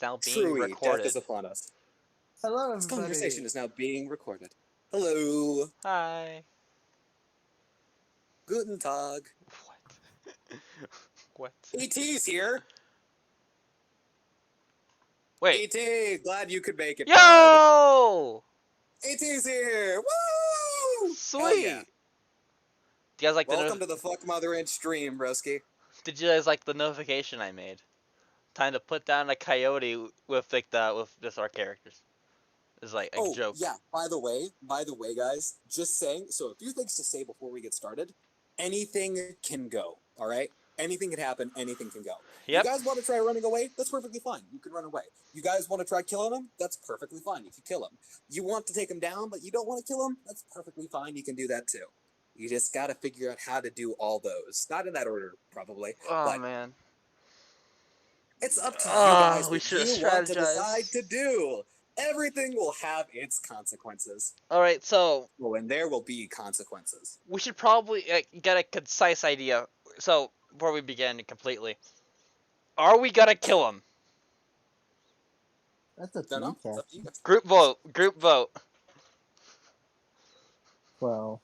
now being Truly, recorded. death is upon us. Hello, This everybody. conversation is now being recorded. Hello. Hi. Guten Tag. What? What? ET's here. Wait. ET, glad you could make it, bud. Yo! ET's here. Woo! Sweet. Hell yeah. Do you guys like Welcome to the Fuck Mother Inch stream, broski. Did you guys like the notification I made? Time to put down a coyote with with just our characters. It's like a joke. Yeah, by the way, guys, just saying, so a few things to say before we get started. Anything can go, alright? Anything can happen, anything can go. Yep. You guys want to try running away? That's perfectly fine. You can run away. You guys want to try killing him? That's perfectly fine. You can kill him. You want to take him down, but you don't want to kill him? That's perfectly fine. You can do that too. You just gotta figure out how to do all those. Not in that order, probably. Oh but man. it's up to you guys We what should you want to decide to do. Everything will have its consequences. Alright, so Well, and there will be consequences. we should probably get a concise idea. So, before we begin completely, are we gonna kill him? That's up to you, Captain. Group vote. Group vote. Well,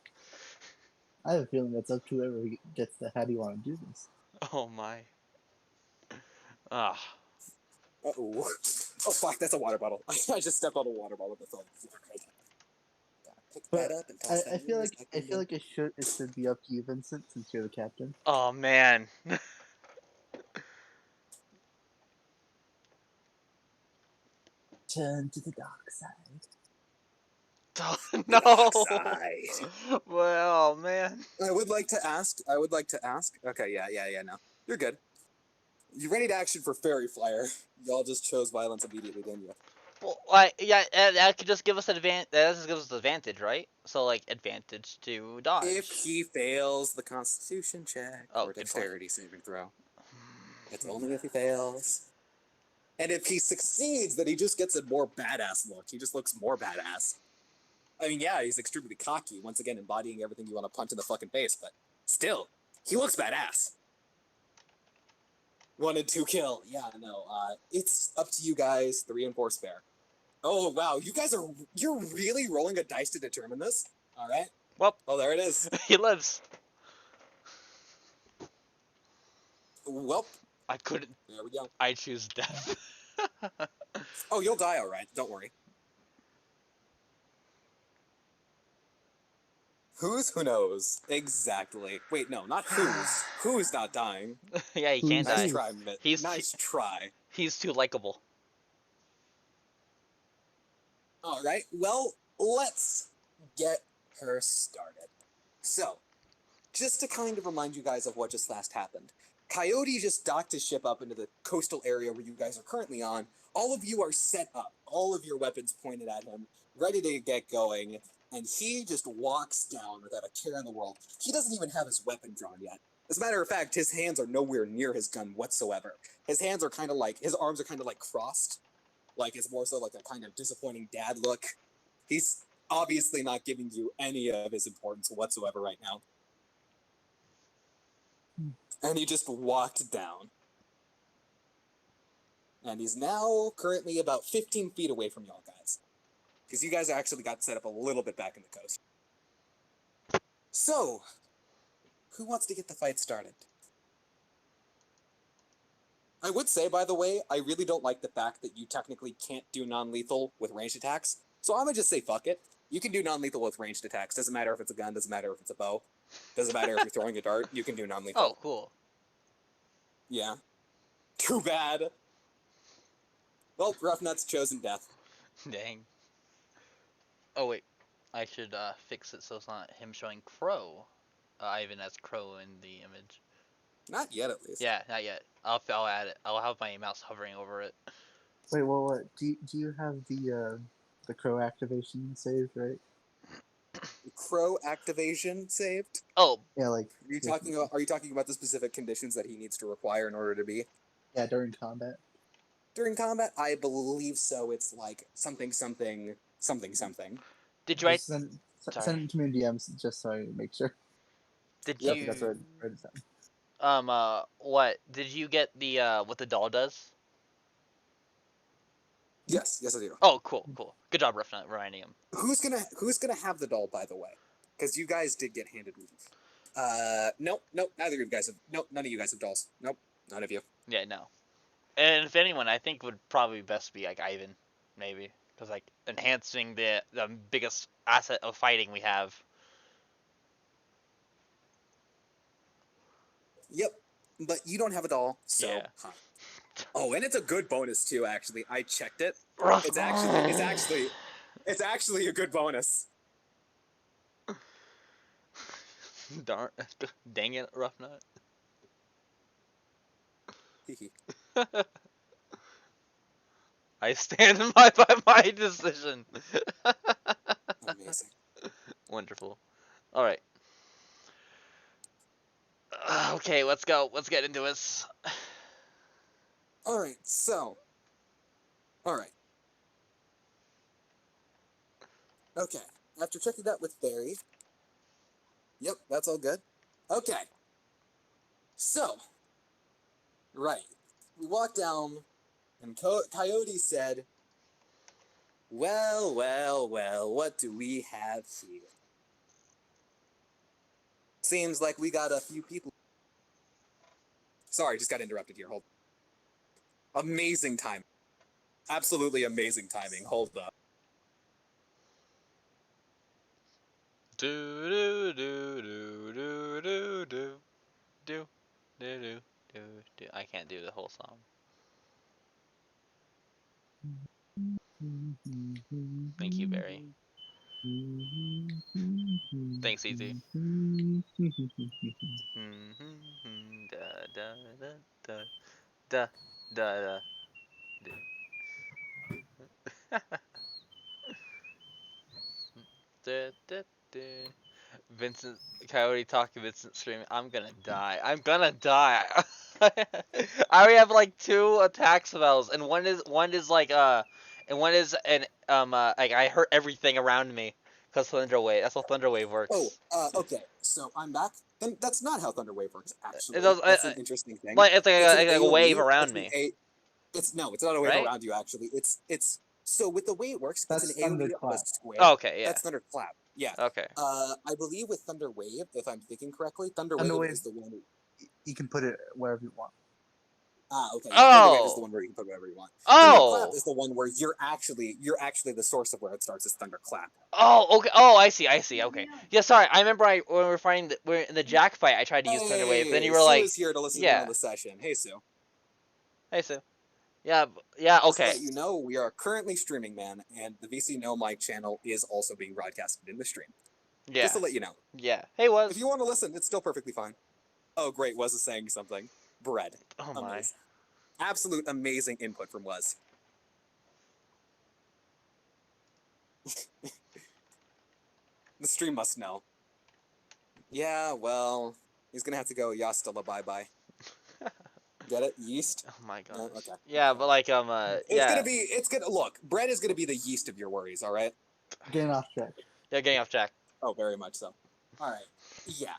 I have a feeling that's up to whoever gets the how do you want to do this. Oh my. Ah. Uh-oh. Oh, fuck, that's a water bottle. I just stepped on a water bottle with the pick that up and toss I feel like it should be up to you, Vincent, since you're the captain. Oh man. Turn to the dark side. No. Dark side. Well, man. I would like to ask. Okay, yeah, no. You're good. You ready to action for Fairy Flyer? Y'all just chose violence immediately, didn't you? Well, yeah, that could just give us advantage, right? So, like, advantage to dodge. If he fails the Constitution check or good Dexterity saving throw. It's only if he fails. And if he succeeds, then he just gets a more badass look. He just looks more badass. I mean, yeah, he's extremely cocky, once again embodying everything you want to punch in the fucking face, but still, he looks badass. 1 and 2 kill. Yeah, no, it's up to you guys, 3 and 4 spare. Oh, wow, you're really rolling a dice to determine this? Alright. Well, there it is. He lives. Well, I couldn't. there we go. I choose death. Oh, you'll die alright, don't worry. Who knows? Exactly. Wait, no, not who's. Who's not dying? Yeah, he can't die. Nice try, Mitt. Nice try. He's too likable. Alright, well, let's get her started. So, just to kind of remind you guys of what just last happened. Coyote just docked his ship up into the coastal area where you guys are currently on. All of you are set up, all of your weapons pointed at him, ready to get going, and he just walks down without a care in the world. He doesn't even have his weapon drawn yet. As a matter of fact, his hands are nowhere near his gun whatsoever. His hands are kind of like, his arms are kind of like crossed. Like, it's more so like a kind of disappointing dad look. He's obviously not giving you any of his importance whatsoever right now. And he just walked down. And he's now currently about 15 feet away from y'all guys. Because you guys actually got set up a little bit back in the coast. So, who wants to get the fight started? I would say, by the way, I really don't like the fact that you technically can't do non-lethal with ranged attacks. So I'm gonna just say fuck it. You can do non-lethal with ranged attacks. Doesn't matter if it's a gun, doesn't matter if it's a bow. Doesn't matter if you're throwing a dart, you can do non-lethal. Oh, cool. Yeah. Too bad. Well, Roughnut's chosen death. Dang. Oh, wait. I should fix it so it's not him showing Crow. Ivan as Crow in the image. Not yet, at least. Yeah, not yet. I'll add it. I'll have my mouse hovering over it. Wait, well, what? Do you have the crow activation saved, right? Crow activation saved? Oh. Yeah, like... Are you talking about the specific conditions that he needs to require in order to be? Yeah, during combat. During combat? I believe so. It's like something. Did you send it to me in DMs just so I make sure. Did you... That's right it down. What? Did you get the, what the doll does? Yes, I do. Oh, cool. Good job, Rough Nut, reminding him. Who's gonna have the doll, by the way? Because you guys did get handed one. Nope, neither of you guys have. Nope, none of you guys have dolls. Nope, none of you. Yeah, no. And if anyone, I think would probably best be like Ivan, maybe, because like enhancing the biggest asset of fighting we have. Yep, but you don't have a doll, so. Yeah. Huh. Oh, and it's a good bonus too. Actually, I checked it. Rough It's actually a good bonus. Darn, dang it, Rough Nut. I stand by my decision. Amazing. Wonderful. All right. Okay, let's go. Let's get into this. All right, so. All right. Okay. After checking that with Barry. Yep, that's all good. Okay. So. Right. We walked down, and Coyote said, well, what do we have here? Seems like we got a few people. Sorry, just got interrupted here. Hold on. Amazing timing. Absolutely amazing timing. Hold up. Do do do do do do do do do do do. I can't do the whole song. Thank you, Barry. Thanks, Easy. Da da da da da da da da da. Vincent Coyote talking, Vincent screaming, I'm gonna die. I'm gonna die. I already have like 2 attack spells, and one is like and one is an like I hurt everything around me because Thunder Wave. That's how Thunder Wave works. Okay. So I'm back. Then that's not how Thunder Wave works, actually. It does, That's an interesting thing. like it's like, It's an like a AoE, wave around me. It's not a wave Right? around you, actually. It's so with the way it works, That's it's an AoE of a Thunderclap. square. Oh, okay, yeah. That's Thunderclap. Yeah. Okay. I believe with Thunder Wave, if I'm thinking correctly, Thunder Wave is the one. You can put it wherever you want. Okay. Yeah, Thunder Wave is the Oh. one where you can put whatever you want. Oh. Thunderclap is the one where you're actually the source of where it starts. Is Thunderclap. Oh, okay. Oh, I see. Okay. Yeah, sorry. I remember when we were fighting, we're in the Jack fight. I tried to use Thunder Wave. Then you were Sue like, is here to listen yeah. to the session. Hey, Sue. Hey, Sue. Yeah. Yeah. Just to Okay. let you know, we are currently streaming, man, and the VC No Mic channel is also being broadcasted in the stream. Yeah. Just to let you know. Yeah. Hey, Wuz. If you want to listen, it's still perfectly fine. Oh, great. Wuz is saying something. Bread. Oh my. Amazing. Absolute amazing input from Wuz. The stream must know. Yeah, well, he's gonna have to go Yastala bye-bye. Get it? Yeast? Oh my god. No? Okay. Yeah, but like yeah. It's gonna look, bread is gonna be the yeast of your worries, alright? Getting off track. Yeah, getting off track. Oh, very much so. Alright. Yeah.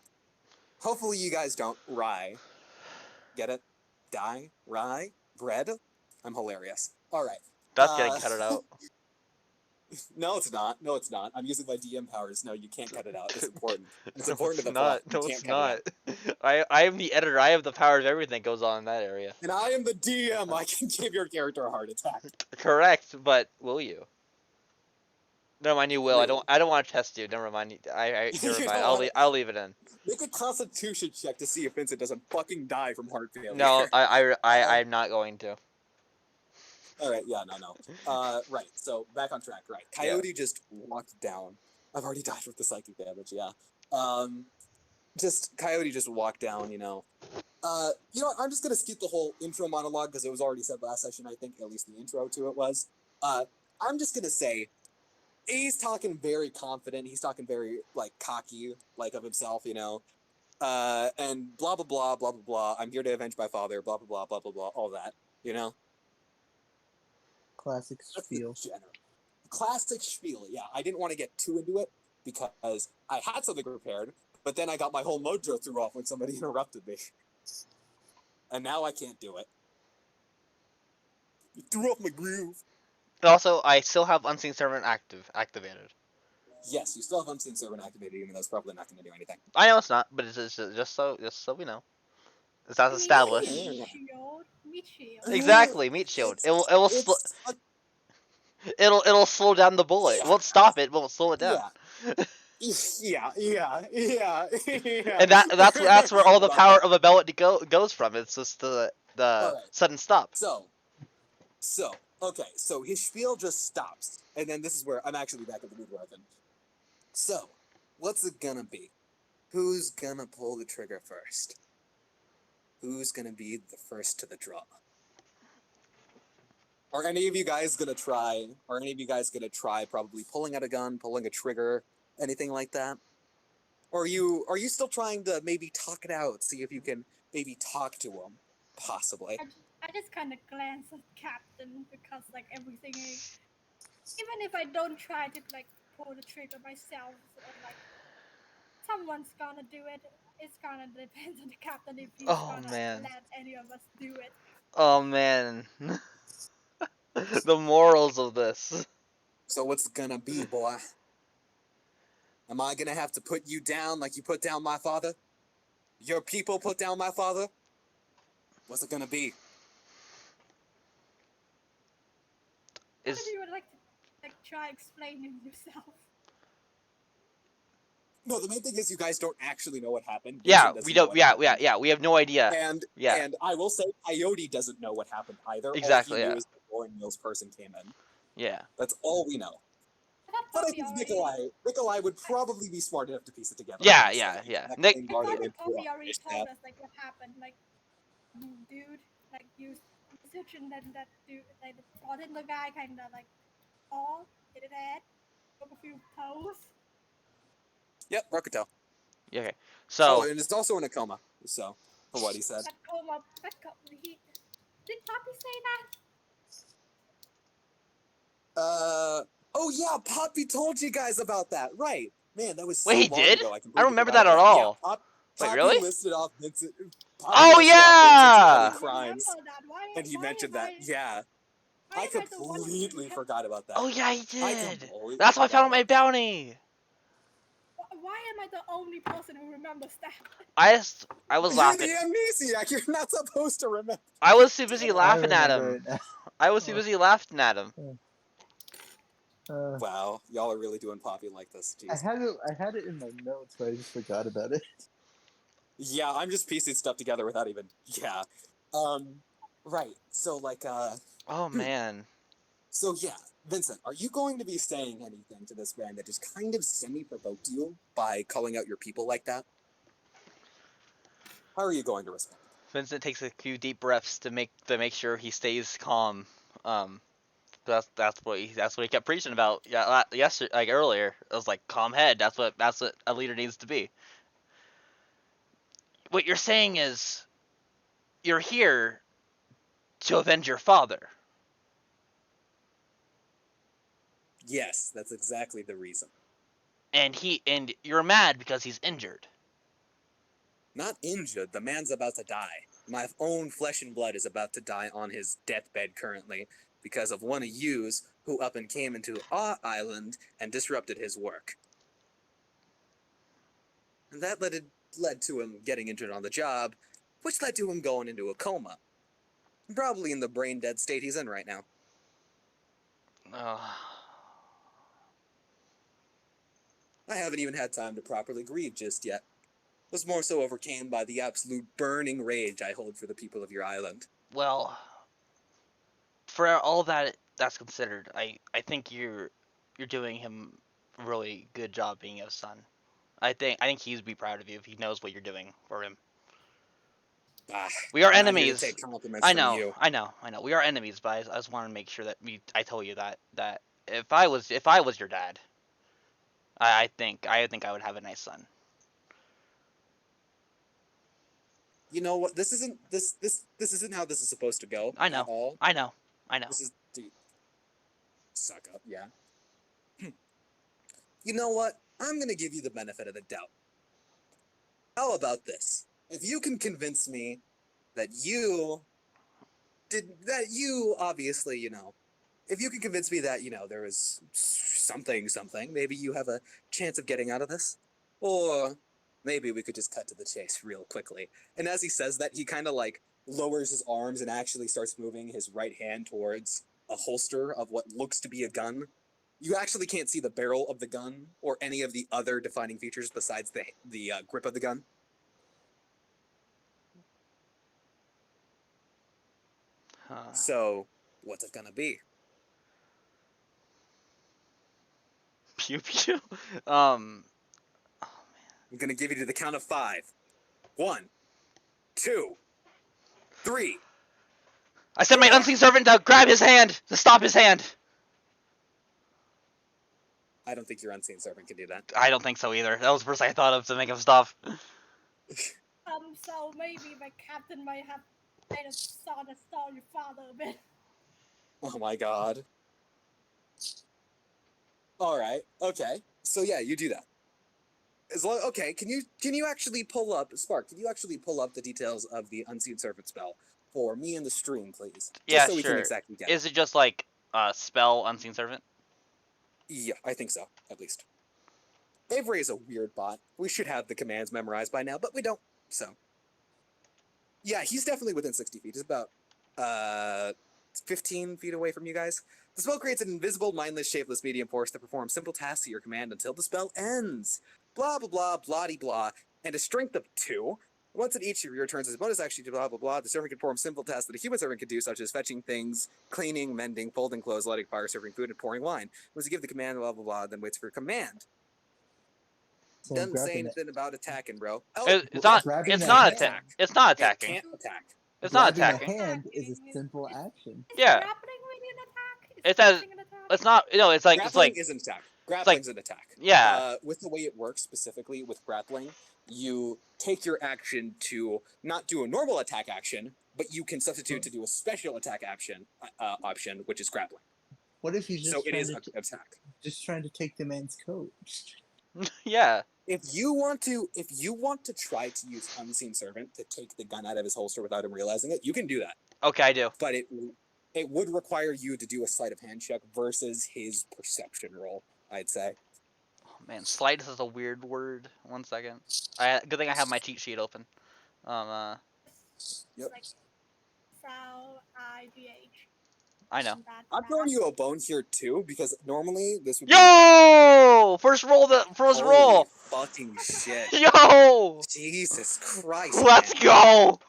Hopefully you guys don't rye. Get it? Die? Rye? Bread? I'm hilarious. Alright. That's getting cut it out. No, it's not. No, it's not. I'm using my DM powers. No, you can't cut it out. It's important. It's No, important it's to the not. plot. You No, can't it's cut it not. out. I am the editor. I have the power of everything that goes on in that area. And I am the DM. I can give your character a heart attack. Correct, but will you? Never mind, you will. Really? I don't want to test you. Never mind. Never You mind. don't I'll leave it in. Make a constitution check to see if Vincent doesn't fucking die from heart failure. No, I'm not going to. Alright, yeah, no. Right, so back on track, right. Coyote just walked down. I've already died with the psychic damage, yeah. Coyote just walked down, you know. You know what, I'm just gonna skip the whole intro monologue because it was already said last session, I think, at least the intro to it was. I'm just gonna say, he's talking very confident, he's talking very, like, cocky, like, of himself, you know. And blah, blah, blah, blah, blah, blah, I'm here to avenge my father, blah, blah, blah, blah, blah, blah, all that, you know. Classic spiel. Classic spiel, yeah. I didn't want to get too into it because I had something prepared, but then I got my whole mojo threw off when somebody interrupted me. And now I can't do it. You threw off my groove. Also, I still have Unseen Servant activated. Yes, you still have Unseen Servant activated, even though it's probably not going to do anything. I know it's not, but it's just so we know. That's established. Meat shield. Exactly, meat shield. It's a, It'll slow down the bullet. It won't stop it, but it'll slow it down. yeah. Yeah. And that's where all the About power that. of ability goes from. It's just the Alright. sudden stop. So, okay, so his spiel just stops, and then this is where I'm actually back at the woodworking. So, what's it gonna be? Who's gonna pull the trigger first? Who's gonna be the first to the draw? Are any of you guys gonna try? Probably pulling out a gun, pulling a trigger, anything like that? Or are you still trying to maybe talk it out, see if you can maybe talk to him, possibly? I just kind of glance at Captain because like everything is, even if I don't try to like pull the trigger myself, or, like someone's gonna do it. It's gonna depend on the captain if he's Oh gonna man. let any of us do it. Oh man. The morals of this. So what's it gonna be, boy? Am I gonna have to put you down like you put down my father? Your people put down my father? What's it gonna be? What if you would like to like try explaining yourself? No, the main thing is you guys don't actually know what happened. Yeah, Vincent we doesn't know don't. what Yeah, happened. yeah. We have no idea. And Yeah. and I will say Coyote doesn't know what happened either. Exactly, All he knew yeah. is the Boring Mills person came in. Yeah. That's all we know. I thought But I Poppy think already. Nikolai would probably be smart enough to piece it together. Yeah, honestly. yeah, yeah. That Nick. thing I already thought went that through Poppy a already fish told tap. us like what happened, like dude, like you searching that dude, like the brought in the guy kind of like all hit it head, took a few toes. Yep, Rokuto. Okay. So, So and it's also in a coma. So, for what he said. That coma, he did Poppy say that? Oh yeah, Poppy told you guys about that, right? Man, that was so wait, he long did? ago. I I completely don't remember forgot that at about that. Yeah, all. Wait, Poppy really? listed off Vincent. Oh, Vincent's yeah! early crimes, Remember that? Why? and he why mentioned am that. Yeah, Why I am I the one who completely forgot about that. Oh yeah, he I did. completely That's why I forgot found my about that. bounty. Why am I the only person who remembers that? I was You're laughing. the amnesiac. You're not supposed to remember. I was too busy Damn it. I laughing at remember him. it now. I was too busy laughing at him. Wow, y'all are really doing Poppy like this. I Jeez. had it in my notes, but I just forgot about it. Yeah, I'm just piecing stuff together without even. Yeah. Right. So like Oh man. So yeah, Vincent, are you going to be saying anything to this man that just kind of semi-provoked you by calling out your people like that? How are you going to respond? Vincent takes a few deep breaths to make sure he stays calm. That's what he kept preaching about. Yeah, yesterday, like earlier, it was like calm head. That's what a leader needs to be. What you're saying is, you're here to avenge your father. Yes, that's exactly the reason. And you're mad because he's injured. Not injured, the man's about to die. My own flesh and blood is about to die on his deathbed currently because of one of yous who up and came into our island and disrupted his work. And that led to him getting injured on the job, which led to him going into a coma. Probably in the brain dead state he's in right now. I haven't even had time to properly grieve just yet. Was more so overcame by the absolute burning rage I hold for the people of your island. Well, for all that's considered, I think you're doing him a really good job being his son. I think he'd be proud of you if he knows what you're doing for him. We are I'm not here to enemies. take compliments I from know, you. I know. We are enemies, but I just want to make sure that I tell you that if I was your dad, I think I would have a nice son. You know what? This isn't how this is supposed to go. I know. At all. I know. This is suck up, yeah. You know what? I'm gonna give you the benefit of the doubt. How about this? If you can convince me that you obviously, if you can convince me that, there was something, maybe you have a chance of getting out of this. Or maybe we could just cut to the chase real quickly. And as he says that, he kind of like lowers his arms and actually starts moving his right hand towards a holster of what looks to be a gun. You actually can't see the barrel of the gun or any of the other defining features besides the grip of the gun. Huh. So, what's it gonna be? Pew pew. I'm gonna give you to the count of 5. 1, 2, 3. I sent my unseen servant to grab his hand, to stop his hand. I don't think your unseen servant can do that. I don't think so either. That was the first I thought of to make him stop. So maybe my captain might have made a sort of stall your father a bit. Oh my god. Alright, okay. So yeah, you do that. Okay, can you actually pull up, Spark, can you actually pull up the details of the Unseen Servant spell for me in the stream, please? Yeah, so we sure. can exactly get Is it just like spell unseen servant? Yeah, I think so, at least. Avery is a weird bot. We should have the commands memorized by now, but we don't, so. Yeah, he's definitely within 60 feet. He's about 15 feet away from you guys. The spell creates an invisible, mindless, shapeless medium force that performs simple tasks at your command until the spell ends. Blah, blah, blah, blah-de-blah, and a strength of 2. Once in each of your turns as a bonus action to blah, blah, blah, the servant can perform simple tasks that a human servant can do, such as fetching things, cleaning, mending, folding clothes, lighting fire, serving food, and pouring wine. Once you give the command, blah, blah, blah, then waits for your command. So Doesn't say grabbing anything about attacking, bro. It's not. grabbing It's a not hand. attack. It's not It attacking. can't attack. It's not grabbing attacking. a hand is a simple action. Is Yeah. grappling really an attack? Is It's as- catching an attack? It's not. No. It's like. Grappling It's like. is an attack. Grappling's an attack. Yeah. With the way it works specifically with grappling, you take your action to not do a normal attack action, but you can substitute to do a special attack option, which is grappling. What if he's just So it trying is to an attack. just trying to take the man's coat? Yeah. If you want to try to use Unseen Servant to take the gun out of his holster without him realizing it, you can do that. Okay, I do. But it would require you to do a sleight of hand check versus his perception roll, I'd say. Oh, man, sleight is a weird word. 1 second. Good thing I have my cheat sheet open. Yep. Like IDH. I know. I'm throwing you a bone here too, because normally this would be Yo! First roll. First Holy roll. fucking shit. Yo! Jesus Christ. Let's man. go.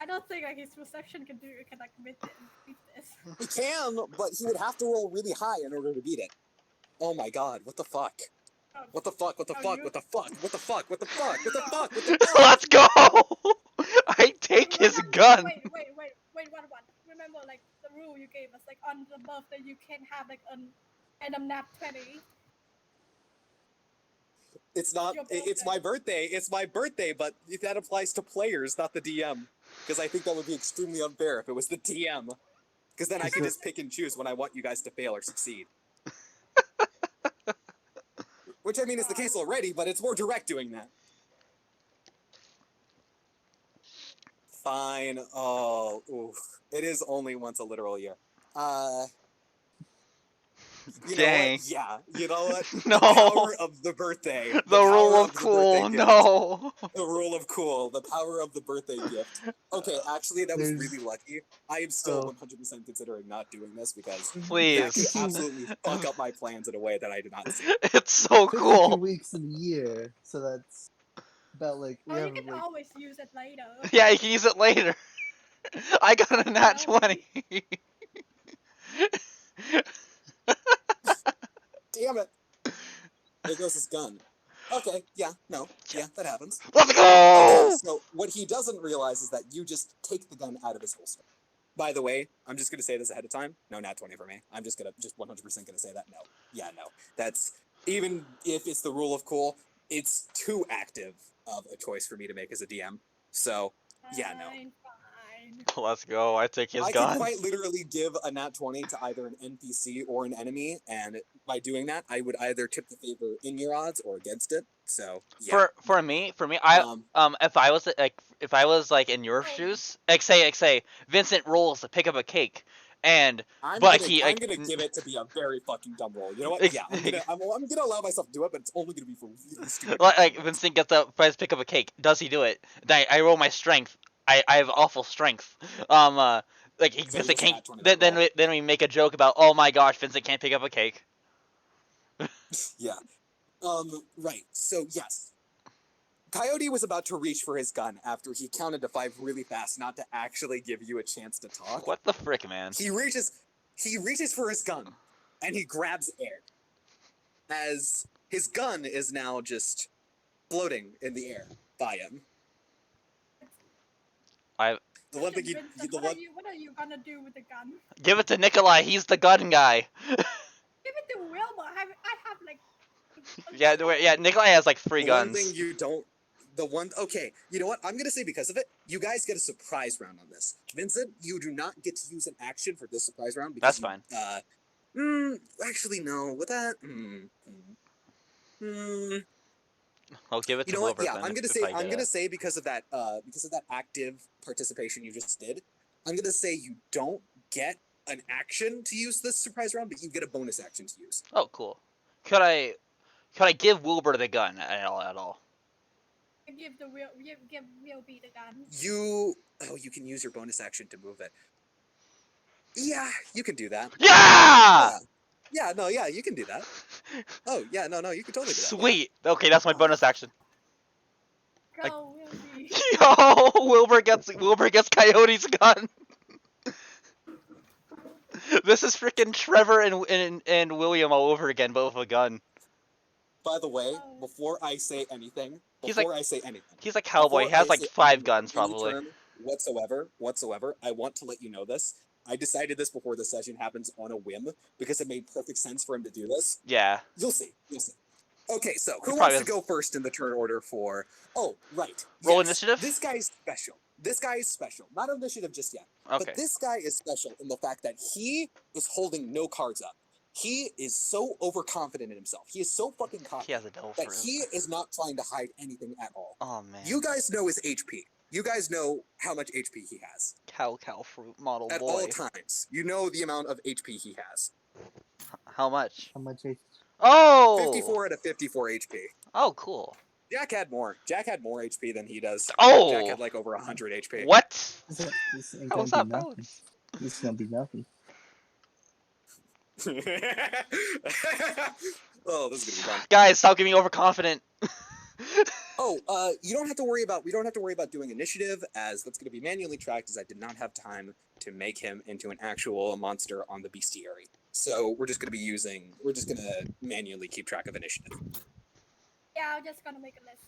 I don't think like his perception can like beat this. He can, but he would have to roll really high in order to beat it. Oh my god, what the fuck? Oh, What the fuck? What the Oh, fuck? you- What the fuck? What the fuck? What the fuck? What the fuck? What the fuck? Let's go. I take his gun. Wait, what? Remember, like, the rule you gave us, like, on the birthday, you can't have, like, an random nap 20. It's not. Your It's my birthday. It's my birthday, but that applies to players, not the DM. Because I think that would be extremely unfair if it was the DM. Because then I could just pick and choose when I want you guys to fail or succeed. Which I mean is the case already, but it's more direct doing that. Fine. Oh, oof. It is only once a literal year. You know Dang. what? Yeah. You know what? No. The power of the birthday. The rule power of the cool. birthday gift. No. The rule of cool. The power of the birthday gift. Okay, actually, that was There's- really lucky. I am still Oh. 100% considering not doing this because that Please. could absolutely fuck up my plans in a way that I did not see. It's so 52 cool. weeks in a year, so that's about like we Oh, you have can like always use it later. Yeah, you can use it later. I got a nat 20. Damn it! There goes his gun. Okay, yeah, no, yeah, that happens. Let's Okay, go. so what he doesn't realize is that you just take the gun out of his holster. By the way, I'm just gonna say this ahead of time. No, nat 20 for me. I'm just 100% gonna say that. No, yeah, no. That's even if it's the rule of cool, it's too active of a choice for me to make as a DM. So yeah, no. Fine. Let's go. I take his I gun. can quite literally give a nat 20 to either an NPC or an enemy, and by doing that, I would either tip the favor in your odds or against it. So yeah. For me, I if I was like in your Oh. shoes, like say Vincent rolls to pick up a cake, and I'm but gonna, he I'm like gonna give it to be a very fucking dumb roll. You know what? Ex- Yeah, I'm gonna allow myself to do it, but it's only gonna be for really stupid. like Vincent gets up, tries to pick up a cake. Does he do it? Then I roll my strength. I have awful strength. Like So Vincent it's can't. not 20 Then roll. then we make a joke about, oh my gosh, Vincent can't pick up a cake. Yeah. Right. So yes, Coyote was about to reach for his gun after he counted to 5 really fast, not to actually give you a chance to talk. What the frick, man? He reaches for his gun, and he grabs air. As his gun is now just floating in the air by him. I The one thing Vincent, what are you gonna do with the gun? give it to Nikolai. He's the gun guy. Give it to Wilma. I have like. Yeah, Nikolai has like 3 the guns. one thing you don't. Okay, you know what? I'm gonna say because of it, you guys get a surprise round on this. Vincent, you do not get to use an action for this surprise round because That's fine. Actually, no. With that, I'll give it you to know what? Wilbur. Yeah, then I'm if gonna I get say it. because of that active participation you just did, I'm gonna say you don't get an action to use this surprise round, but you get a bonus action to use. Oh, cool. Could I give Wilbur the gun at all? Give Wilby the gun. You can use your bonus action to move it. Yeah, you can do that. Yeah! Yeah, you can do that. Oh, yeah, no, you can totally do that. Sweet. Okay, that's my bonus action. Go, Wilby. Yo, Wilbur gets Coyote's gun. This is freaking Trevor and William all over again, but with a gun. By the way, before I say anything, He's a cowboy. He has like 5 guns probably. Whatsoever, I want to let you know this. I decided this before the session happens on a whim because it made perfect sense for him to do this. Yeah. You'll see. Okay, so who He wants probably to go first in the turn order for? Oh, right. Roll Yes. initiative? This guy is special. Not initiative just yet. Okay. But this guy is special in the fact that he is holding no cards up. He is so overconfident in himself. He is so fucking He confident has a devil that fruit. he is not trying to hide anything at all. Oh man. You guys know his HP. You guys know how much HP he has. Cow fruit model At boy. all times. You know the amount of HP he has. How much? How much? Oh! 54 out of 54 HP. Oh, cool. Jack had more. Jack had more HP than he does. Oh! Jack had like over 100 HP. What? This ain't How's gonna that be nothing. balanced? This is gonna be nothing. Oh, this is gonna be fun. Guys, stop getting overconfident. Oh, we don't have to worry about doing initiative, as that's gonna be manually tracked, as I did not have time to make him into an actual monster on the bestiary. So we're just gonna manually keep track of initiative. Yeah, I'm just gonna make a list.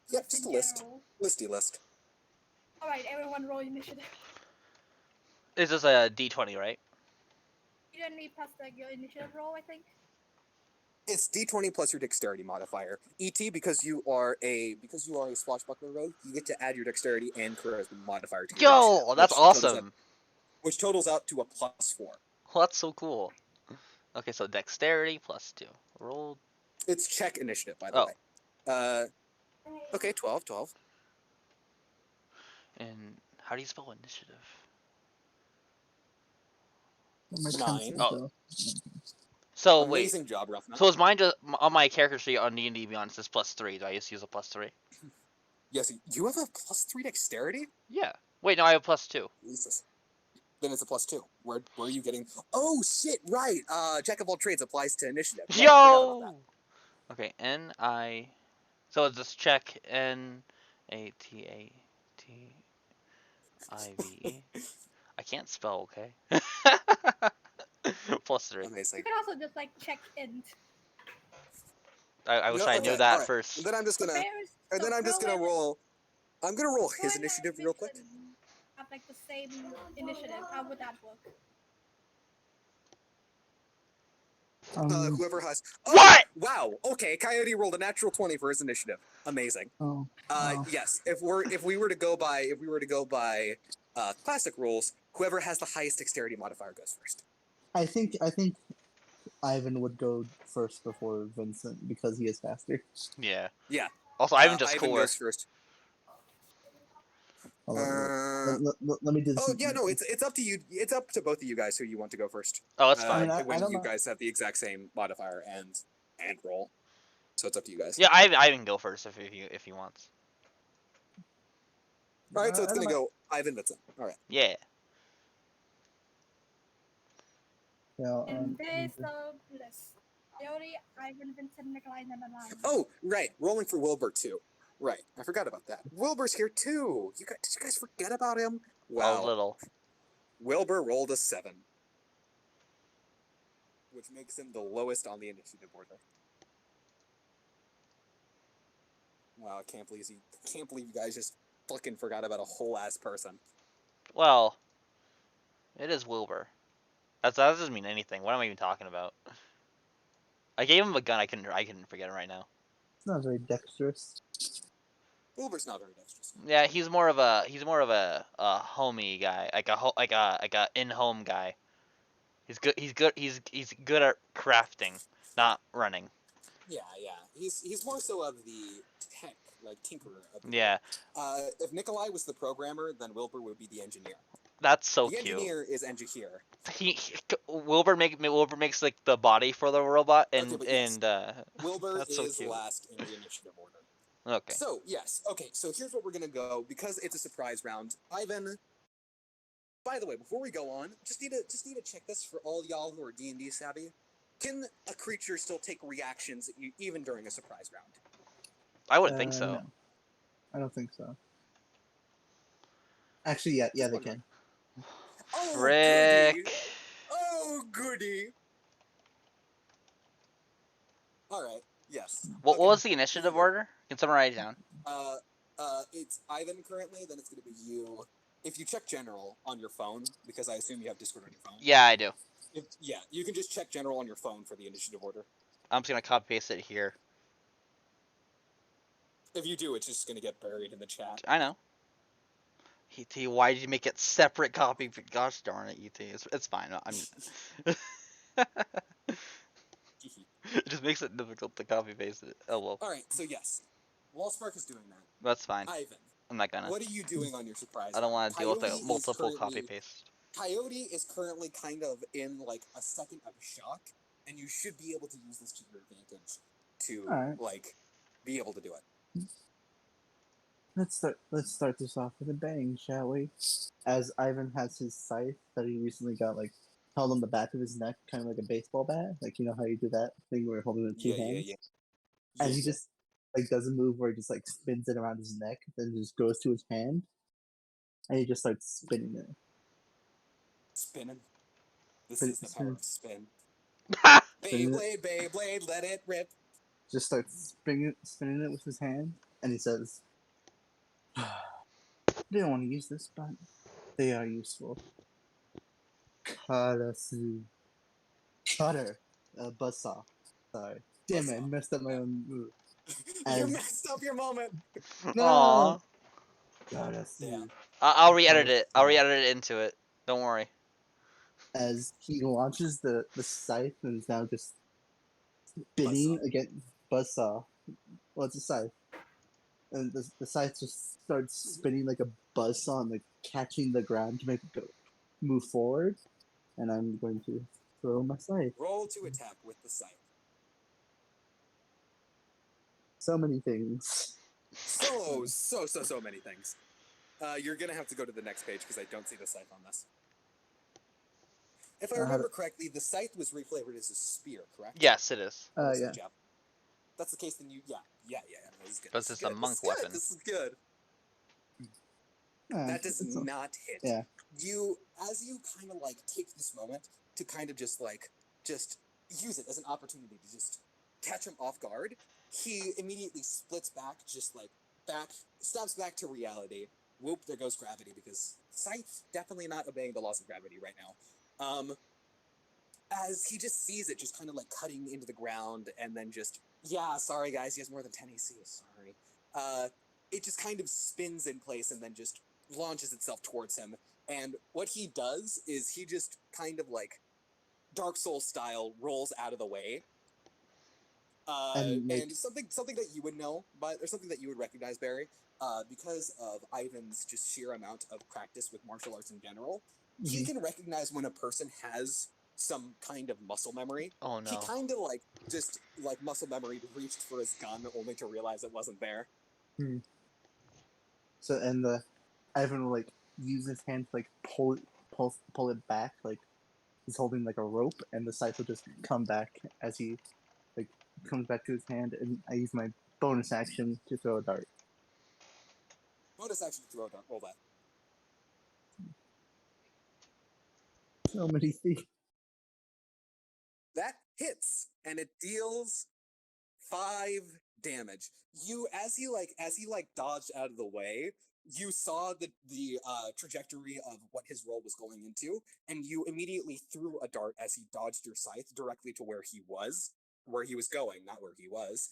Yep, just a list. General. Listy list. Alright, everyone roll initiative. This is a D20, right? You don't need plus your initiative roll, I think. It's D20 plus your dexterity modifier. ET, because you are a swashbuckler rogue, you get to add your dexterity and charisma modifier to your Yo, initiative, that's awesome. which totals out to a +4. Well, that's so cool. Okay, so dexterity plus 2. Roll. It's check initiative, by the way. Okay, 12. And how do you spell initiative? My 9. pencil, So Amazing job, Ruffman. So is mine just on my character sheet on D&D Beyond? It says +3. Do I just use a +3? Yes, you have a +3 dexterity? Yeah. Wait, no, I have +2. Jesus. Then it's a +2. Where are you getting? Oh shit! Right. Jack of all trades applies to initiative. Yeah, I forgot about that. Okay, N-I... So it's just check N-A-T-A-T-I-V-E. I can't spell, okay? +3. Amazing. You can also just like check int. I wish No, I okay, knew that alright. first. And then I'm just gonna roll. I'm gonna roll his initiative real quick. Have like the same initiative. How would that work? Whoever has. Oh, What? Wow. Okay. Coyote rolled a natural 20 for his initiative. Amazing. wow. Yes. If we were to go by classic rules, whoever has the highest dexterity modifier goes first. I think Ivan would go first before Vincent because he is faster. Yeah. Yeah. Also, Ivan just Ivan cooler. goes first. Hold on, let me do this. Oh yeah, no, it's up to you. It's up to both of you guys who you want to go first. Oh, that's I fine. mean, I When don't you know. guys have the exact same modifier and roll, so it's up to you guys. Yeah, I can go first if he wants. All right, so it's I don't gonna mind. go Ivan Vincent. All right. Yeah. Yeah, And there's the list. Coyote, Ivan, Vincent, Nikolai, and Lion. Oh, right, rolling for Wilbur too. Right, I forgot about that. Wilbur's here too. Did you guys forget about him? A Wow. little. Wilbur rolled a 7, which makes him the lowest on the initiative order. Wow, I can't believe you guys just fucking forgot about a whole ass person. Well, it is Wilbur. That doesn't mean anything. What am I even talking about? I gave him a gun. I couldn't forget it right now. it's not very dexterous. Wilbur's not very dexterous. Yeah, he's more of a homey guy, like a in-home guy. He's good. He's good at crafting, not running. Yeah. He's more so of the tech, like tinkerer of the Yeah, group. If Nikolai was the programmer, then Wilbur would be the engineer. that's so The cute. engineer is engineer. Wilbur makes like the body for the robot, and Okay, but yes. and Wilbur that's so is cute. last in the initiative order. Okay. So, yes. Okay, so here's what we're going to go. Because it's a surprise round, Ivan... By the way, before we go on, just need to check this for all y'all who are D&D savvy. Can a creature still take reactions even during a surprise round? I wouldn't think so. No, I don't think so. Actually, yeah, they can. Oh, Frick. goody! Oh, goody! Alright, yes. What Okay. was the initiative order? Can someone write it down? It's Ivan currently, then it's going to be you. If you check general on your phone, because I assume you have Discord on your phone. Yeah, I do. Yeah, you can just check general on your phone for the initiative order. I'm just gonna copy paste it here. If you do, it's just going to get buried in the chat. I know. ET, why did you make it separate copy? Gosh darn it, ET. It's fine. I'm. It just makes it difficult to copy paste it. Oh well. Alright, so yes. Wallspark is doing that. That's fine. Ivan, I'm not gonna. what are you doing on your surprise I don't round? want to deal with Coyote a is multiple currently- copy paste. Coyote is currently kind of in like a second of shock, and you should be able to use this to your advantage to Alright. like be able to do it. Let's start this off with a bang, shall we? As Ivan has his scythe that he recently got like held on the back of his neck, kind of like a baseball bat. Like you know how you do that thing where you're holding it with two hands. And he just like does a move where he just like spins it around his neck, then just goes to his hand, and he just starts spinning it. Spinning. This Spin- is the power of spin. Spinning Beyblade, let it rip. Just starts spinning it with his hand, and he says, "They don't want to use this, but they are useful." Karasu. Cutter. Buzzsaw. Sorry. Damn it, I Buzzsaw. messed up my own move. You And- messed up your moment. No! Aww. Karasu. Yeah. I'll re-edit it. I'll re-edit it into it. Don't worry. As he launches the scythe and is now just spinning Buzzsaw. against Buzzsaw. Well, it's a scythe. And the scythe just starts spinning like a buzzsaw and like catching the ground to make it go move forward. And I'm going to throw my scythe. Roll to attack with the scythe. So many things. So many things. You're gonna have to go to the next page because I don't see the scythe on this. If I remember correctly, the scythe was reflavored as a spear, correct? Yes, it is. Or was it Yeah. a jab? That's the case, then yeah. This is good. But This it's is a good. monk This is good. weapon. This is good. That does It's not hit. Yeah. As you kind of like take this moment to kind of just use it as an opportunity to just catch him off guard, he immediately splits back, snaps back to reality. Whoop, there goes gravity, because Scythe definitely not obeying the laws of gravity right now. As he just sees it just kind of like cutting into the ground, and then sorry guys, he has more than 10 AC, sorry. It just kind of spins in place and then just launches itself towards him. And what he does is he just kind of like Dark Souls style rolls out of the way. And something that you would know, or something that you would recognize, Barry, because of Ivan's just sheer amount of practice with martial arts in general, he can recognize when a person has some kind of muscle memory. Oh He no. kind of like just like muscle memory reached for his gun only to realize it wasn't there. So and Ivan will like use his hand to like pull it back, like he's holding like a rope, and the scythe will just come back as he like comes back to his hand, and I use my bonus action to throw a dart. Bonus action to throw a dart. Roll that. So many things. That hits, and it deals 5 damage. You as he dodged out of the way, you saw the trajectory of what his roll was going into, and you immediately threw a dart as he dodged your scythe directly to where he was going, not where he was.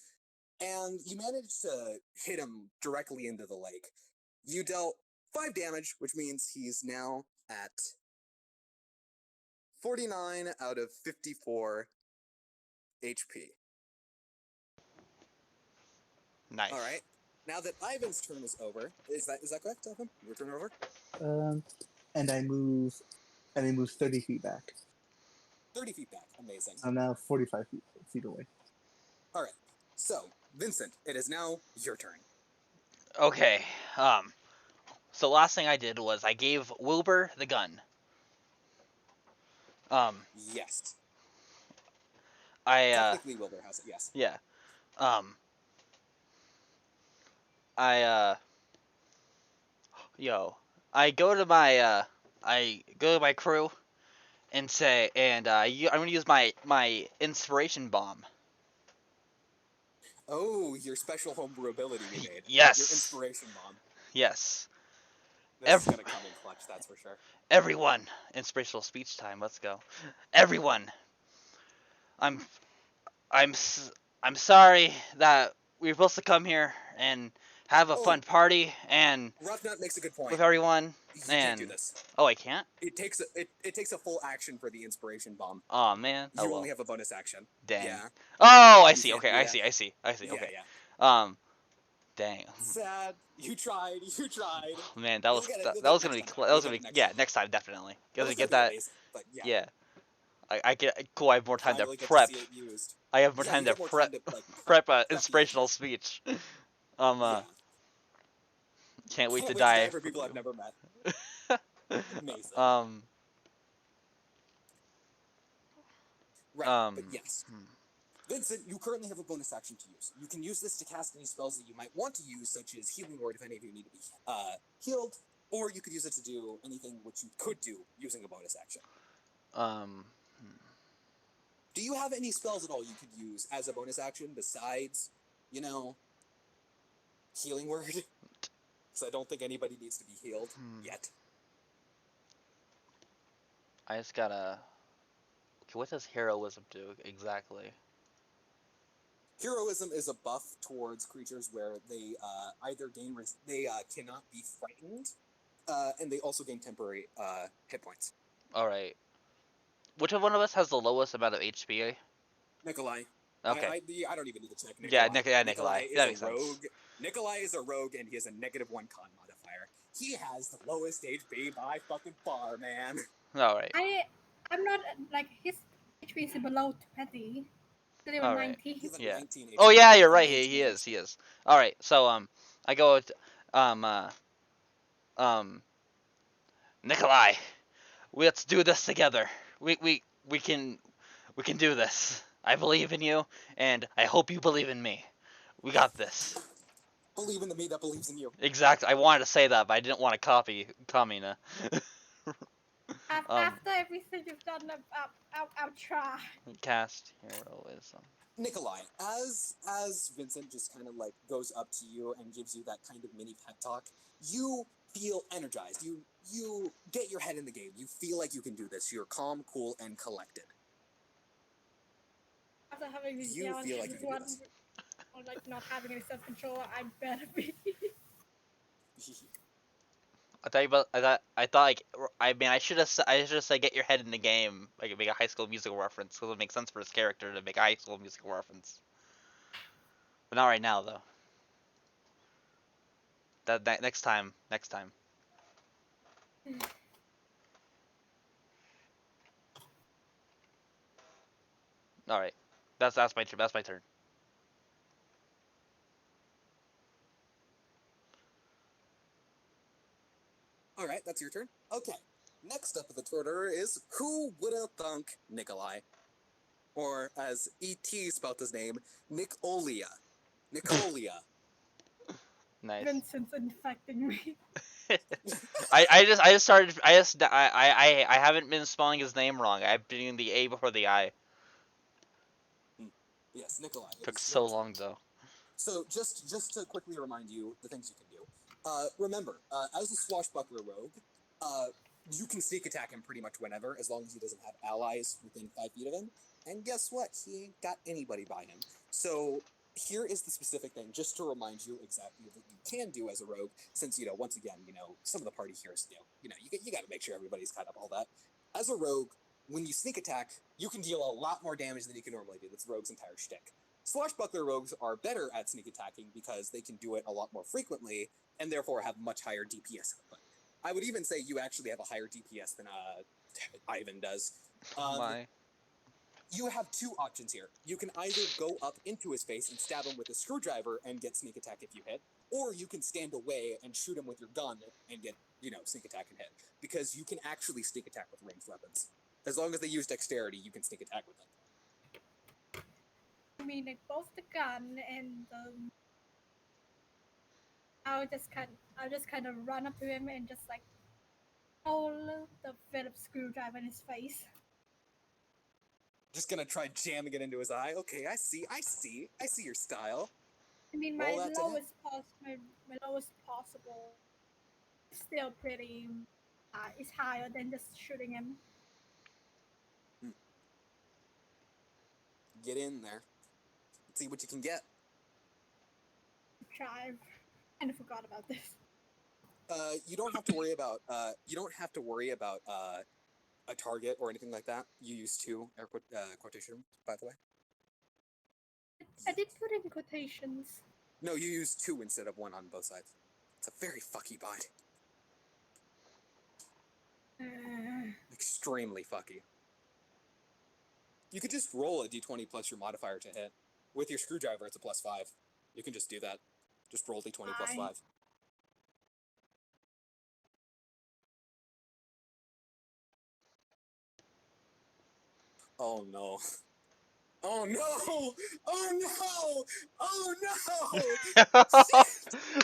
And you managed to hit him directly into the lake. You dealt 5 damage, which means he's now at 49 out of 54 HP. Nice. All right. Now that Ivan's turn is over, is that correct, Ivan? Your turn over? And I move 30 feet back. 30 feet back. Amazing. I'm now 45 feet away. All right. So, Vincent, it is now your turn. Okay. So last thing I did was I gave Wilbur the gun. Yes. I Technically, Wilbur has it. Yes. yeah. I go to my crew and say, and I'm gonna use my inspiration bomb. Oh, your special homebrew ability you made. Yes. Your inspiration bomb. Yes. This is gonna come in clutch, that's for sure. Everyone, inspirational speech time. Let's go. Everyone, I'm sorry that we were supposed to come here and have a fun party and Roughnut makes a good point. with everyone. You can't do this. Oh, I can't? It takes a full action for the inspiration bomb. Oh man. You only have a bonus action. Dang. Yeah. Oh, I You see. can't Okay, do I that. see. Okay. Yeah. Dang. Sad. You tried. Man, that was You'll gonna get be it next time. yeah, next time definitely. Well, Gonna it's get gonna that. be amazing, but yeah. Yeah. I get cool. I have more time to Finally get prep. to see it used. I have more Yeah, time you to get more prep. time to, like, Prep prep the inspirational speech. Yeah. Can't wait to Can't die. for people I've never met. Amazing. Right, but yes. Vincent, you currently have a bonus action to use. You can use this to cast any spells that you might want to use, such as Healing Word if any of you need to be healed, or you could use it to do anything which you could do using a bonus action. Do you have any spells at all you could use as a bonus action besides, Healing Word? Because I don't think anybody needs to be healed yet. I just gotta. Okay, what does heroism do exactly? Heroism is a buff towards creatures where they either gain they cannot be frightened, and they also gain temporary hit points. All right. Which one of us has the lowest amount of HP? Nikolai. Okay. I don't even need to check Nikolai. Yeah, Nikolai. Is that a makes rogue. sense. Nikolai is a rogue, and he has a -1 con modifier. He has the lowest HP by fucking far, man. All right. I'm not like his HP is below 20. All right. 19. He's at Yeah. 19 HP. Oh yeah, you're right. He is. All right. So I go with Nikolai. Let's do this together. We can do this. I believe in you, and I hope you believe in me. We got this. Believe in the me that believes in you. Exactly. I wanted to say that, but I didn't want to copy Kamina. After everything you've done, I'll try. Cast heroism. Nikolai, as Vincent just kind of like goes up to you and gives you that kind of mini pep talk, you feel energized. You get your head in the game. You feel like you can do this. You're calm, cool, and collected. After having these You feel like you can do this. Or like not having any self-control, I better be. I should have said get your head in the game, like make a High School Musical reference, because it would make sense for his character to make a High School Musical reference. But not right now, though. That next time. Next time. All right. That's my turn. That's my turn. All right, that's your turn. Okay. Next up in the order is who would have thunk Nikolai, or as ET spelled his name, Nicolia. Nicolia. Nice. Vincent's infecting me. I just started. I haven't been spelling his name wrong. I've been doing the A before the I. Yes, Nikolai. It Took is so your turn. long though. So just to quickly remind you the things you can do. Remember, as a swashbuckler rogue, you can sneak attack him pretty much whenever, as long as he doesn't have allies within 5 feet of him. And guess what? He ain't got anybody by him. So here is the specific thing, just to remind you exactly what you can do as a rogue, since, once again, some of the party here is new. You got to make sure everybody's caught up all that. As a rogue, when you sneak attack, you can deal a lot more damage than you can normally do. That's the rogue's entire shtick. Swashbuckler rogues are better at sneak attacking because they can do it a lot more frequently and therefore have much higher DPS output. I would even say you actually have a higher DPS than Ivan does. My. You have two options here. You can either go up into his face and stab him with a screwdriver and get sneak attack if you hit, or you can stand away and shoot him with your gun and get, sneak attack and hit. Because you can actually sneak attack with ranged weapons. As long as they use dexterity, you can sneak attack with it. I mean, like both the gun and I'll just kind of run up to him and just like hold the Phillips screwdriver in his face. Just gonna try jamming it into his eye. Okay, I see your style. I mean, Roll that to hit. my lowest possible, is still pretty. Is higher than just shooting him. Get in there. Let's see what you can get. Try. Kind of forgot about this. You don't have to worry about a target or anything like that. You use two quotation, by the way. I did put in quotations. No, you use two instead of one on both sides. It's a very fucky bot. Extremely fucky. You could just roll a d20 plus your modifier to hit. With your screwdriver, it's a +5. You can just do that. Just roll d20 plus 5. Oh no. Oh no! Oh no! Oh no!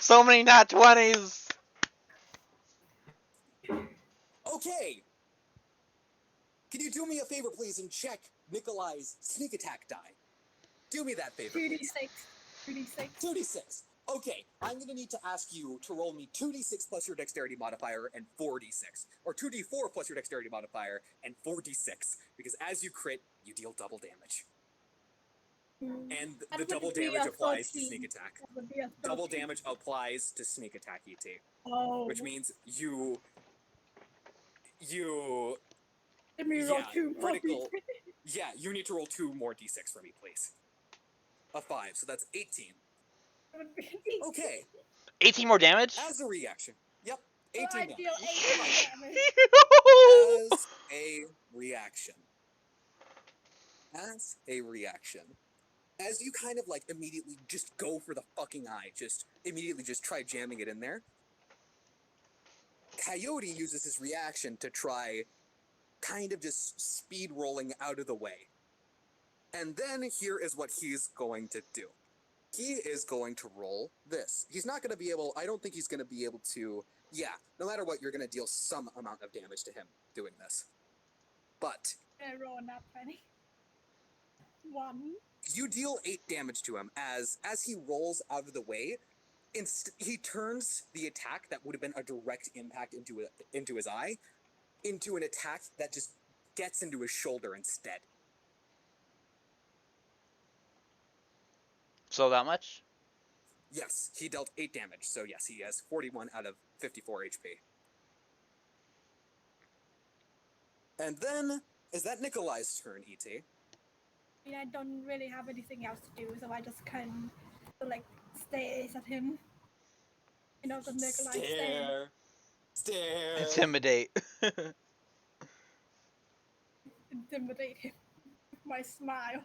So many nat 20s. Okay. Can you do me a favor, please, and check Nikolai's sneak attack die? Do me that favor, please. 2d6. 2d6. Okay, I'm gonna need to ask you to roll me 2d6 plus your dexterity modifier and 4d6. Or 2d4 plus your dexterity modifier and 4d6. Because as you crit, you deal double damage. And the double damage applies to sneak attack. Double damage applies to sneak attack, ET. Oh. Which means Let me roll 2 more critical. Yeah, you need to roll 2 more d6 for me, please. A 5, so that's 18. Okay. 18 more damage? As a reaction. Yep, 18 I damage. deal 18 damage. As a reaction. As you kind of immediately just go for the fucking eye, immediately try jamming it in there, Coyote uses his reaction to try kind of just speed rolling out of the way. And then here is what he's going to do. He is going to roll this. He's not going to be able, I don't think he's going to be able to, no matter what, you're going to deal some amount of damage to him doing this. But I roll not 20. 1. you deal 8 damage to him as he rolls out of the way. He turns the attack that would have been a direct impact into his eye into an attack that just gets into his shoulder instead. So that much? Yes, he dealt 8 damage, so yes, he has 41 out of 54 HP. And then, is that Nikolai's turn, ET? I mean, I don't really have anything else to do, so I just kind of stares at him. You know the Nikolai saying. Stare. Intimidate. Intimidate him with my smile.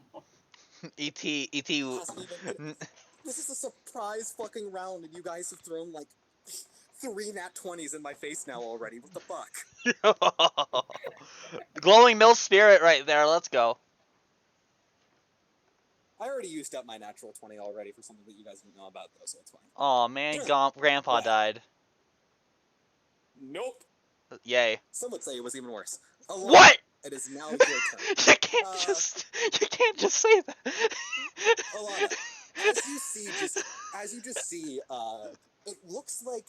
E.T. Hasn't even This is a surprise fucking round, and you guys have thrown like 3 nat 20s in my face now already. What the fuck? Glowing mill spirit right there. Let's go. I already used up my natural 20 already for something that you guys didn't know about, though, so it's fine. Oh man, Grandpa What? died. Nope. Yay. Some would say it was even worse. Alana, What? it is now your turn. You can't just say that. Alana, as you just see, it looks like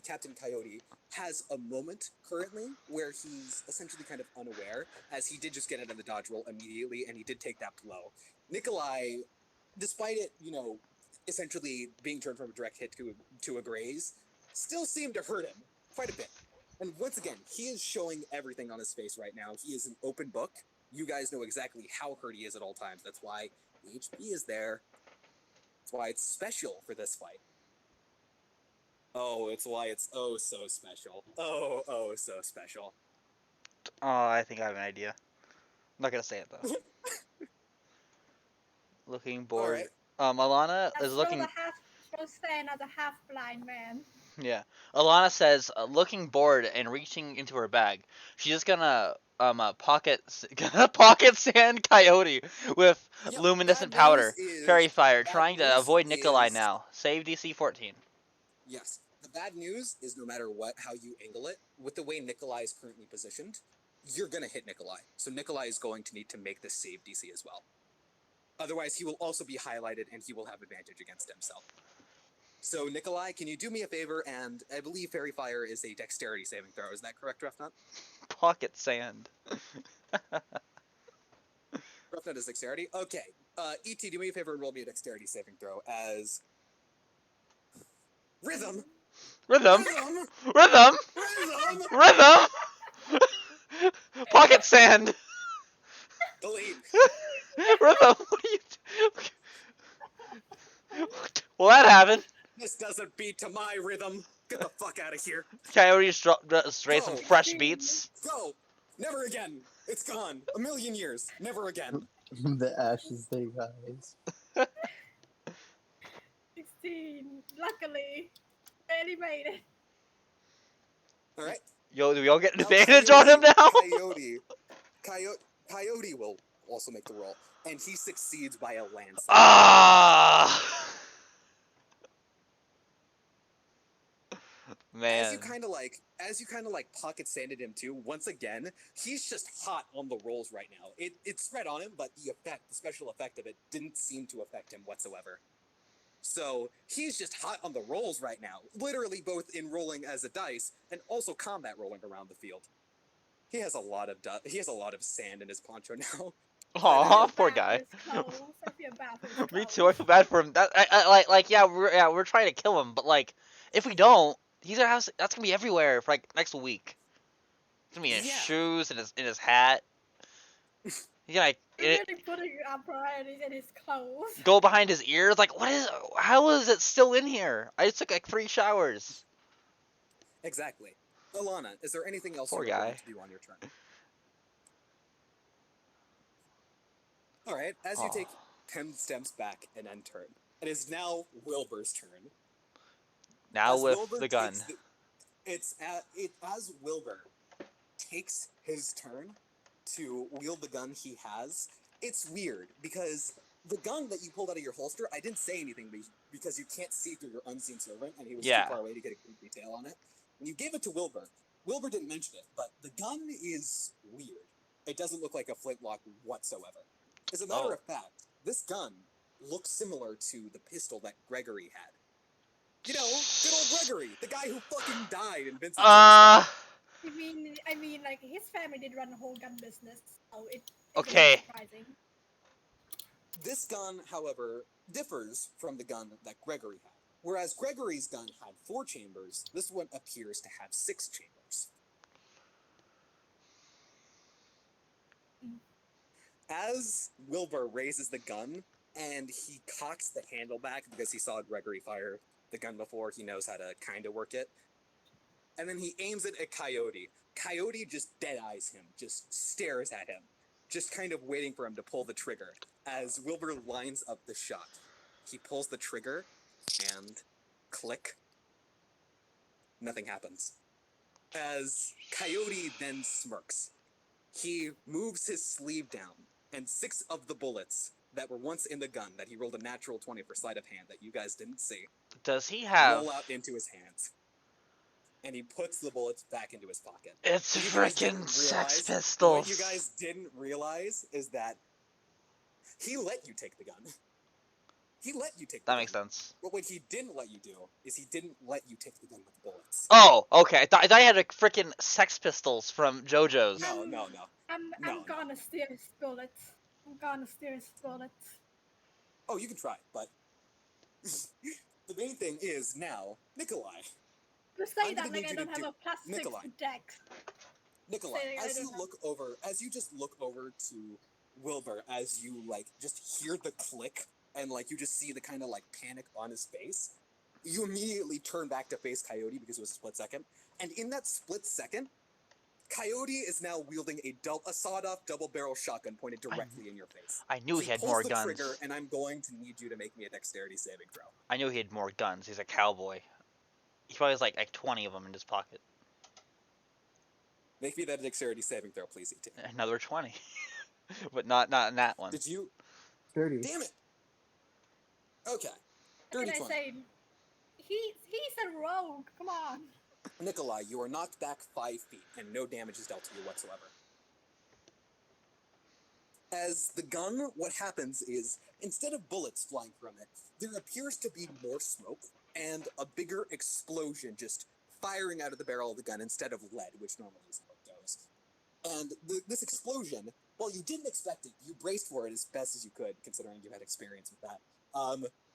Captain Coyote, has a moment currently where he's essentially kind of unaware, as he did just get out of the dodge roll immediately, and he did take that blow. Nikolai, despite it, essentially being turned from a direct hit to a graze, still seemed to hurt him quite a bit. And once again, he is showing everything on his face right now. He is an open book. You guys know exactly how hurt he is at all times. That's why the HP is there. That's why it's special for this fight. Oh, it's why it's oh so special. Oh so special. Oh, I think I have an idea. I'm not gonna say it though. Looking bored. All right. Alana is Let's looking. stay another half blind man. Yeah. Alana says, looking bored and reaching into her bag. She's just gonna pocket sand Coyote with Yep, luminescent bad powder, news is- fairy fire, bad trying to news avoid Nikolai is- now. Save DC 14. Yes. The bad news is no matter how you angle it, with the way Nikolai is currently positioned, you're gonna hit Nikolai. So Nikolai is going to need to make this save DC as well. Otherwise, he will also be highlighted and he will have advantage against himself. So Nikolai, can you do me a favor? And I believe Fairy Fire is a dexterity saving throw. Is that correct, Ruffnut? Pocket sand. Ruffnut is dexterity? Okay. E.T., do me a favor and roll me a dexterity saving throw as... Rhythm! Rhythm. Rhythm! Rhythm. Rhythm! Rhythm. Pocket sand. Delete. Rhythm. What are you? Well, that happened. This doesn't beat to my rhythm. Get the fuck out of here. Coyote straight some Go. fresh beats. Go! Never again. It's gone. A million years. Never again. The ashes they rise. 16. Luckily, barely made it. All right. Yo, do we all get an Now, advantage on him now? Coyote will also make the roll, and he succeeds by a landslide. Ah, man. As you kind of like pocket sanded him too. Once again, he's just hot on the rolls right now. It spread on him, but the special effect of it didn't seem to affect him whatsoever. So he's just hot on the rolls right now, literally both in rolling as a dice and also combat rolling around the field. He has a lot of sand in his poncho now. Aw, I feel poor bad guy. for his clothes. I feel bad for his Me clothes. too. I feel bad for him. Yeah, we're trying to kill him, but like, if we don't, that's gonna be everywhere for like next week. It's gonna be in his Yeah. shoes, in his hat. He's gonna You're really putting our priorities in his clothes. go behind his ears. Like, how is it still in here? I just took like 3 showers. Exactly. Alana, is there anything else Poor you are going guy. to do on your turn? All right. As you Aw. take 10 steps back and then turn, it is now Wilbur's turn. Now As with Wilbur the gun. As Wilbur takes his turn to wield the gun he has, it's weird because the gun that you pulled out of your holster, I didn't say anything because you can't see through your unseen servant, and he was Yeah. too far away to get a good detail on it. When you gave it to Wilbur, Wilbur didn't mention it, but the gun is weird. It doesn't look like a flintlock whatsoever. As a matter of fact, this gun looks similar to the pistol that Gregory had. You know, good old Gregory, the guy who fucking died in Vincent's episode. I mean, like his family did run a whole gun business, so it's Okay. not surprising. This gun, however, differs from the gun that Gregory had. Whereas Gregory's gun had 4 chambers, this one appears to have 6 chambers. As Wilbur raises the gun and he cocks the handle back because he saw Gregory fire the gun before. He knows how to kind of work it. And then he aims it at Coyote. Coyote just dead eyes him, just stares at him, just kind of waiting for him to pull the trigger. As Wilbur lines up the shot, he pulls the trigger, and click. Nothing happens. As Coyote then smirks, he moves his sleeve down, and 6 of the bullets that were once in the gun that he rolled a natural 20 for sleight of hand that you guys didn't see Does he have? roll out into his hands. And he puts the bullets back into his pocket. It's What you guys didn't freaking Sex realize- Pistols. What you guys didn't realize is that he let you take the gun. He let you take the That gun. makes sense. But what he didn't let you do is he didn't let you take the gun with the bullets. Oh, okay. I thought you had a freaking Sex Pistols from JoJo's. No. I'm No. gonna steer his bullets. I'm gonna steer his bullets. Oh, you can try, but the main thing is now, Nikolai. You say I'm that gonna like need I you don't to have do- a plastic Nikolai. deck. Nikolai, Say I as you don't know. look over, as you just look over to Wilbur, as you like just hear the click and like you just see the kind of like panic on his face, you immediately turn back to face Coyote because it was a split second, and in that split second, Coyote is now wielding a sawed-off double-barrel shotgun pointed directly in your face. I knew So he had pulls more the guns. trigger, and I'm going to need you to make me a dexterity saving throw. I knew he had more guns. He's a cowboy. He probably has like 20 of them in his pocket. Make me that dexterity saving throw, please, ET. Another 20. But not in that one. Did you? 30. Damn it! Okay. And Dirty I 20. say, he's a rogue. Come on. Nikolai, you are knocked back 5 feet, and no damage is dealt to you whatsoever. As the gun, what happens is, instead of bullets flying from it, there appears to be more smoke, and a bigger explosion just firing out of the barrel of the gun instead of lead, which normally is how it goes. And this explosion, while you didn't expect it, you braced for it as best as you could, considering you had experience with that.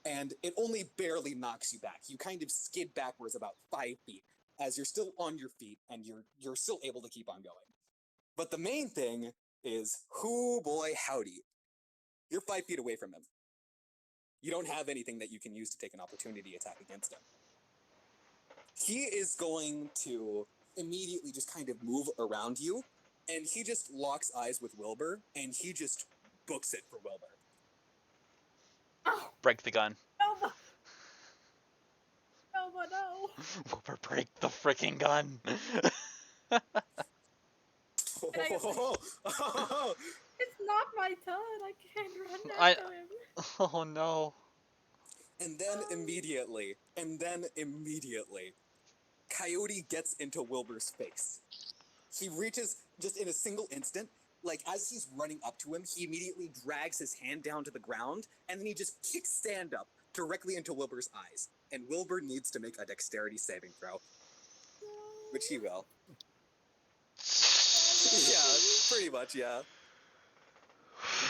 And it only barely knocks you back. You kind of skid backwards about 5 feet, as you're still on your feet, and you're still able to keep on going. But the main thing is, hoo boy howdy. You're 5 feet away from him. You don't have anything that you can use to take an opportunity attack against him. He is going to immediately just kind of move around you, and he just locks eyes with Wilbur, and he just books it for Wilbur. Oh, Break the gun. no. No. Wilbur, break the freaking gun. It's not my turn. I can't run I- after him. Oh no. And then immediately, Coyote gets into Wilbur's face. He reaches, just in a single instant, like as he's running up to him, he immediately drags his hand down to the ground, and then he just kicks stand up directly into Wilbur's eyes. And Wilbur needs to make a dexterity saving throw, which he will. Yeah, pretty much, yeah.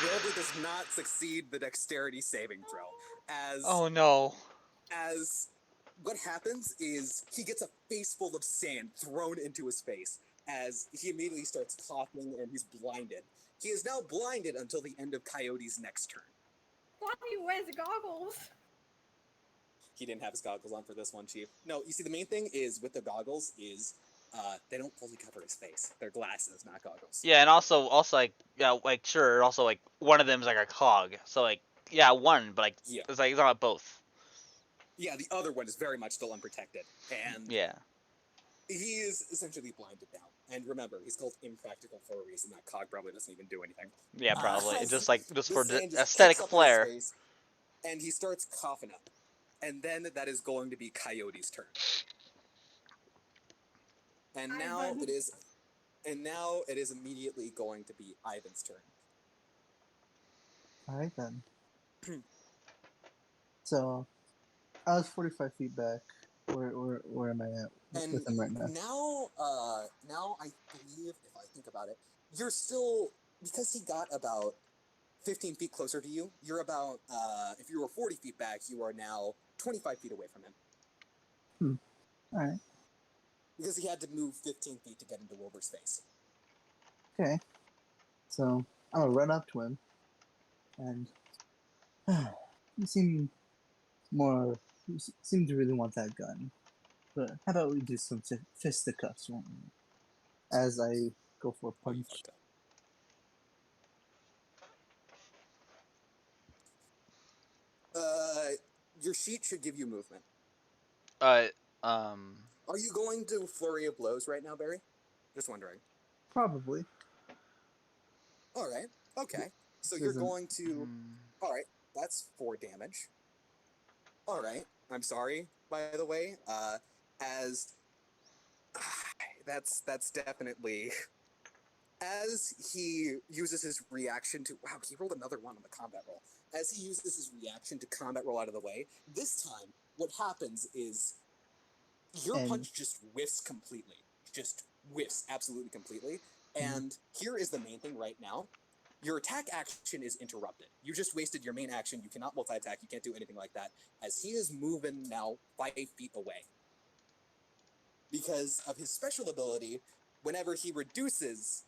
Wilbur does not succeed the dexterity saving throw, as Oh no. as what happens is he gets a face full of sand thrown into his face as he immediately starts coughing and he's blinded. He is now blinded until the end of Coyote's next turn. Why do you wear the goggles? He didn't have his goggles on for this one, Chief. No, you see, the main thing is with the goggles is they don't fully cover his face. They're glasses, not goggles. Yeah, and also like, yeah, like sure, also like one of them's like a cog. So like, yeah, one, but like Yeah. it's like it's not both. Yeah, the other one is very much still unprotected, and Yeah. he is essentially blinded now. And remember, he's called impractical for a reason. That cog probably doesn't even do anything. Yeah, probably. It's just like just The for sand just aesthetic kicks up in his flair. face, and he starts coughing up. And then that is going to be Coyote's turn. And now Ivan. it is immediately going to be Ivan's turn. Alright then. So, I was 45 feet back. Where am I at And with him right now? now I believe, if I think about it, you're still, because he got about 15 feet closer to you, you're about, if you were 40 feet back, you are now 25 feet away from him. Alright. Because he had to move 15 feet to get into Wilbur's face. Okay. So, I'm gonna run up to him. And you seem more seem to really want that gun. But how about we do some fisticuffs as I go for a Oh, you punch? fucked up. Your sheet should give you movement. Uh, Are you going to flurry of blows right now, Barry? Just wondering. Probably. All right. Okay. So you're Doesn't- going to. All right. That's 4 damage. All right. I'm sorry, by the way. As that's definitely as he uses his reaction to. Wow, he rolled another one on the combat roll. As he uses his reaction to combat roll out of the way, this time what happens is your And- punch just whiffs completely. Just whiffs absolutely completely. And here is the main thing right now. Your attack action is interrupted. You just wasted your main action. You cannot multi-attack. You can't do anything like that. As he is moving now 5 feet away. Because of his special ability, whenever he reduces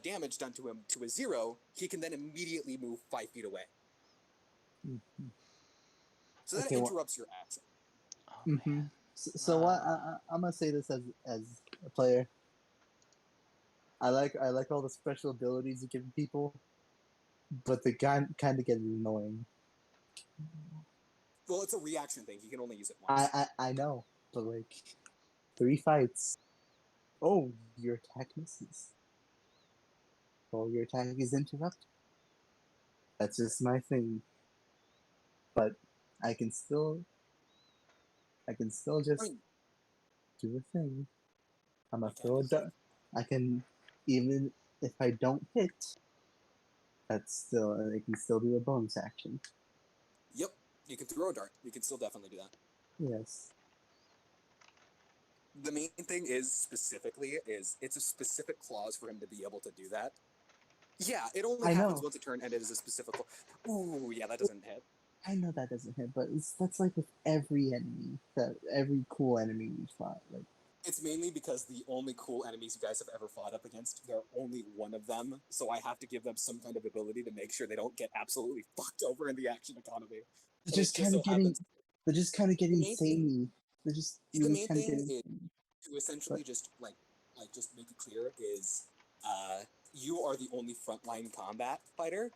damage done to him to a 0, he can then immediately move 5 feet away. Mhm. So that Okay, well- interrupts your action. oh, Mm-hmm. man. So what? I'm gonna say this as a player. I like all the special abilities you give people, but the gun kind of gets annoying. Well, it's a reaction thing. He can only use it once. I know, but like 3 fights. Oh, your attack misses. Oh, your attack is interrupted. That's just my thing. But I can still just I mean, do a thing. I'm gonna You can throw a do a dart. I can, even if I don't hit, I can still do a bonus action. Yep, you can throw a dart. You can still definitely do that. Yes. The main thing is it's a specific clause for him to be able to do that. Yeah, it only I happens know. once a turn, and it is a specific. Ooh, yeah, that doesn't hit. I know that doesn't hit, but that's like with every enemy, every cool enemy we fought. Like, It's mainly because the only cool enemies you guys have ever fought up against, there are only one of them, so I have to give them some kind of ability to make sure they don't get absolutely fucked over in the action economy. they're just kind of getting, main thing- samey. They're just The really main kind of thing getting is samey. to essentially just just make it clear is you are the only frontline combat fighter.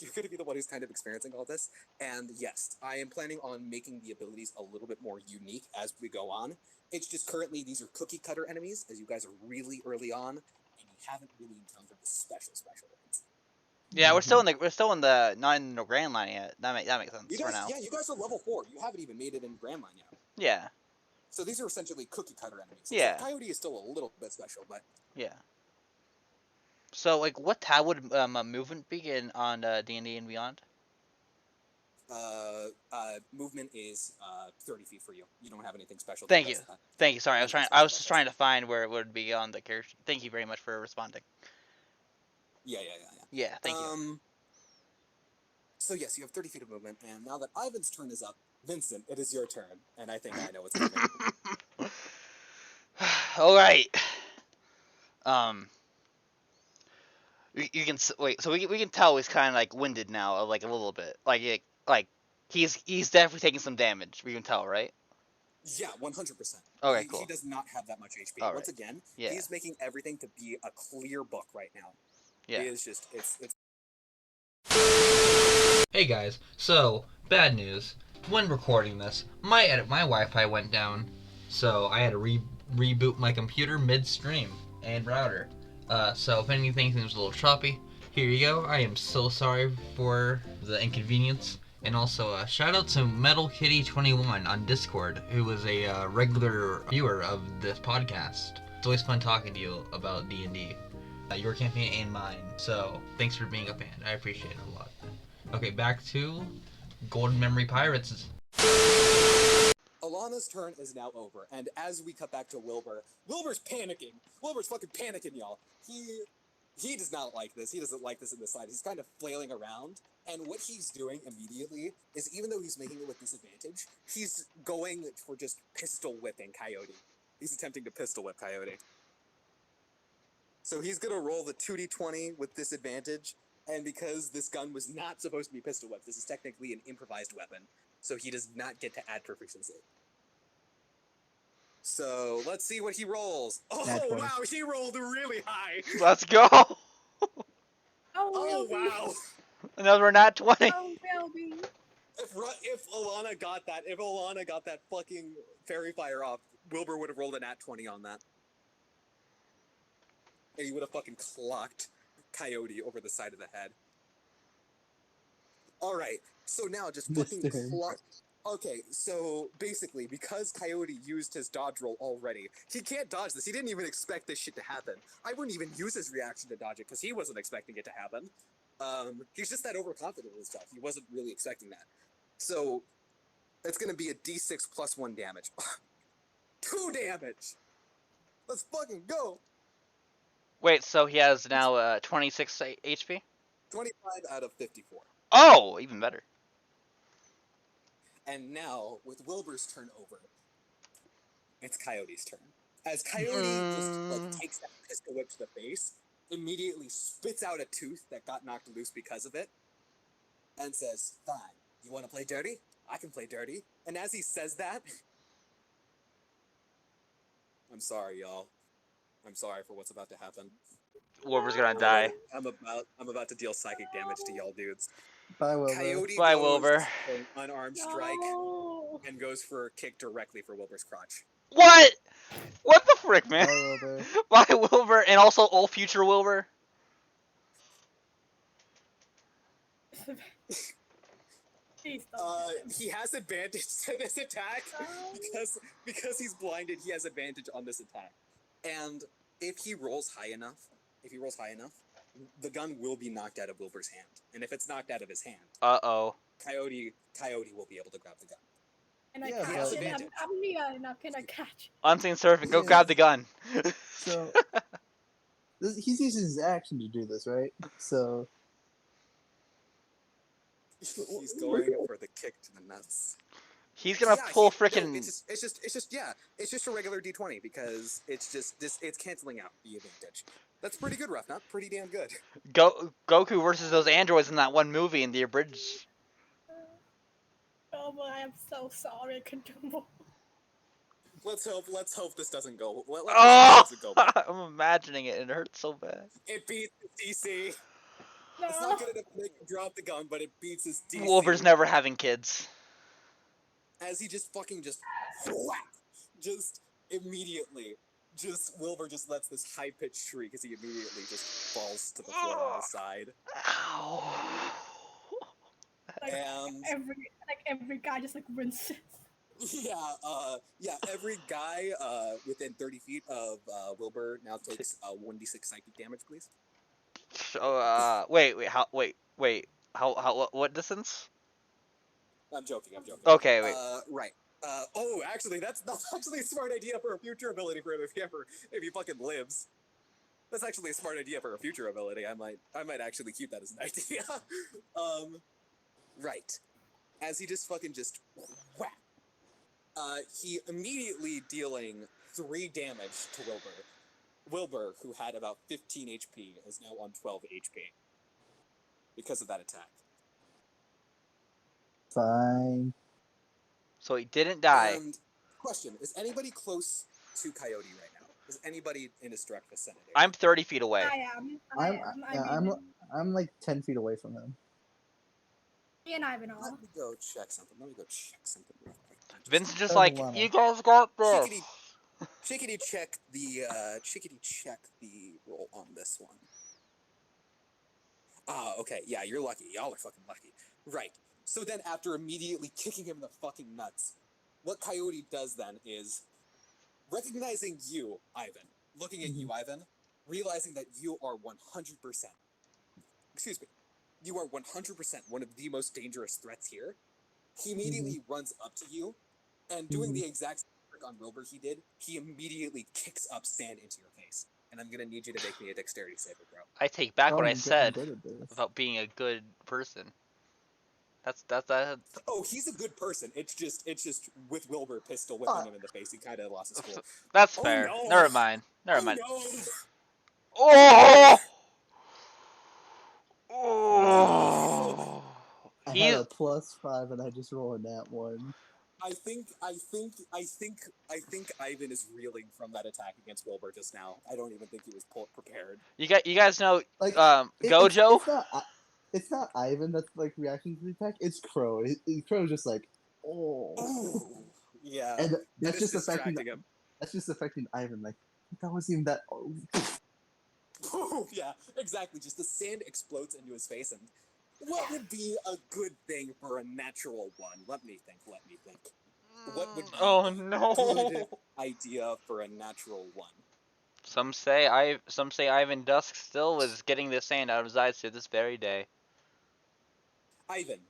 You're going to be the one who's kind of experiencing all this. And yes, I am planning on making the abilities a little bit more unique as we go on. It's just currently these are cookie cutter enemies, as you guys are really early on, and you haven't really encountered the special ones. Yeah, we're still in the not in the Grand Line yet. That makes sense You for guys, now. yeah, you guys are level 4. You haven't even made it in Grand Line yet. Yeah. So these are essentially cookie cutter enemies. Yeah. Except Coyote is still a little bit special, but Yeah. So like, what tab would movement be on D&D and Beyond? movement is 30 feet for you. You don't have anything special. Thank that you. does that. Thank you. Sorry, Anything I was special just that trying does to find where it would be on the character. Thank you very much for responding. Yeah. Yeah. Thank you. So yes, you have 30 feet of movement, and now that Ivan's turn is up, Vincent, it is your turn, and I think I know what's coming. All right. You can wait. So we can tell he's kind of like winded now, like a little bit. Like he's definitely taking some damage. We can tell, right? Yeah, 100%. Okay, He cool. does not have that much HP. All Once right. again, Yeah. he's making everything to be a clear book right now. Yeah. It is just it's Hey guys, so bad news. When recording this, my Wi-Fi went down, so I had to reboot my computer midstream and router. So if anything seems a little choppy, here you go. I am so sorry for the inconvenience. And also, shout out to Metal Kitty 21 on Discord, who was a regular viewer of this podcast. It's always fun talking to you about D&D, your campaign and mine. So thanks for being a fan. I appreciate it a lot. Okay, back to Golden Memory Pirates. Alana's turn is now over, and as we cut back to Wilbur's panicking. Wilbur's fucking panicking, y'all. He does not like this. He doesn't like this in the side. He's kind of flailing around, and what he's doing immediately is, even though he's making it with disadvantage, he's going for just pistol whipping Coyote. He's attempting to pistol whip Coyote. So he's gonna roll the 2d20 with disadvantage, and because this gun was not supposed to be pistol whipped, this is technically an improvised weapon. so he does not get to add proficiency. So let's see what he rolls. Nat Oh 20. wow, he rolled really high. Let's go. Oh Wilby. wow. Another nat 20. Oh, Wilby. If Alana got that fucking fairy fire off, Wilbur would have rolled a nat 20 on that. And he would have fucking clocked Coyote over the side of the head. Alright, so now just fucking Mr. clock. Okay, so basically, because Coyote used his dodge roll already, he can't dodge this. He didn't even expect this shit to happen. I wouldn't even use his reaction to dodge it, because he wasn't expecting it to happen. He's just that overconfident in himself. He wasn't really expecting that. So, it's gonna be a d6 plus 1 damage. 2 damage! Let's fucking go! Wait, so he has now 26 HP? 25 out of 54. Oh, even better. And now, with Wilbur's turn over, it's Coyote's turn. As Coyote just takes that pistol whip to the face, immediately spits out a tooth that got knocked loose because of it, and says, "Fine, you want to play dirty? I can play dirty." And as he says that, I'm sorry, y'all. I'm sorry for what's about to happen. Wilbur's gonna die. I'm about to deal psychic damage to y'all dudes. Bye, Wilbur. Coyote Bye, goes Wilbur. for an unarmed strike No. and goes for a kick directly for Wilbur's crotch. What? What the frick, man? Bye, Wilbur. Bye, Wilbur, and also all future Wilbur. Please don't. He has advantage to this attack No. because he's blinded. He has advantage on this attack, and if he rolls high enough, the gun will be knocked out of Wilbur's hand. And if it's knocked out of his hand, Uh-oh. Coyote will be able to grab the gun. Can I Yeah, catch but- it? Advantage. I'm near enough. Can I catch? Unseen servant, go Yes. grab the gun. So he's using his action to do this, right? So He's going for the kick to the nuts. He's gonna Yeah, pull no, frickin' it's just a regular D20 because it's canceling out the advantage. That's pretty good, Rough. Not pretty damn good. Goku versus those androids in that one movie in the abridged. Oh, but I am so sorry. I can do more. Let's hope this doesn't go. Let's hope Oh! this doesn't go bad. I'm imagining it, and it hurts so bad. It beats his DC. No. It's not good enough to make him drop the gun, but it beats his DC. Wilbur's never having kids. As he just whack, just immediately, Wilbur just lets this high pitched shriek as he immediately just falls to the floor on his side. Ow. And every guy just like rinses. every guy within 30 feet of Wilbur now takes 1d6 psychic damage, please. So, what distance? I'm joking. Okay, wait. Right. Actually, that's actually a smart idea for a future ability for him if he fucking lives. That's actually a smart idea for a future ability. I might actually keep that as an idea. Right. As he just whack. He immediately dealing 3 damage to Wilbur. Wilbur, who had about 15 HP, is now on 12 HP because of that attack. fine. So he didn't die. And question: is anybody close to Coyote right now? Is anybody in his direct vicinity? I'm 30 feet away. I am. I'm like 10 feet away from him. Me and Ivanhoe. Let me go check something. Real quick. Vincent's just Oh, like, Lana. you guys got this. Chickadee check the roll on this one. Okay, yeah, you're lucky. Y'all are fucking lucky. Right. So then after immediately kicking him in the fucking nuts, what Coyote does then is, recognizing you, Ivan, looking at you, Ivan, realizing that you are 100%, you are 100% one of the most dangerous threats here, he immediately runs up to you, and doing the exact same trick on Wilbur he did, he immediately kicks up sand into your face. And I'm gonna need you to make me a dexterity saver, bro. I take back what I I'm said good at this. about being a good person. That's Oh, he's a good person. It's just with Wilbur pistol whipping him in the face, he kind of lost his cool. that's Oh, fair. no. Never mind. Never mind. No. Oh! Oh! I had He's a +5 and I just rolled that one. I think Ivan is reeling from that attack against Wilbur just now. I don't even think he was prepared. you guys know Like Gojo? it's not Ivan that's like reacting to the attack. It's Crow. Crow's just like, oh, Ooh, yeah, and that is distracting him. that's just affecting Ivan. Like that wasn't even that. Ooh, yeah, exactly. Just the sand explodes into his face, and what would be a good thing for a natural one? Let me think. What would be Oh a no! good idea for a natural one? Some say Ivan Dusk still was getting the sand out of his eyes to this very day. Ivan,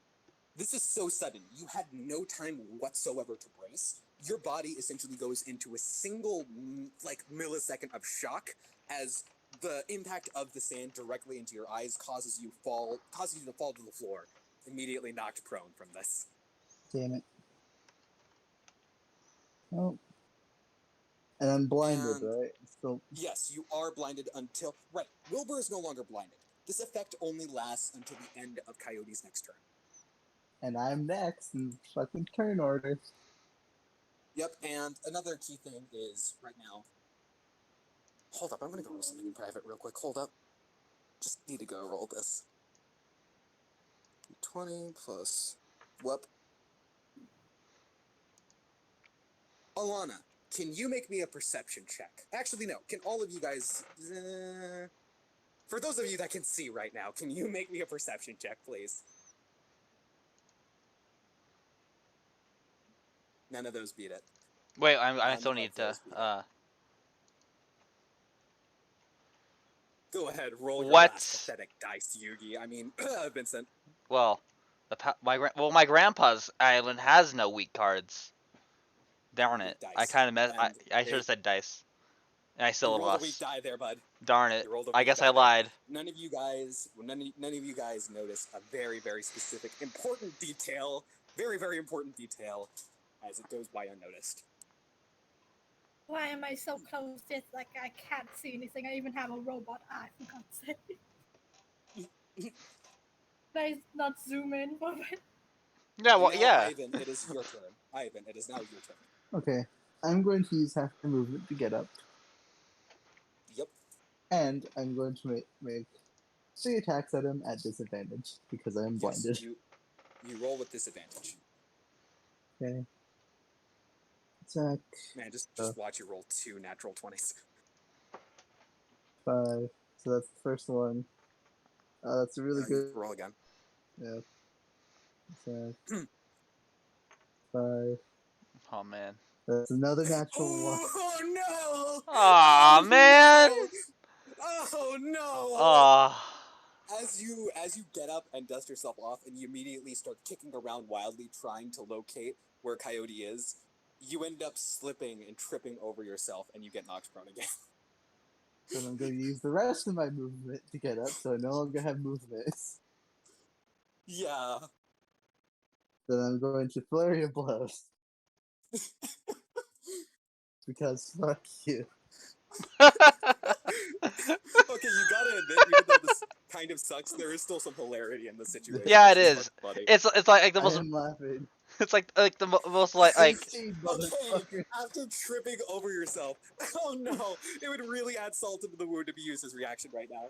this is so sudden. You had no time whatsoever to brace. Your body essentially goes into a single millisecond of shock as the impact of the sand directly into your eyes causes you to fall to the floor, immediately knocked prone from this. Damn it. Oh. And I'm blinded, right? So yes, you are blinded until right. Wilbur is no longer blinded. This effect only lasts until the end of Coyote's next turn. And I'm next in fucking turn order. Yep, and another key thing is right now. Hold up, I'm gonna go roll something in private real quick. Hold up. Just need to go roll this. 20 plus. Whoop. Alana, can you make me a perception check? Actually, no. Can all of you guys... for those of you that can see right now, can you make me a perception check, please? None of those beat it. Wait, I None still of need those to beat it. Go ahead, roll your What? last pathetic dice, Yugi. I mean, Vincent. Well, my grandpa's island has no weak cards. Darn it! Dice. I kind of messed. And I should have said dice, and I you still rolled a weak lost. die there, bud. Darn it! You rolled a I weak guess die I there. lied. None of you guys notice a very, very specific, important detail, very, very important detail, as it goes by unnoticed. Why am I so close? It's like I can't see anything. I even have a robot eye, for God's sake. Can I not zoom in for it? Yeah, well, And now, yeah. Ivan, it is your turn. Ivan, it is now your turn. Okay. I'm going to use half my movement to get up. Yep. And I'm going to make 3 attacks at him at disadvantage because I am blinded. Yes, you roll with disadvantage. Okay. Attack. Man, just watch you roll 2 natural 20s. 5. So that's the first one. That's a really good. Roll again. Yeah. Attack. 5. Oh man. That's another natural one. Oh no! Aw, man! No! Oh no! Ah. As you get up and dust yourself off, and you immediately start kicking around wildly, trying to locate where Coyote is, you end up slipping and tripping over yourself, and you get knocked prone again. So I'm going to use the rest of my movement to get up, so I no longer have movement. Yeah. Then I'm going to flurry of blows. Because fuck you. Okay, you gotta admit, even though this kind of sucks, there is still some hilarity in the situation. Yeah, it This is. funny. It's like the I most. am laughing. It's like the most like. Succeed, Okay, motherfucker. after tripping over yourself, oh no, it would really add salt into the wound to be used as reaction right now.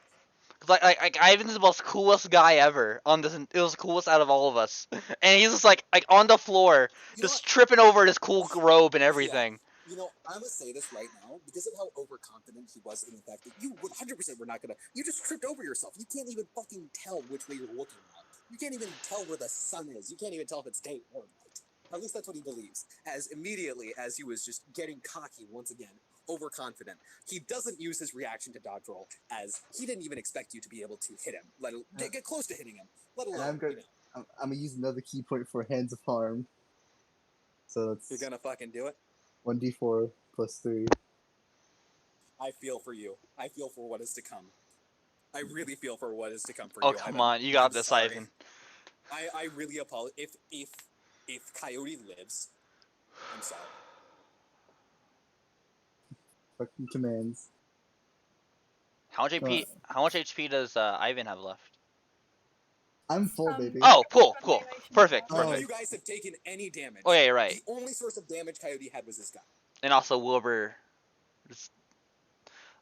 Like Ivan's the most coolest guy ever on this. It was the coolest out of all of us, and he's just like on the floor, You know just tripping over his cool robe and everything. You know, I'm gonna say this right now because of how overconfident he was in the fact that you 100% were not gonna. You just tripped over yourself. You can't even fucking tell which way you're looking at. You can't even tell where the sun is. You can't even tell if it's day or night. At least that's what he believes. As immediately as he was just getting cocky once again, overconfident, he doesn't use his reaction to dodge roll, as he didn't even expect you to be able to hit him, get close to hitting him, let alone. I'm gonna use another key point for Hands of Harm. So it's You're gonna fucking do it. 1d4 plus 3. I feel for you. I feel for what is to come. I really feel for what is to come for Oh you. come Ivan. on, you got I'm this, sorry. Ivan. I really apologize. If Coyote lives, I'm sorry. Fucking commands. How much HP does Ivan have left? I'm full, baby. Oh, cool, cool. Continuation Perfect, now. None perfect. of you guys have taken any damage. Oh, yeah, you're right. The only source of damage Coyote had was this guy. And also Wilbur.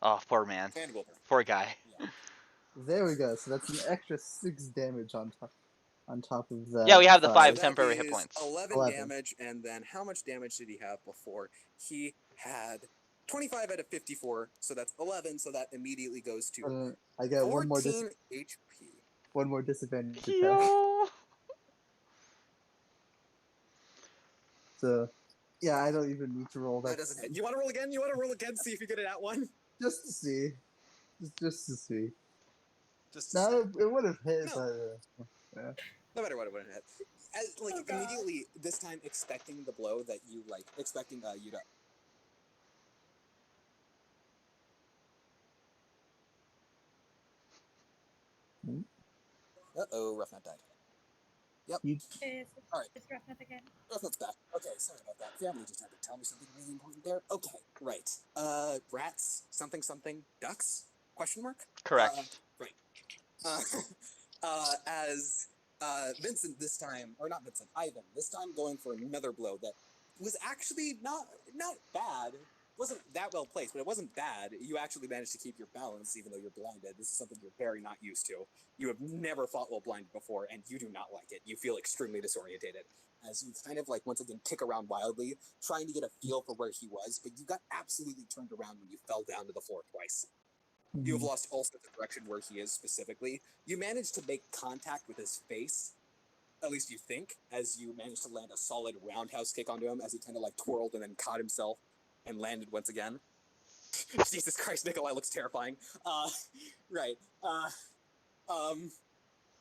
Oh, poor man. And Wilbur. Poor guy. Yeah. There we go. So that's an extra 6 damage on top of that. Yeah, we have the 5 That temporary hit is points. 11 damage, and then how much damage did he have before? He had 25 out of 54, so that's 11, so that immediately goes to I get 14 HP. one more disadvantage attack. Yo. So, yeah, I don't even need to roll That that. doesn't hit. You want to roll again? You want to roll again? See if you get it at one. Just to see. Just to see. Just No, it would have hit, No. but no matter what, it wouldn't hit. As, like Oh, God. immediately this time, expecting the blow that you like, expecting you to. Uh-oh, Roughnut died. Alright. It's Roughnut again. Roughnut's back. Okay, sorry about that. Family just had to tell me something really important there. Okay, right. Rats, something, ducks? Question mark? Correct. Right. As Vincent this time, or not Vincent, Ivan, this time going for another blow that was actually not bad. Wasn't that well placed, but it wasn't bad. You actually managed to keep your balance, even though you're blinded. This is something you're very not used to. You have never fought while blinded before, and you do not like it. You feel extremely disorientated as you kind of like once again kick around wildly, trying to get a feel for where he was, but you got absolutely turned around when you fell down to the floor twice. You have lost all sense of direction where he is specifically. You managed to make contact with his face, at least you think, as you managed to land a solid roundhouse kick onto him as he kind of like twirled and then caught himself and landed once again. Jesus Christ, Nikolai looks terrifying. Right.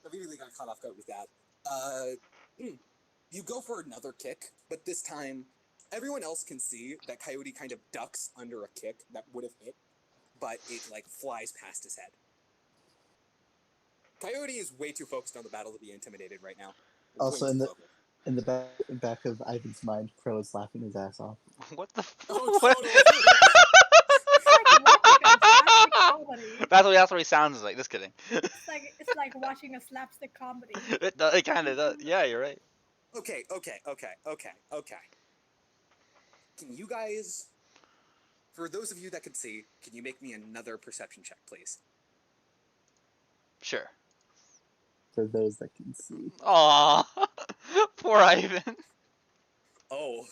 Immediately got caught off guard with that. You go for another kick, but this time everyone else can see that Coyote kind of ducks under a kick that would have hit, but it like flies past his head. Coyote is way too focused on the battle to be intimidated right now. Also, Way in too the focused. in the back of Ivan's mind, Crow is laughing his ass off. What the Oh, what? totally. That's what he sounds like. Just kidding. It's like watching a slapstick comedy. It kind of does. Yeah, you're right. Okay. Can you guys, for those of you that can see, can you make me another perception check, please? Sure. For those that can see. Aw, poor Ivan. Oh,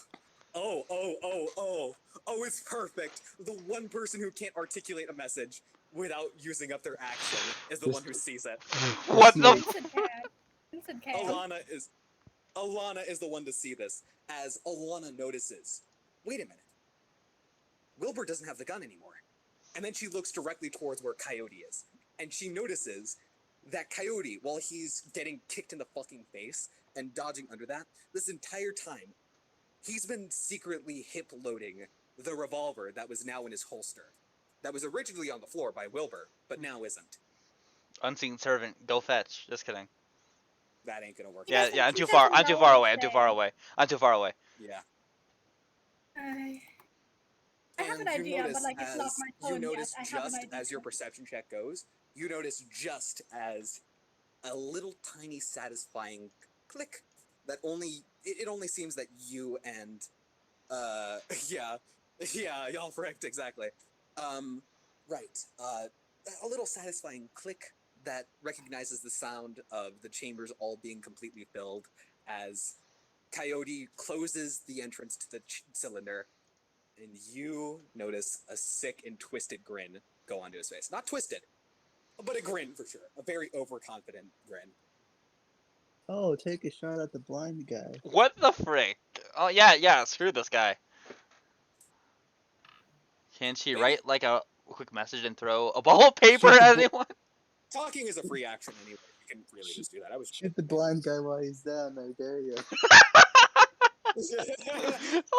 it's perfect. The one person who can't articulate a message without using up their action is the one who sees it. What the? Vincent can. Alana is the one to see this, as Alana notices, wait a minute, Wilbur doesn't have the gun anymore. And then she looks directly towards where Coyote is, and she notices that Coyote, while he's getting kicked in the fucking face and dodging under that, this entire time, he's been secretly hip-loading the revolver that was now in his holster. That was originally on the floor by Wilbur, but now isn't. Unseen servant, go fetch. Just kidding. That ain't gonna work. Yeah, doesn't- yeah. I'm he too far. doesn't I'm too know far away. I'm anything. too far away. I'm too far away. Yeah. I have an And you idea, notice but like it's not as- my You turn yet. notice I have an just idea. as your perception check goes, you notice just as a little tiny satisfying click that only it only seems that you and yeah y'all fricked exactly right a little satisfying click that recognizes the sound of the chambers all being completely filled as Coyote closes the entrance to the cylinder, and you notice a sick and twisted grin go onto his face. Not twisted, but a grin for sure. A very overconfident grin. Oh, take a shot at the blind guy. What the frick? Oh yeah, yeah. Screw this guy. Can she Maybe. write like a quick message and throw a ball of paper Shoot the at bl- anyone? Talking is a free action anyway. You can really just do that. I was Shoot the blind guy while he's down, I dare you.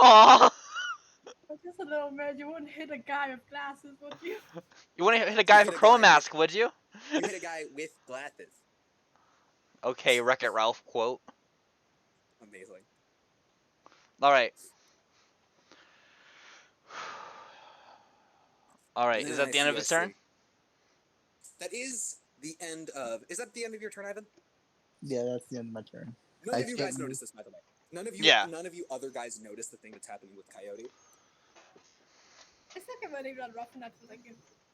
Aw. Just a little man, you wouldn't hit a guy with glasses, would you? You wouldn't hit a guy hit with a a crow guy mask, would you? You hit a guy with glasses. Okay, Wreck-It Ralph quote. Amazing. Alright. Alright, is that the end of his turn? That is the end of... Is that the end of your turn, Ivan? Yeah, that's the end of my turn. None I of you guys can't noticed this, by the way. None of you. Yeah. None of you other guys noticed the thing that's happening with Coyote. It's like I'm really not rough enough to like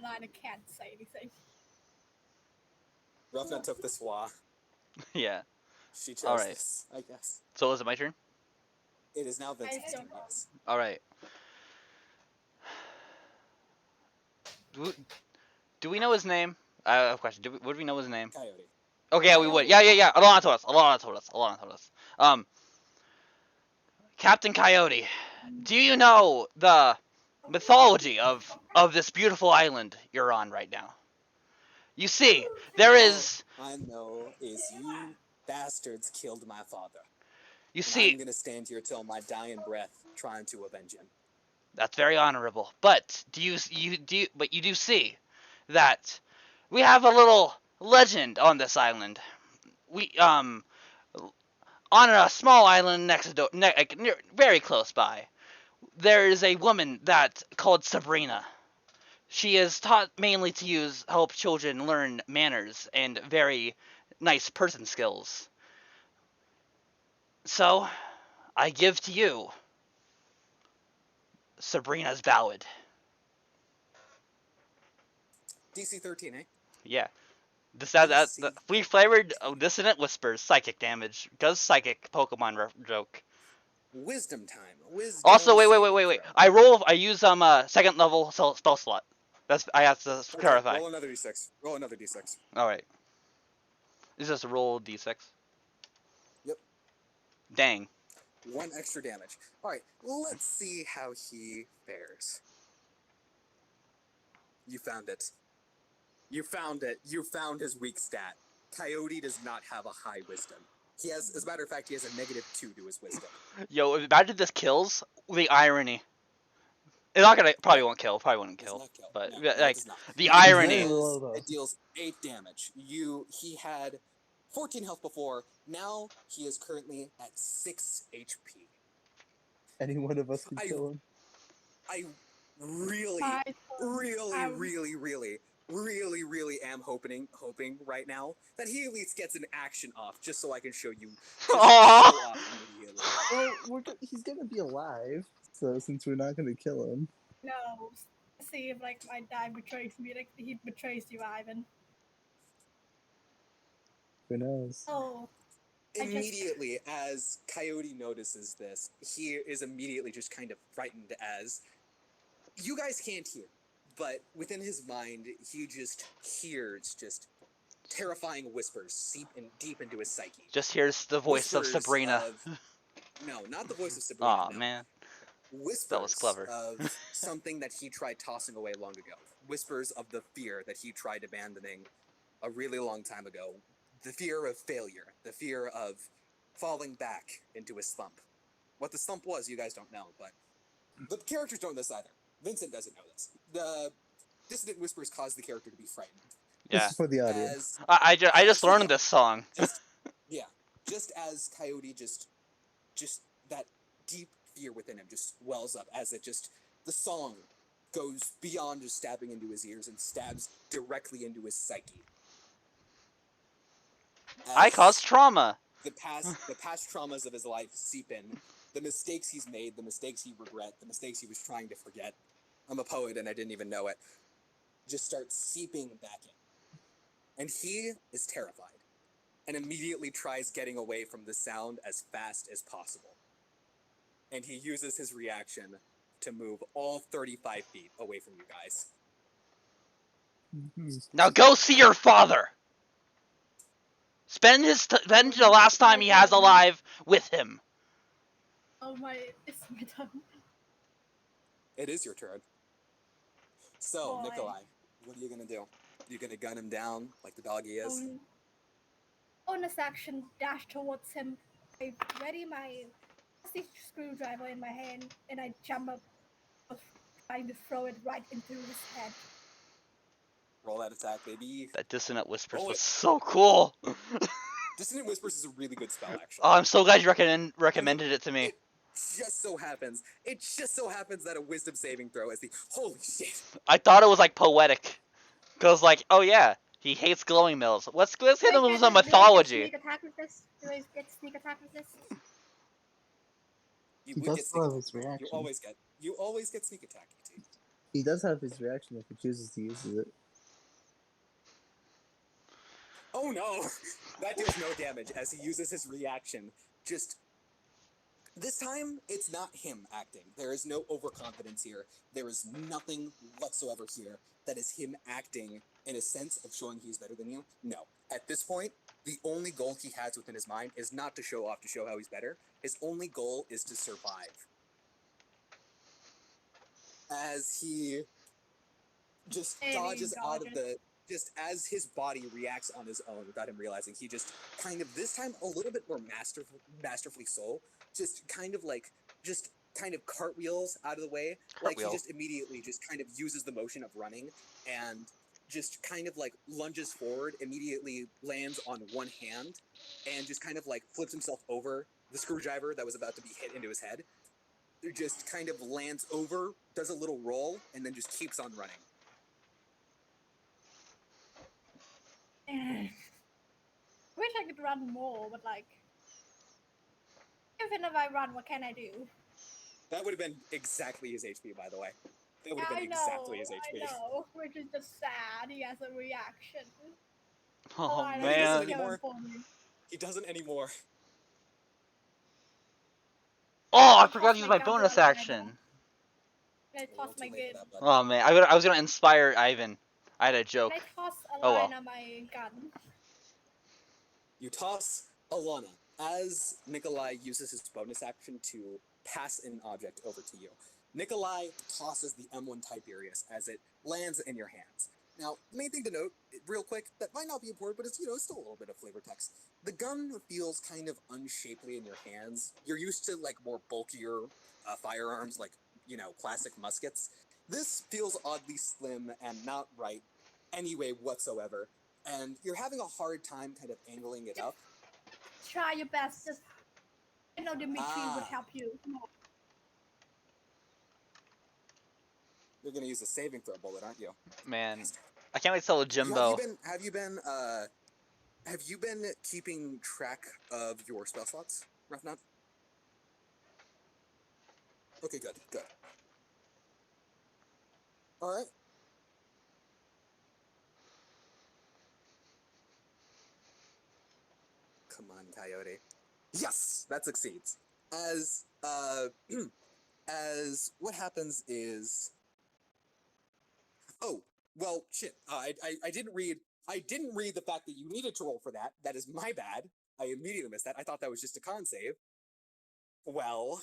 line. I can't say anything. Roughnet took the swa. Yeah. She chose All right. this, I guess. So is it my turn? It is now Vincent's don't turn, know. yes. All right. Do we know his name? I have a question. Would we know his name? Coyote. Okay, yeah, we would. Yeah. Alana told us. Captain Coyote, do you know the mythology of this beautiful island you're on right now? You see, there is. All I know is you bastards killed my father. You And I'm see, gonna stand here till my dying breath trying to avenge him. that's very honorable. But you do see that we have a little legend on this island. We on a small island next door, very close by, there is a woman that called Sabrina. She is taught mainly to help children learn manners and very nice person skills. So, I give to you Sabrina's ballad. DC 13, eh? Yeah. The flea flavored dissonant whispers, psychic damage. Does psychic Pokemon joke. Wisdom time. Wisdom. Also, wait. throw. I use second level spell slot. I have to clarify. Roll another d6. Roll another d6. All right. Is this a roll d6? Yep. Dang. 1 extra damage. All right. Let's see how he fares. You found it. You found it. You found his weak stat. Coyote does not have a high wisdom. He has, as a matter of fact, he has a -2 to his wisdom. Yo, imagine this kills. The irony. It's not gonna. Probably won't kill. Probably wouldn't Does kill. not kill. But No, like it does not. the It irony. deals- It deals 8 damage. He had 14 health before. Now he is currently at 6 HP. Any one of us can I- kill him. I really, really am hoping right now that he at least gets an action off, just so I can show you. Just show Aw. off immediately. Well, he's gonna be alive, so since we're not gonna kill him. No. See if like my dad betrays me, like he betrays you, Ivan. Who knows? Oh. Immediately, as Coyote notices this, he is immediately just kind of frightened as you guys can't hear, but within his mind, he just hears just terrifying whispers seep in deep into his psyche. Just hears the voice of Whispers Sabrina. No, not the voice of Sabrina. Aw, no. man. Whispers That was clever. of something that he tried tossing away long ago. Whispers of the fear that he tried abandoning a really long time ago. The fear of failure. The fear of falling back into a slump. What the slump was, you guys don't know, but the characters don't know this either. Vincent doesn't know this. The dissonant whispers cause the character to be frightened. Yeah. This is for the audience. As I just learned this song. just as Coyote just that deep fear within him just wells up as the song goes beyond just stabbing into his ears and stabs directly into his psyche. I As caused trauma. the past traumas of his life seep in, the mistakes he's made, the mistakes he regret, the mistakes he was trying to forget. I'm a poet and I didn't even know it. Just start seeping back in. And he is terrified and immediately tries getting away from the sound as fast as possible. And he uses his reaction to move all 35 feet away from you guys. Mhm. Now go see your father. Spend the last time he has alive with him. Oh my, it's my turn. It is your turn. So, Boy. Nikolai, what are you gonna do? You gonna gun him down like the dog he is? Bonus action, dash towards him. I ready my rusty screwdriver in my hand, and I jump up, trying to throw it right into his head. Roll that attack, baby. That dissonant whispers Roll was it. so cool. Dissonant Whispers is a really good spell, actually. Oh, I'm so glad you recommended it to me. It just so happens that a wisdom saving throw is the holy shit. I thought it was like poetic. Cause like, oh yeah, He hates glowing mills. Let's hit Do I him with get some do I get mythology. sneak attack with this? Do I get sneak attack with this? You He would does get still sneak have his attack. reaction. You always get sneak attack, ET. He does have his reaction if he chooses to use it. Oh no! That deals no damage as he uses his reaction. Just this time, it's not him acting. There is no overconfidence here. There is nothing whatsoever here that is him acting in a sense of showing he's better than you. No. At this point, the only goal he has within his mind is not to show off to show how he's better. His only goal is to survive. As he just dodges out of the... Just as his body reacts on his own without him realizing, he just kind of, this time a little bit more masterfully so, just kind of cartwheels out of the way. Like he just immediately just kind of uses the motion of running and just kind of like lunges forward, immediately lands on one hand, and just kind of like flips himself over the screwdriver that was about to be hit into his head. It just kind of lands over, does a little roll, and then just keeps on running. I wish I could run more, but like, even if I run, what can I do? That would have been exactly his HP, by the way. That would have I been know, exactly his HP. I know, which is just sad. He has a reaction. Oh I man. don't care for me. He doesn't anymore. Oh, I forgot to use my bonus action. I toss my gun. Oh man, I was gonna inspire Ivan. I had a joke. I toss Oh, well. Alana my gun. You toss Alana as Nikolai uses his bonus action to pass an object over to you. Nikolai tosses the M1 Tiberius as it lands in your hands. Now, the main thing to note, real quick, that might not be important, but it's, it's still a little bit of flavor text. The gun feels kind of unshapely in your hands. You're used to, like, more bulkier firearms, like, classic muskets. This feels oddly slim and not right anyway whatsoever. And you're having a hard time kind of angling it up. Try your best. Just, I know Dimitri would help you. You're gonna use a saving throw bullet, aren't you? Man, I can't wait to tell Jimbo. Have you been keeping track of your spell slots, Roughnut? Okay, good. All right. Come on, Coyote. Yes, that succeeds. As what happens is. Oh, well, shit. I didn't read the fact that you needed to roll for that. That is my bad. I immediately missed that. I thought that was just a con save. Well,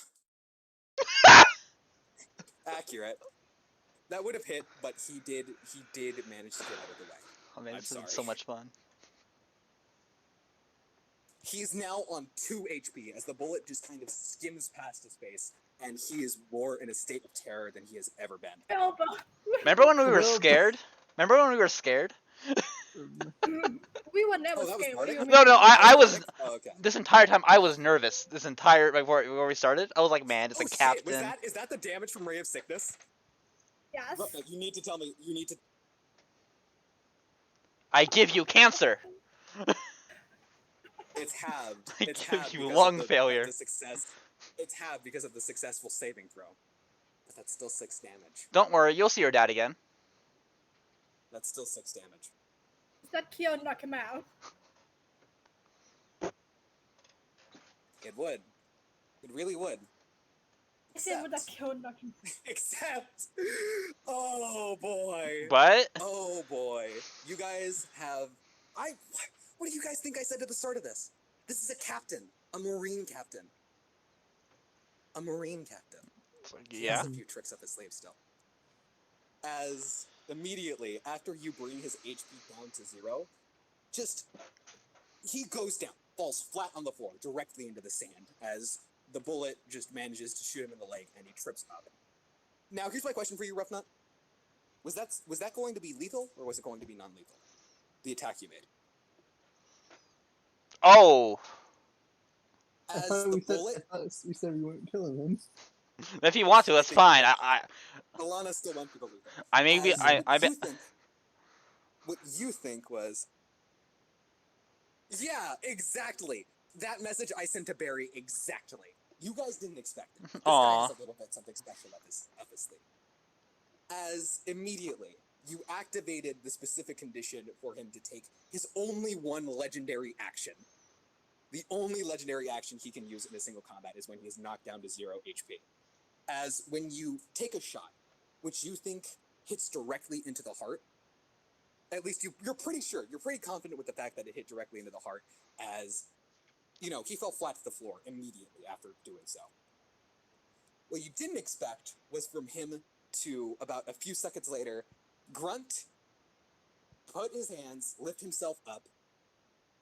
accurate. That would have hit, but he did manage to get out of the way. Oh man, I'm this sorry. is so much fun. He's now on 2 HP as the bullet just kind of skims past his face, and he is more in a state of terror than he has ever been. Elbow. Remember when we were Well, scared? Remember when we were scared? We were never Oh, that was scared. What do you Nordic? mean? No, I was. Oh, okay. This entire time I was nervous. This entire before we started, I was like, man, it's a captain. Shit. Is that the damage from Ray of Sickness? Yes. Look, you need to tell me. You need to. I give you cancer. It's halved. I It's give halved you because lung of the failure. success. It's halved because of the successful saving throw. But that's still 6 damage. Don't worry, you'll see your dad again. That's still 6 damage. Does that kill knock him out? It would. It really would. I said would that kill knock him out? Except. Oh boy. But Oh boy. You guys have. What do you guys think I said at the start of this? This is a captain. A Marine captain. A Marine captain. He yeah. has a few tricks up his sleeve still. As immediately after you bring his HP down to 0, he goes down, falls flat on the floor, directly into the sand, as the bullet just manages to shoot him in the leg, and he trips up. Now, here's my question for you, Roughnut. Was that going to be lethal, or was it going to be non-lethal? The attack you made. Oh. As the bullet. We said we weren't killing him. If you want to, that's fine. Alana still went for the lethal. I maybe As I you bet. think- what you think was, yeah, exactly. That message I sent to Barry, exactly. You guys didn't expect it. This guy has a little bit something special up his sleeve. As immediately you activated the specific condition for him to take his only one legendary action. The only legendary action he can use in a single combat is when he is knocked down to 0 HP. As when you take a shot, which you think hits directly into the heart, at least you're pretty sure, you're pretty confident with the fact that it hit directly into the heart, as, you know, he fell flat to the floor immediately after doing so. What you didn't expect was from him to, about a few seconds later, grunt, put his hands, lift himself up,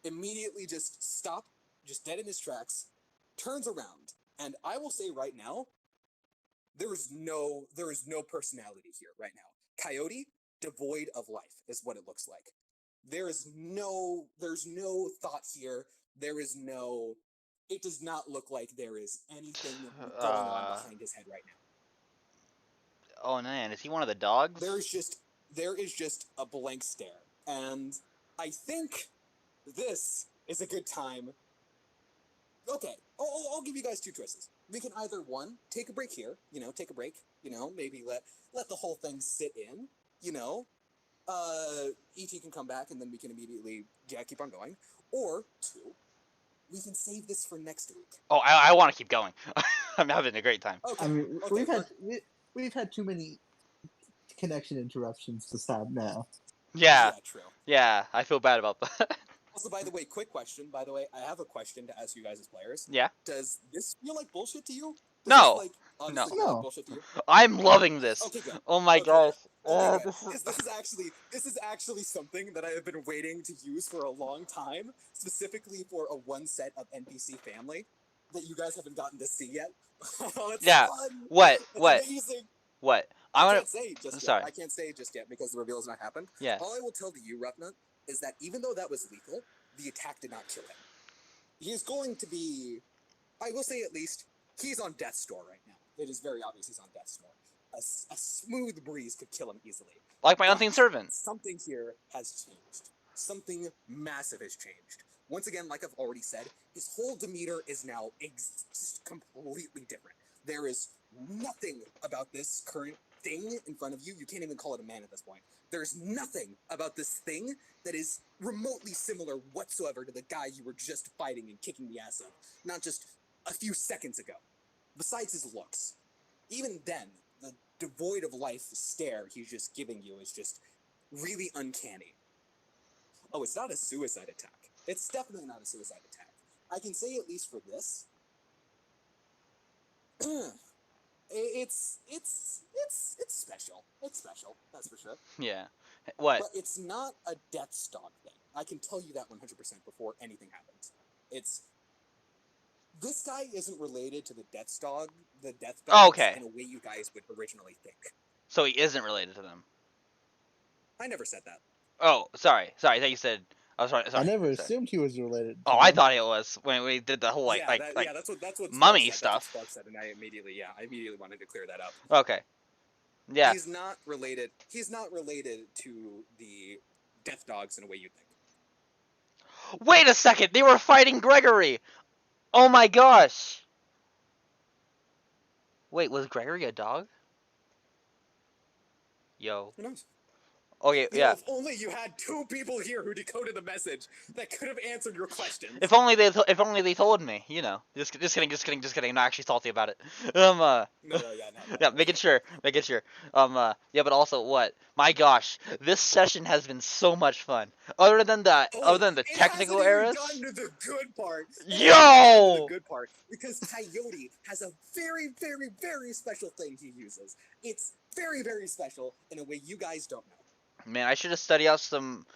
immediately just stop, just dead in his tracks, turns around, and I will say right now, there is no personality here right now. Coyote, devoid of life, is what it looks like. There's no thought here. It does not look like there is anything going on behind his head right now. Oh man, is he one of the dogs? There is just a blank stare, and I think this is a good time. Okay, I'll give you guys two choices. We can either, one, take a break here, take a break, maybe let the whole thing sit in, E.T. can come back and then we can immediately, keep on going. Or, two, we can save this for next week. Oh, I want to keep going. I'm having a great time. Okay. I mean, okay, we've had too many connection interruptions to stop now. Yeah, true. yeah, I feel bad about that. Also, by the way, quick question. By the way, I have a question to ask you guys as players. Yeah? Does this feel like bullshit to you? No. This, honestly No. feel like No. bullshit to you? I'm loving this. Okay, good. Oh my Okay, gosh. good. Okay, good. This is... This is actually something that I have been waiting to use for a long time, specifically for a one set of NPC family that you guys haven't gotten to see yet. Oh, it's Yeah. fun. What? It's What? amazing. What? I can't say just yet. Sorry. I can't say just yet because the reveal has not happened. Yeah. All I will tell to you, Roughnut, is that even though that was lethal, the attack did not kill him. He is going to be, I will say at least, he's on death's door right now. It is very obvious he's on death's door. A smooth breeze could kill him easily. Like my unseen servant. Something here has changed. Something massive has changed. Once again, like I've already said, his whole demeanor is now just completely different. There is nothing about this current thing in front of you. You can't even call it a man at this point. There's nothing about this thing that is remotely similar whatsoever to the guy you were just fighting and kicking the ass of, not just a few seconds ago. Besides his looks. Even then, the devoid of life stare he's just giving you is just really uncanny. Oh, it's not a suicide attack. It's definitely not a suicide attack. I can say at least for this, it's special. It's special, that's for sure. Yeah. What? But it's not a Death's Dog thing. I can tell you that 100% before anything happens. This guy isn't related to the Death's Dog, the Death Dogs, Oh, okay. in a way you guys would originally think. So he isn't related to them. I never said that. Oh, sorry. I thought you said... I was sorry. I never sorry. assumed he was related. Oh, I thought it was when we did the whole That's what mummy Spark stuff. Said, that's what Spark said, and I immediately wanted to clear that up. Okay. Yeah. He's not related to the Death Dogs in a way you think. Wait a second. They were fighting Gregory. Oh my gosh. Wait, was Gregory a dog? Yo. Who knows? Okay, yeah. If only you had two people here who decoded the message that could have answered your questions. If only they told me, Just kidding. I'm not actually salty about it. No. Yeah, making sure. Yeah, but also what? My gosh, this session has been so much fun. Other than the technical errors. It hasn't even gotten to the good part. Yo! The good part, because Coyote has a very, very, very special thing he uses. It's very, very special in a way you guys don't know. Man, I should have studied out some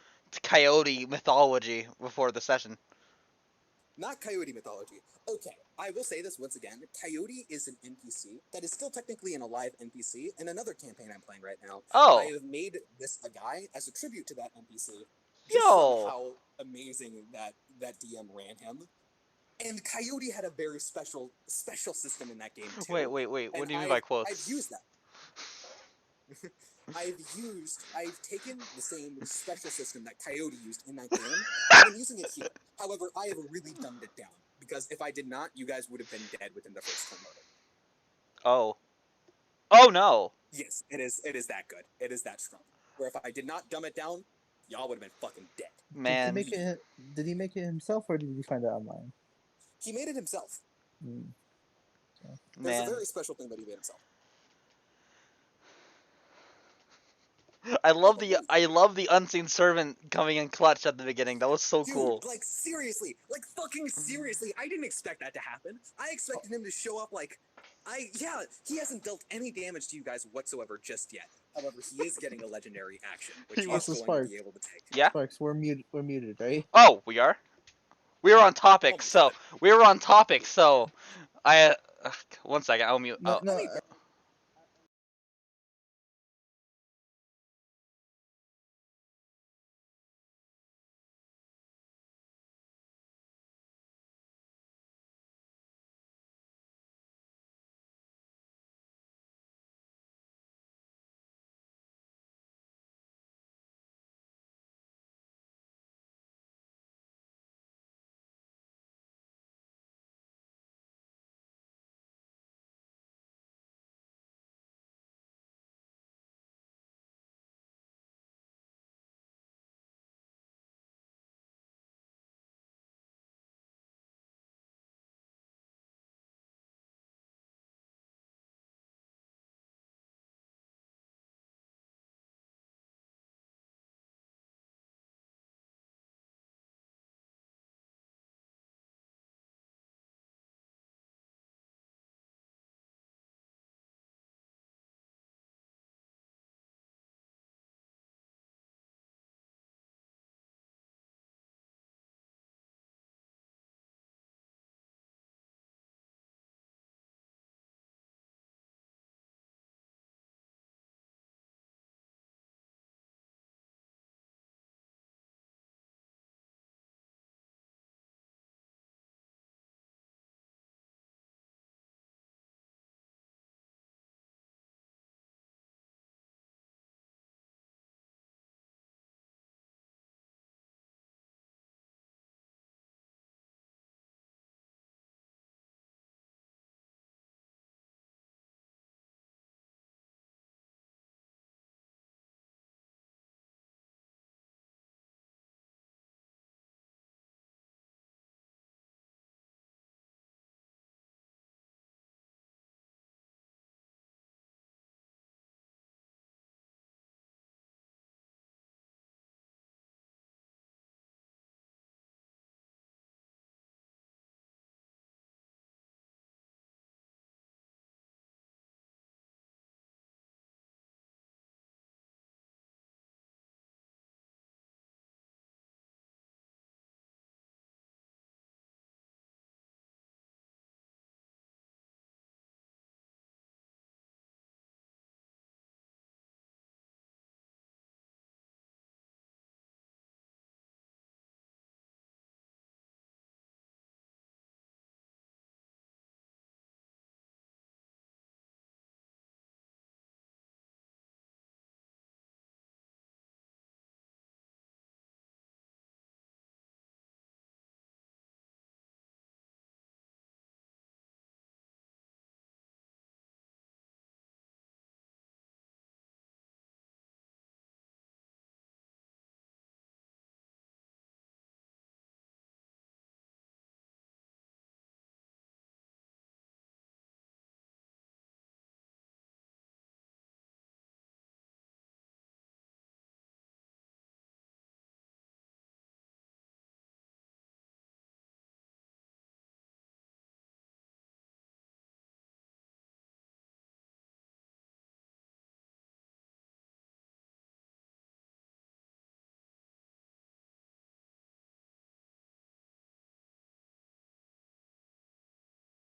coyote mythology before the session. Not coyote mythology. Okay, I will say this once again. Coyote is an NPC that is still technically an alive NPC in another campaign I'm playing right now. Oh. I have made this a guy as a tribute to that NPC. Yo. How amazing that DM ran him. And Coyote had a very special system in that game too. Wait. What do you mean by quotes? I've used that. I've taken the same special system that Coyote used in that game, and I'm using it here. However, I have really dumbed it down, because if I did not, you guys would have been dead within the first turn mode. Oh. Oh no. Yes, it is that good. It is that strong. Where if I did not dumb it down, y'all would have been fucking dead. Man. Did he make it himself, or did he find it online? He made it himself. Mm. There's Man. a very special thing that he made himself. I love the unseen servant coming in clutch at the beginning. That was so Dude, cool. like seriously, like fucking seriously, I didn't expect that to happen. I expected him to show up like, he hasn't dealt any damage to you guys whatsoever just yet. However, he is getting a legendary action, which He he's was- going to be able to take. Yeah. Sparks, we're muted, right? Oh, we are. We were on topic, Oh my so God. we were on topic. So I. 1 second. I'll mute. No, Oh. no.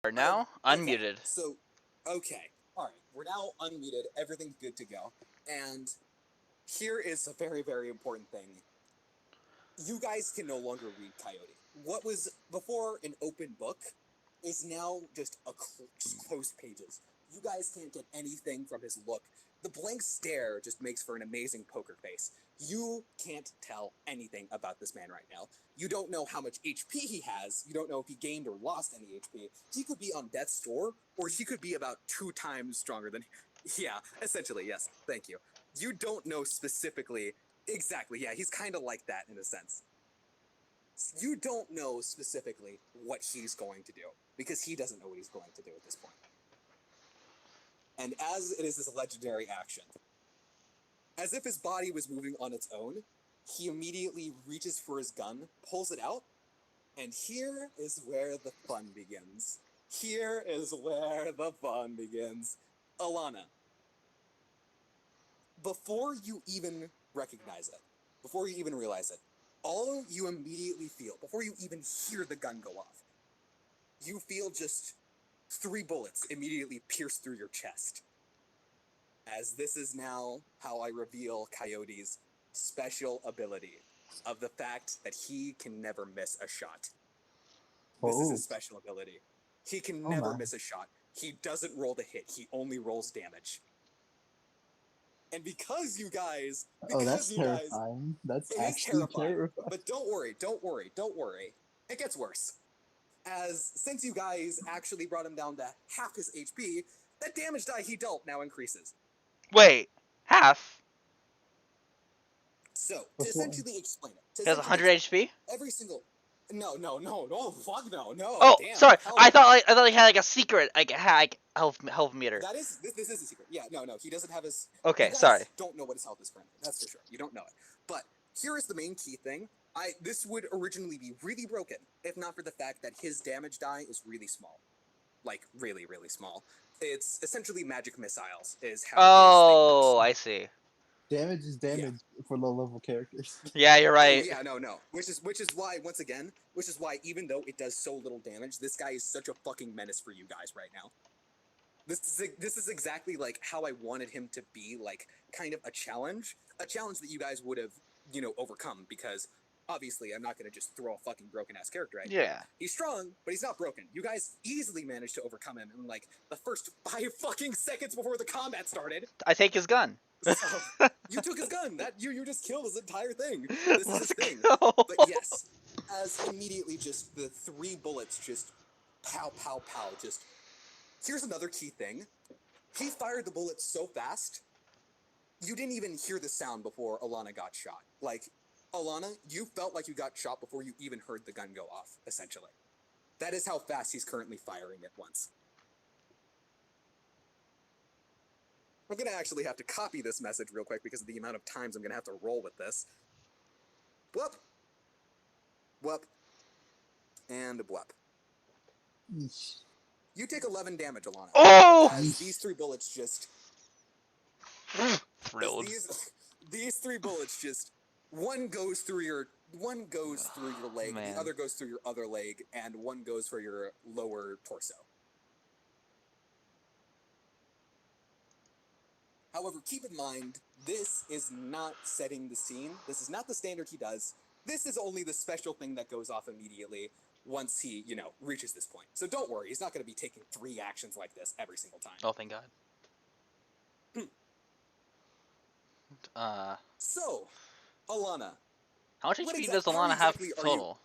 Are now unmuted. So, okay, all right, we're now unmuted. Everything's good to go. And here is a very, very important thing. You guys can no longer read Coyote. What was before an open book is now just just closed pages. You guys can't get anything from his look. The blank stare just makes for an amazing poker face. You can't tell anything about this man right now. You don't know how much HP he has. You don't know if he gained or lost any HP. He could be on death's door, or he could be about 2 times stronger than... Yeah, essentially, yes. Thank you. You don't know specifically... Exactly, yeah, he's kind of like that in a sense. You don't know specifically what he's going to do, because he doesn't know what he's going to do at this point. And as it is this legendary action, as if his body was moving on its own, he immediately reaches for his gun, pulls it out, and here is where the fun begins. Here is where the fun begins. Alana, before you even recognize it, before you even realize it, all you immediately feel, before you even hear the gun go off, you feel just 3 bullets immediately pierce through your chest. As this is now how I reveal Coyote's special ability of the fact that he can never miss a shot. This is his special ability. He can never miss a shot. He doesn't roll the hit. He only rolls damage. And because you guys... that's terrifying. That's actually terrifying. But don't worry. It gets worse. Since you guys actually brought him down to half his HP, that damage die he dealt now increases. Wait, half? So, to essentially explain it. He has 100 HP? Every single... No, fuck no. Oh, damn, sorry. I thought he had like a secret, like health meter. This is a secret. Yeah, no, he doesn't have his... Okay, you guys sorry. Don't know what his health is currently. That's for sure. You don't know it. But here is the main key thing. This would originally be really broken, if not for the fact that his damage die is really small. Like, really, really small. It's essentially magic missiles, is how... Oh, I see. Damage is damage for low-level characters. Yeah, you're right. Oh, yeah, no. Which is why, once again, even though it does so little damage, this guy is such a fucking menace for you guys right now. This is exactly like how I wanted him to be, like, kind of a challenge that you guys would have, overcome, because obviously I'm not going to just throw a fucking broken-ass character at you. Yeah. He's strong, but he's not broken. You guys easily managed to overcome him in, like, the first 5 fucking seconds before the combat started. I take his gun. So, you took his gun. You just killed his entire thing. This is his thing. Go. But yes, as immediately just the 3 bullets just pow, pow, pow. Just here's another key thing. He fired the bullet so fast, you didn't even hear the sound before Alana got shot. Like, Alana, you felt like you got shot before you even heard the gun go off, essentially. That is how fast he's currently firing at once. I'm going to actually have to copy this message real quick because of the amount of times I'm going to have to roll with this. Blup. Blup. And blup. You take 11 damage, Alana. Oh! As these 3 bullets just... Thrilled. These 3 bullets just... One goes through your leg, Man. the other goes through your other leg, and one goes for your lower torso. However, keep in mind, this is not setting the scene. This is not the standard he does. This is only the special thing that goes off immediately once he, reaches this point. So don't worry, he's not going to be taking 3 actions like this every single time. Oh, thank God. So, Alana. How much What HP exact- does how Alana have exactly are total?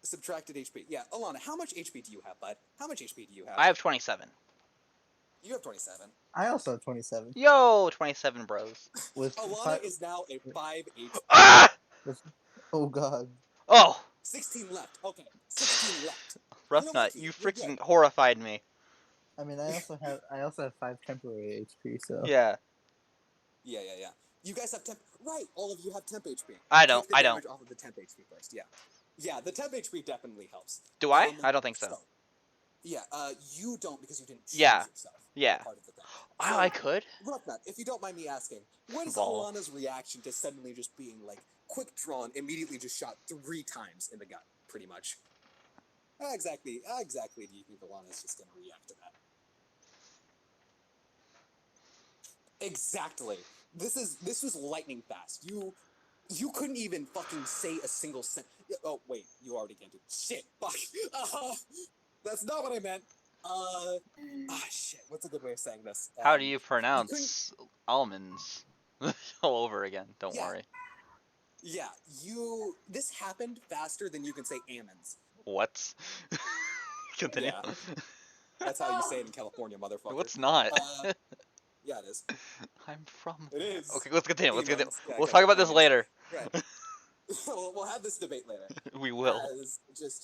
Subtracted HP. Yeah, Alana, how much HP do you have, bud? How much HP do you have? I have 27. You have 27. I also have 27. Yo, 27 bros. With Alana is now a 5 HP. Ah! Oh god. Oh, 16 left. Okay, 16 left. rough You're nut, lucky. you You're freaking good. horrified me. I mean, I also have 5 temporary HP. So Yeah, Yeah. You guys have temp. Right, all of you have temp HP. I don't. Take the damage off of the temp HP first. Yeah, the temp HP definitely helps. Do I? I don't think so. Yeah, you don't because you didn't choose Yeah. yourself. Yeah. Part of the thing. Oh, So, I could. Roughnut, if you don't mind me asking, what is Ball. Alana's reaction to suddenly just being, like, quick drawn, immediately just shot 3 times in the gut, pretty much? How exactly do you think Alana's just gonna react to that? Exactly. This was lightning fast. You couldn't even fucking say a single sentence. Oh, wait, you already can't do shit. Fuck. That's not what I meant. Shit. What's a good way of saying this? How do you You couldn't. pronounce almonds? All over again. Don't Yeah. worry. Yeah, this happened faster than you can say almonds. What? Continue. Yeah. That's how you say it in California, motherfucker. What's not? Yeah, it is. I'm from It there. is. Okay, let's continue. Let's continue. Almonds. Yeah, We'll okay, talk about this almonds. later. Right. we'll have this debate later. We will. As this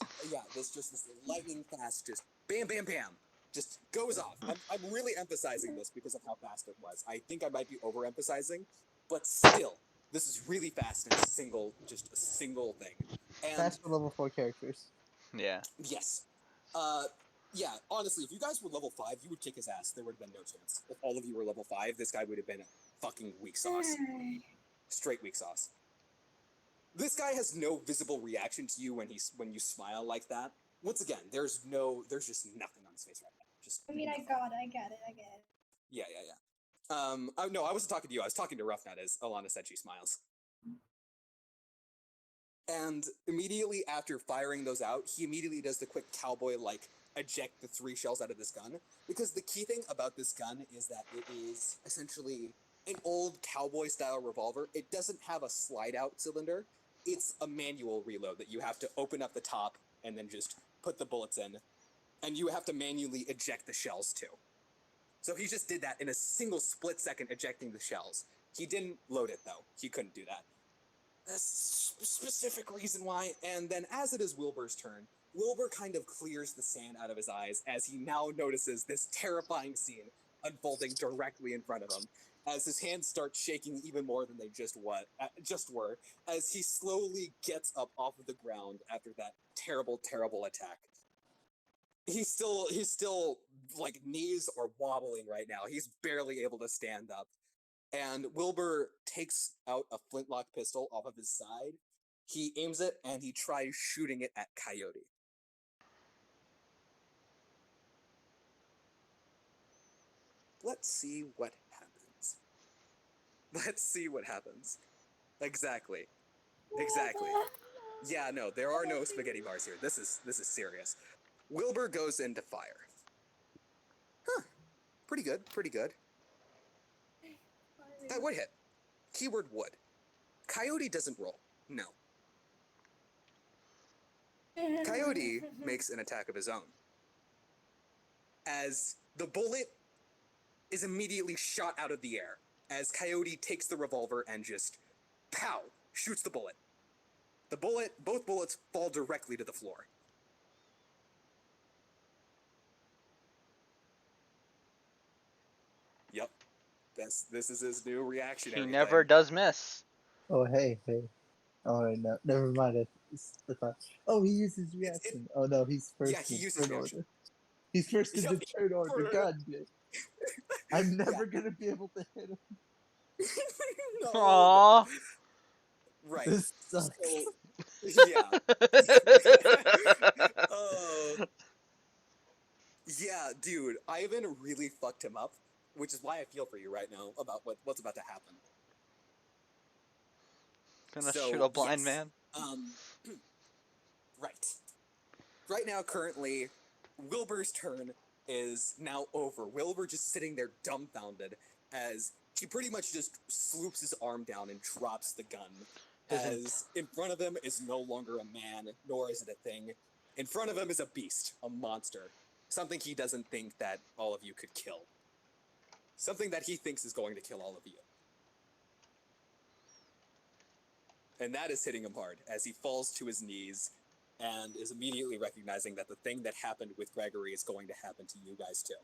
lightning fast, just bam, bam, bam, just goes off. I'm really emphasizing this because of how fast it was. I think I might be overemphasizing, but still, this is really fast and just a single thing. And Fast for level 4 characters. Yeah. yes, yeah. Honestly, if you guys were level 5, you would kick his ass. There would have been no chance. If all of you were level 5, this guy would have been fucking weak sauce, straight weak sauce. This guy has no visible reaction to you when you smile like that. Once again, there's just nothing on his face right now. Just I mean, nothing. I get it. Yeah. No, I wasn't talking to you. I was talking to Roughnut, as Alana said she smiles. And immediately after firing those out, he immediately does the quick cowboy eject the 3 shells out of this gun. Because the key thing about this gun is that it is essentially an old cowboy style revolver. It doesn't have a slide out cylinder. It's a manual reload that you have to open up the top and then just put the bullets in. And you have to manually eject the shells too. So he just did that in a single split second, ejecting the shells. He didn't load it though. He couldn't do that. That's a specific reason why. And then as it is Wilbur's turn, Wilbur kind of clears the sand out of his eyes as he now notices this terrifying scene unfolding directly in front of him, as his hands start shaking even more than they just were, as he slowly gets up off of the ground after that terrible, terrible attack. He's still knees are wobbling right now. He's barely able to stand up. And Wilbur takes out a flintlock pistol off of his side. He aims it and he tries shooting it at Coyote. Let's see what happens. Exactly. Yeah, no, there are no spaghetti bars here. This is serious. Wilbur goes into fire. Huh. Pretty good. That would hit. Keyword would. Coyote doesn't roll. No. Coyote makes an attack of his own. As the bullet is immediately shot out of the air, as Coyote takes the revolver and just, pow, shoots the bullet. Both bullets fall directly to the floor. Yep. This is his new reactionary He never thing. does miss. Oh, hey. Alright, no, never mind. I thought, oh, he uses reaction. Oh, no, he's first Yeah, he in uses turn reaction. order. He's first in the turn order. God damn. I'm never gonna be able to hit him. No. Aww. Right. This sucks. So, yeah. Yeah, dude, Ivan really fucked him up, which is why I feel for you right now about what's about to happen. Gonna shoot a blind man. Right. Right now, currently, Wilbur's turn is now over. Wilbur just sitting there dumbfounded as he pretty much just sloops his arm down and drops the gun. As in front of him is no longer a man, nor is it a thing. In front of him is a beast, a monster. Something he doesn't think that all of you could kill. Something that he thinks is going to kill all of you. And that is hitting him hard as he falls to his knees and is immediately recognizing that the thing that happened with Gregory is going to happen to you guys too.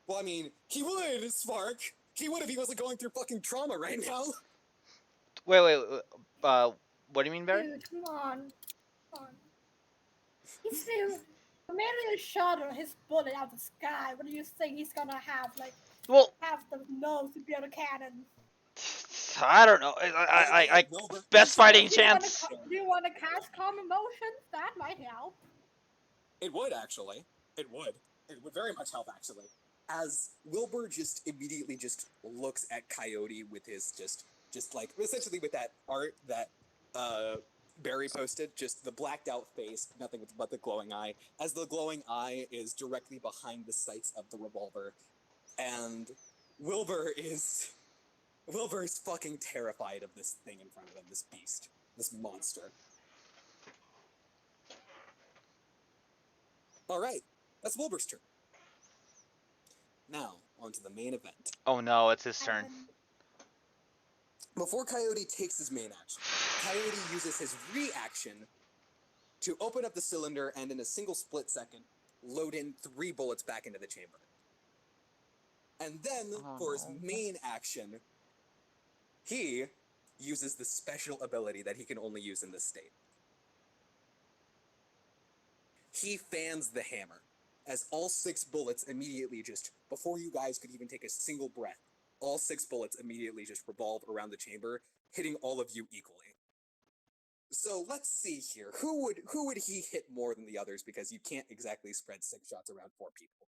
Well, I mean, he would, Spark! He would if he wasn't going through fucking trauma right now! Wait. What do you mean, Barry? Dude, come on. He's still immediately shot his bullet out of the sky. What do you think he's gonna have? Well, Have the nose to build a cannon? I don't know. Best fighting chance. Do you want to cast calm emotions? That might help. It would, actually. It would very much help, actually. As Wilbur just immediately just looks at Coyote with his just like, essentially with that art that Barry posted, just the blacked out face, nothing but the glowing eye, as the glowing eye is directly behind the sights of the revolver. And Wilbur is fucking terrified of this thing in front of him, this beast, this monster. Alright, that's Wilbur's turn. Now, on to the main event. Oh no, it's his turn. Before Coyote takes his main action, Coyote uses his reaction to open up the cylinder and in a single split second, load in 3 bullets back into the chamber. And then, for his main action, he uses the special ability that he can only use in this state. He fans the hammer, as all 6 bullets immediately just, before you guys could even take a single breath, all 6 bullets immediately just revolve around the chamber, hitting all of you equally. So let's see here. Who would he hit more than the others, because you can't exactly spread 6 shots around 4 people.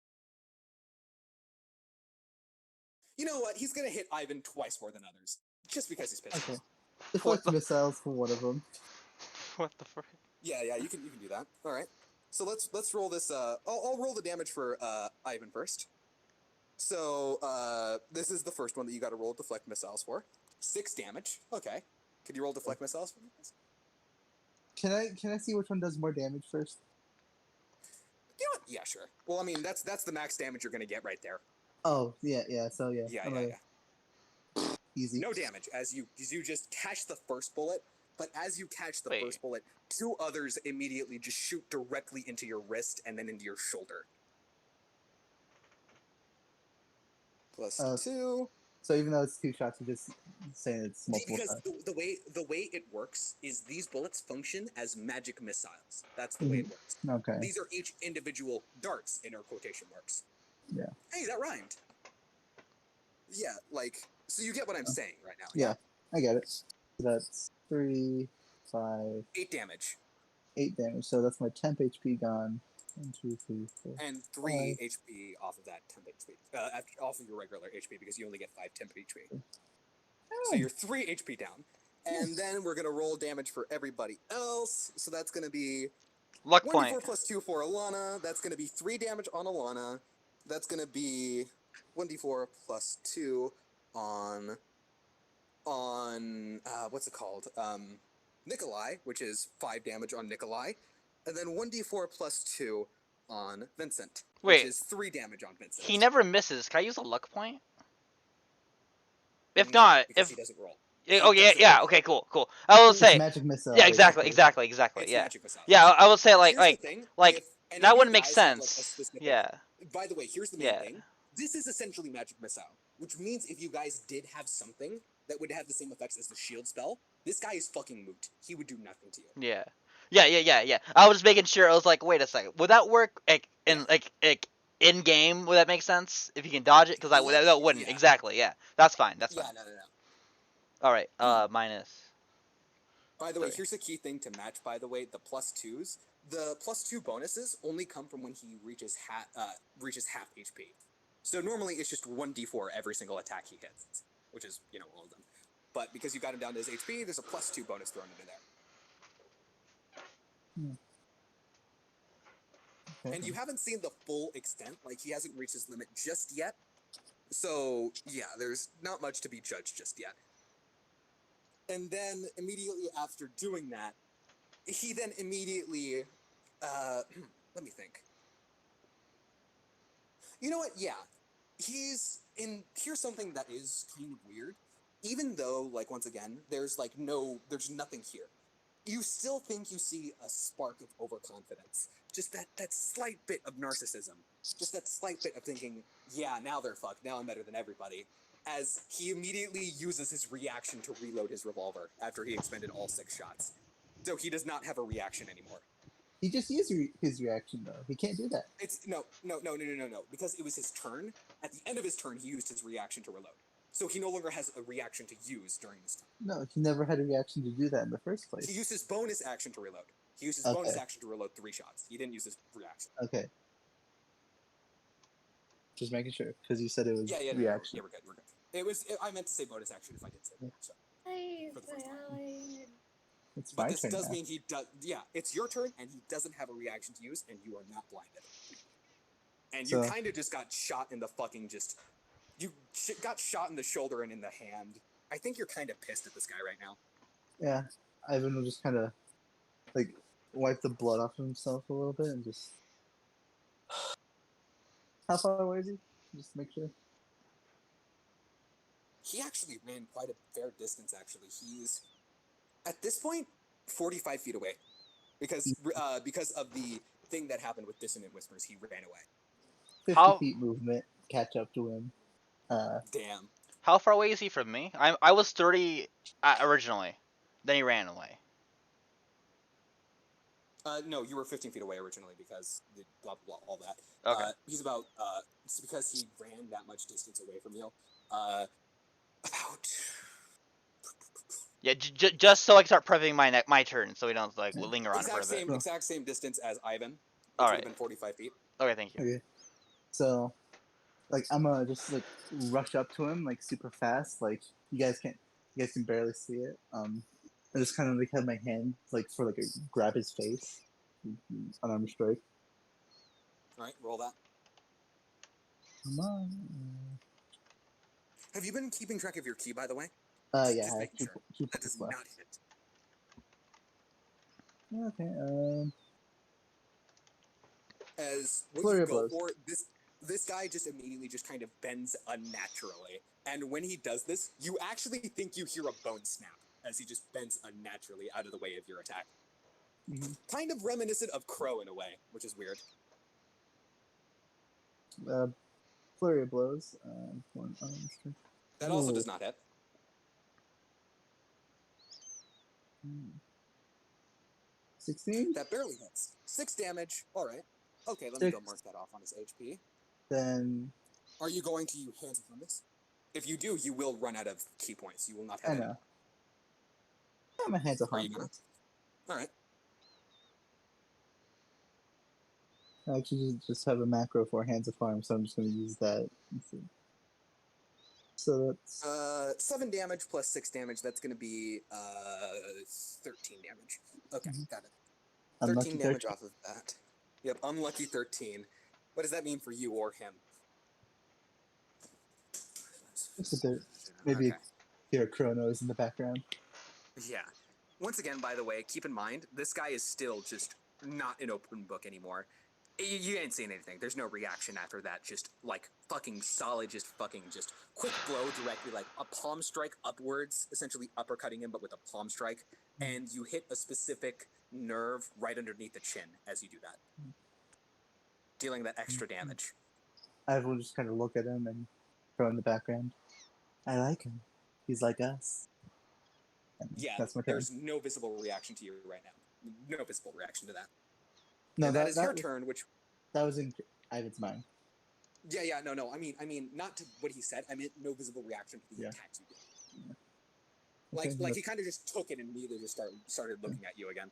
You know what? He's gonna hit Ivan twice more than others, just because he's pissed. Okay. Deflect missiles for one of them. What the frick? Yeah, you can do that. All right. So let's roll this. I'll roll the damage for Ivan first. So this is the first one that you got to roll deflect missiles for. 6 damage. Okay. Could you roll deflect missiles for me, please? Can I see which one does more damage first? You know what? Yeah, sure. Well, I mean that's the max damage you're gonna get right there. Oh yeah. So yeah. Yeah. Easy. No damage as you just catch the first bullet, but as you catch the first bullet, 2 others immediately just shoot directly into your wrist and then into your shoulder. Plus 2. So even though it's 2 shots, you're just saying it's multiple shots. Because the way it works is these bullets function as magic missiles. That's the way it works. Okay. These are each individual darts in our quotation marks. Yeah. Hey, that rhymed. Yeah, like, so you get what I'm saying right now. Yeah, I get it. So that's 3, 5... 8 damage. 8 damage, so that's my temp HP gone. 1, 2, 3, 4. And 3 HP off of that temp HP. Off of your regular HP, because you only get 5 temp HP. So you're 3 HP down. And then we're going to roll damage for everybody else. So that's going to be... Luck 1d4 point. plus 2 for Alana. That's going to be 3 damage on Alana. That's going to be 1d4 plus 2 on what's it called? Nikolai, which is 5 damage on Nikolai. And then 1d4 plus 2 on Vincent, which is 3 damage on Vincent. He never misses. Can I use a luck point? If not, because he doesn't roll. Oh yeah. Okay, cool. I will say. Magic missile. Yeah, exactly. It's yeah. magic missile. Yeah, I will say like Here's the thing, like if that any wouldn't of you make guys have, like, a sense. specific- Yeah. By the way, here's the main thing. This is essentially magic missile, which means if you guys did have something that would have the same effects as the shield spell, this guy is fucking moot. He would do nothing to you. Yeah. I was just making sure. I was like, wait a second. Would that work in game? Would that make sense if you can dodge it? Because that wouldn't. Yeah. Exactly. Yeah. That's fine. That's fine. No. All right. Minus. By the way, here's a key thing to match. By the way, the plus 2s. The plus 2 bonuses only come from when he reaches half HP. So normally it's just 1d4 every single attack he hits, which is all of them. But because you got him down to his HP, there's a plus 2 bonus thrown into there. Okay. And you haven't seen the full extent, like he hasn't reached his limit just yet. So yeah, there's not much to be judged just yet. And then immediately after doing that, he then immediately, let me think. You know what? Yeah, here's something that is kind of weird. Even though, like, once again, there's nothing here. You still think you see a spark of overconfidence. Just that slight bit of narcissism. Just that slight bit of thinking, yeah, now they're fucked. Now I'm better than everybody. As he immediately uses his reaction to reload his revolver after he expended all 6 shots. So he does not have a reaction anymore. He just used his reaction, though. He can't do that. It's no. Because it was his turn. At the end of his turn, he used his reaction to reload. So he no longer has a reaction to use during this time. No, he never had a reaction to do that in the first place. He used his bonus action to reload. He used his bonus action to reload 3 shots. He didn't use his reaction. Okay. Just making sure, because you said it was reaction. Yeah, we're good. I meant to say bonus action if I did say that. So. For the first time. It's But my this turn does now. mean he does. Yeah, it's your turn, and he doesn't have a reaction to use, and you are not blinded. And you So- kind of just got shot in the fucking You got shot in the shoulder and in the hand. I think you're kind of pissed at this guy right now. Yeah, Ivan will just kind of like wipe the blood off of himself a little bit and just. How far away is he? Just make sure. He actually ran quite a fair distance. Actually, he's at this point 45 feet away, because of the thing that happened with Dissonant Whispers. He ran away. 50 How- feet movement, catch up to him. Damn. How far away is he from me? I was 30 originally. Then he ran away. No, you were 15 feet away originally because the blah blah blah, all that. Okay. He's about it's because he ran that much distance away from you. About Yeah, just so I can start prepping my turn, so we don't like linger on it for a bit. exact same distance as Ivan, which All would right. have been 45 feet. Okay, thank you. Okay. So, like, I'm gonna just like rush up to him like super fast. Like, you guys can barely see it. I just kind of like have my hand like for like a grab his face, unarmed strike. All right, roll that. Come on. Have you been keeping track of your key, by the way? Yeah, Just I have making two, sure. 2 That points does left. not hit. Okay. As what Flurry you of go blows. for, this guy just immediately just kind of bends unnaturally, and when he does this, you actually think you hear a bone snap as he just bends unnaturally out of the way of your attack. Mhm. Kind of reminiscent of Crow in a way, which is weird. Flurry of blows. One unarmed strike. That also Ooh. does not hit. 16. That barely hits. 6 damage. All right. Okay, let me go 6. mark that off on his HP. Then Are you going to use hands on this? If you do, you will run out of key points. You will not I have any. know. Yeah, my hands are Are you harmful. All right. I actually just have a macro for Hands of Harm, so I'm just going to use that. So that's 7 damage plus 6 damage. That's going to be 13 damage. Okay, got it. unlucky 13 damage 13. off of that. Yep, unlucky 13. What does that mean for you or him? Just a bit. Maybe Okay. hear a crow noise in the background. Yeah. Once again, by the way, keep in mind, this guy is still just not an open book anymore. You ain't seen anything. There's no reaction after that. Just, like, fucking solid, just quick blow directly, like, a palm strike upwards, essentially uppercutting him, but with a palm strike. And you hit a specific nerve right underneath the chin as you do that. Dealing that extra damage. I will just kind of look at him and throw in the background. I like him. He's like us. And Yeah, that's my turn. there's no visible reaction to you right now. No visible reaction to that. No, And that is your was- turn, which... That was in Ivan's mind. Yeah, no. I mean, not to what he said. I meant no visible reaction to the Yeah. attacks you did. Okay, Like he kind of just took it and immediately just started looking at you again.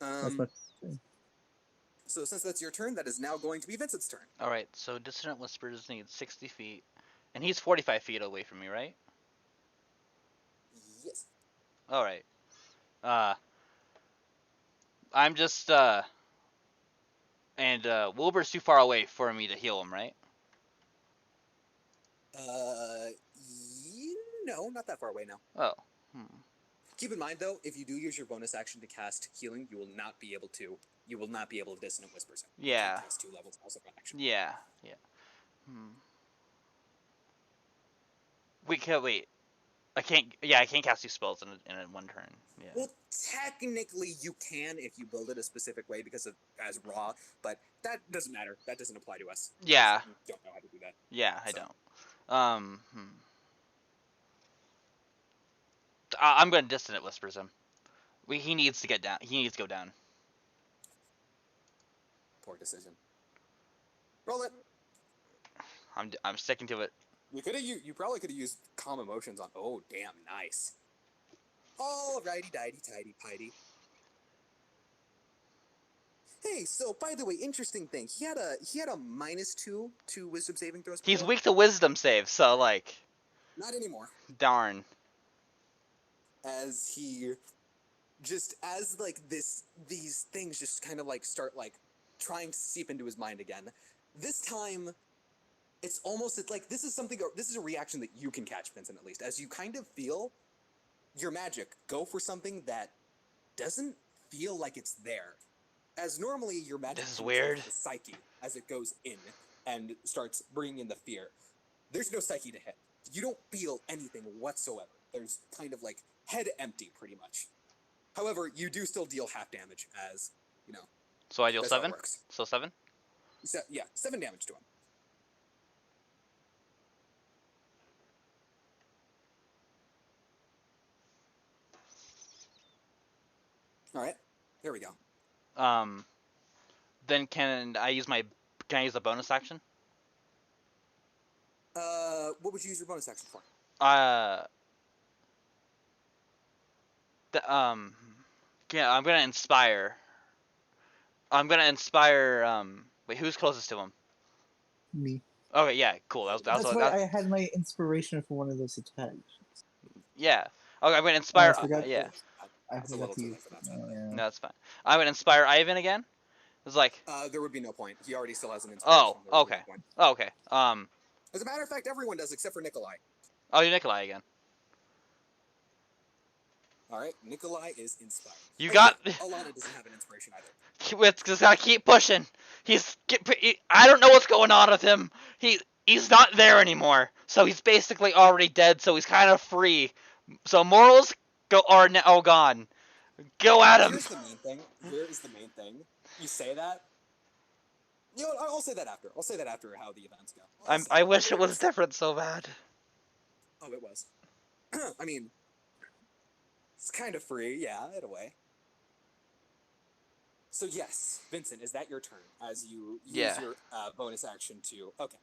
that's my turn. So since that's your turn, that is now going to be Vincent's turn. All right. So Dissonant Whispers needs 60 feet, and he's 45 feet away from me, right? Yes. All right. I'm just and Wilbur's too far away for me to heal him, right? No, not that far away now. Oh. Keep in mind though, if you do use your bonus action to cast healing, you will not be able to. You will not be able to Dissonant Whispers him. You Yeah. can't cast 2 levels also by action. Yeah. Wait. I can't. Yeah, I can't cast 2 spells in one turn. Yeah. Well, technically you can if you build it a specific way because of as raw, but that doesn't matter. That doesn't apply to us. Yeah. You don't know how to do that. Yeah, I So. don't. I'm going to Dissonant Whispers him. He needs to get down. He needs to go down. Poor decision. Roll it. I'm sticking to it. You probably could have used calm emotions on. Oh damn, nice. Alrighty, tighty, pighty. Hey, so by the way, interesting thing. He had a -2 to wisdom saving throws. He's before. weak to wisdom save, so like, Not anymore. darn. As he just as like these things just kind of like start like trying to seep into his mind again. This time, it's almost like this is a reaction that you can catch, Vincent, at least, as you kind of feel your magic go for something that doesn't feel like it's there. As normally your magic This is penetrates weird. the psyche as it goes in and starts bringing in the fear. There's no psyche to hit. You don't feel anything whatsoever. There's kind of like head empty, pretty much. However, you do still deal half damage, as you know. So I deal That's how it 7. works. So 7. So, yeah, 7 damage to him. All right, there we go. Then can I use the bonus action? What would you use your bonus action for? Yeah, I'm gonna inspire. Wait, who's closest to him? Me. Okay, yeah, cool. That's why I had my inspiration for one of those attacks. Yeah. Okay, I'm gonna inspire. I forgot. Yeah. I That's a forgot little to too use. late for that, sadly. Yeah. No, that's fine. I'm gonna inspire Ivan again. It's like. There would be no point. He already still has an inspiration. Oh, There would be okay. no point. Oh, okay. As a matter of fact, everyone does except for Nikolai. I'll do Nikolai again. All right, Nikolai is inspired. You Oh, got. yeah, Alana doesn't have an inspiration either. It's just gotta keep pushing. I don't know what's going on with him. He's not there anymore. So he's basically already dead. So he's kind of free. So morals are now gone. Go at him. Here's the main thing. Here is the main thing. You say that. You know what? I'll say that after. I'll say that after how the events go. I wish it was different so bad. Oh, it was. I mean, it's kind of free, yeah, in a way. So yes, Vincent, is that your turn as you use your bonus action to? Okay.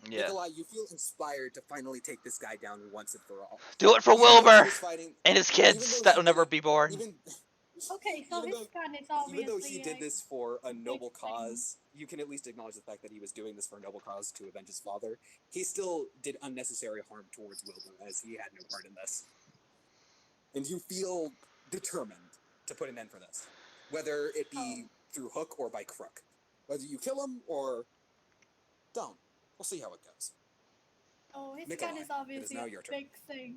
Yeah. Nikolai, you feel inspired to finally take this guy down once and for all. Do it for Even though he Wilbur was fighting, and his even kids though that he will never did- be born. Even, Okay, so even his though- gun is obviously. even though he did like, this for a noble big thing. cause, you can at least acknowledge the fact that he was doing this for a noble cause to avenge his father. He still did unnecessary harm towards Wilbur, as he had no part in this. And you feel determined to put an end for this, whether it be through hook or by crook. Whether you kill him or don't. We'll see how it goes. Oh, his Nikolai, gun it is is obviously now a your turn. big thing.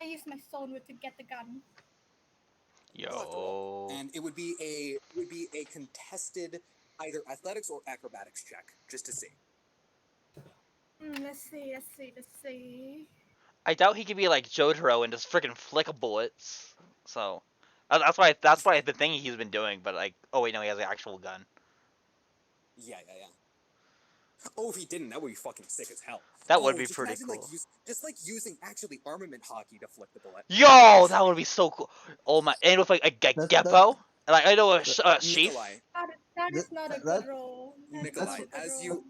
I use my stone whip to get the gun. You'll have to roll. Yo. And it would be a contested either athletics or acrobatics check, just to see. Let's see. I doubt he could be like Jotaro and just freaking flick bullets. So that's why I've been thinking he's been doing. But like, oh wait, no, he has an actual gun. Yeah. Oh, if he didn't, that would be fucking sick as hell. That would Oh, be just pretty imagine, cool. Like using actually armament hockey to flick the bullet. Yo, that would be so cool. Oh my, and with like a Geppo, like I know a sheath. Nikolai, That is not a that- good roll. That is Nikolai, not a good as roll.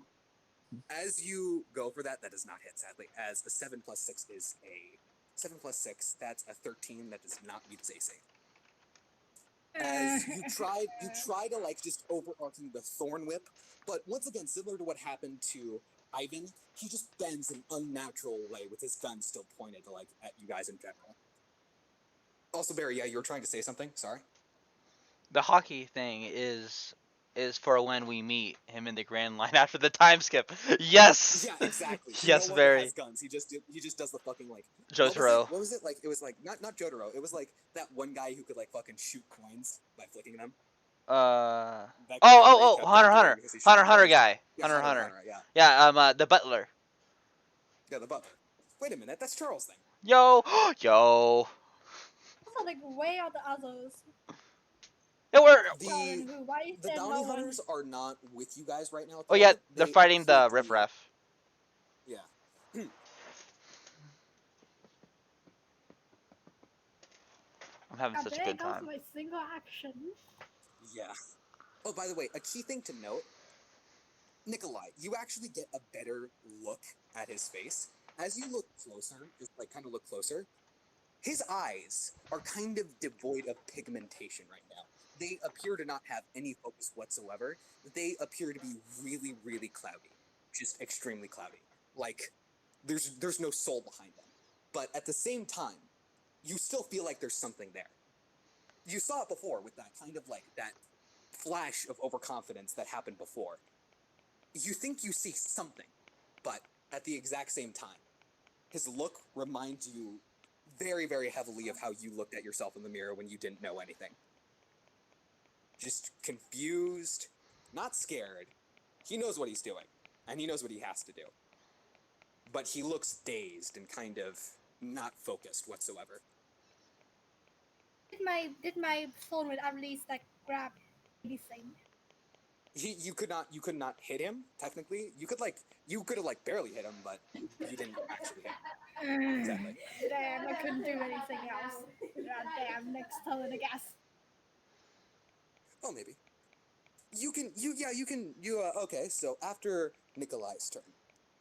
you go for that does not hit, sadly. As a 7 plus 6 is a 7 plus 6, that's a 13. That does not meet his AC. As you try to like just overarching the thorn whip, but once again, similar to what happened to Ivan, he just bends an unnatural way with his gun still pointed like at you guys in general. Also, Barry, yeah, you were trying to say something. Sorry. The hockey thing is for when we meet him in the Grand Line after the time skip. Yes. Yeah, exactly. He Yes, no longer Barry. has guns. He just does the fucking like Jotaro. What was it like? It was like not Jotaro. It was like that one guy who could like fucking shoot coins by flicking them. That guy Oh, kept Hunter, on Hunter, doing because he shot Hunter coins. guy, Yeah, Hunter. Yeah, Yeah, the butler. yeah, the butler. Wait a minute, that's Charles' thing. Yo. Also, like, where are the others? It were. The Why is the there bounty no one? hunters are not with you guys right now. At the Oh yeah, moment. they're They fighting the appear to be- riffraff. Yeah. I'm having such a There good goes time. my single action. Yeah. Oh, by the way, a key thing to note, Nikolai, you actually get a better look at his face. As you look closer, just like kind of look closer, his eyes are kind of devoid of pigmentation right now. They appear to not have any focus whatsoever. They appear to be really, really cloudy. Just extremely cloudy. Like, there's no soul behind them. But at the same time, you still feel like there's something there. You saw it before with that kind of like that flash of overconfidence that happened before. You think you see something, but at the exact same time, his look reminds you very, very heavily of how you looked at yourself in the mirror when you didn't know anything. Just confused, not scared. He knows what he's doing, and he knows what he has to do. But he looks dazed and kind of not focused whatsoever. Did my phone with at least like grab anything? You could not hit him technically. You could have like barely hit him, but you didn't actually hit him. Exactly. Damn, I couldn't do anything else. God damn, next turn I guess. Oh, maybe. Okay, so after Nikolai's turn,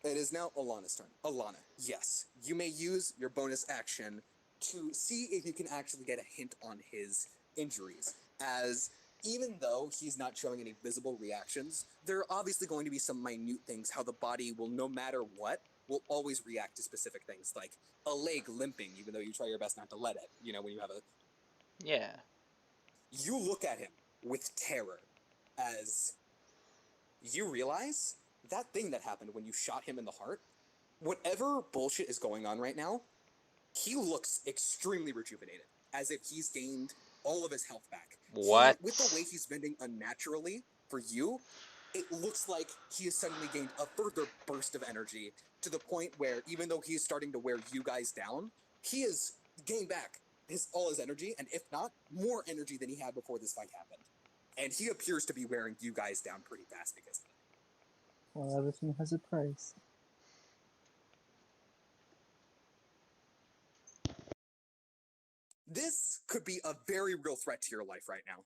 it is now Alana's turn. Alana, yes, you may use your bonus action to see if you can actually get a hint on his injuries, as even though he's not showing any visible reactions, there are obviously going to be some minute things how the body will, no matter what, will always react to specific things, like a leg limping, even though you try your best not to let it, when you have a... Yeah. You look at him with terror, as you realize that thing that happened when you shot him in the heart, whatever bullshit is going on right now, he looks extremely rejuvenated, as if he's gained all of his health back. What? With the way he's bending unnaturally for you, it looks like he has suddenly gained a further burst of energy to the point where, even though he's starting to wear you guys down, he has gained back all his energy, and if not, more energy than he had before this fight happened. And he appears to be wearing you guys down pretty fast because of it. Well, everything has a price. This could be a very real threat to your life right now.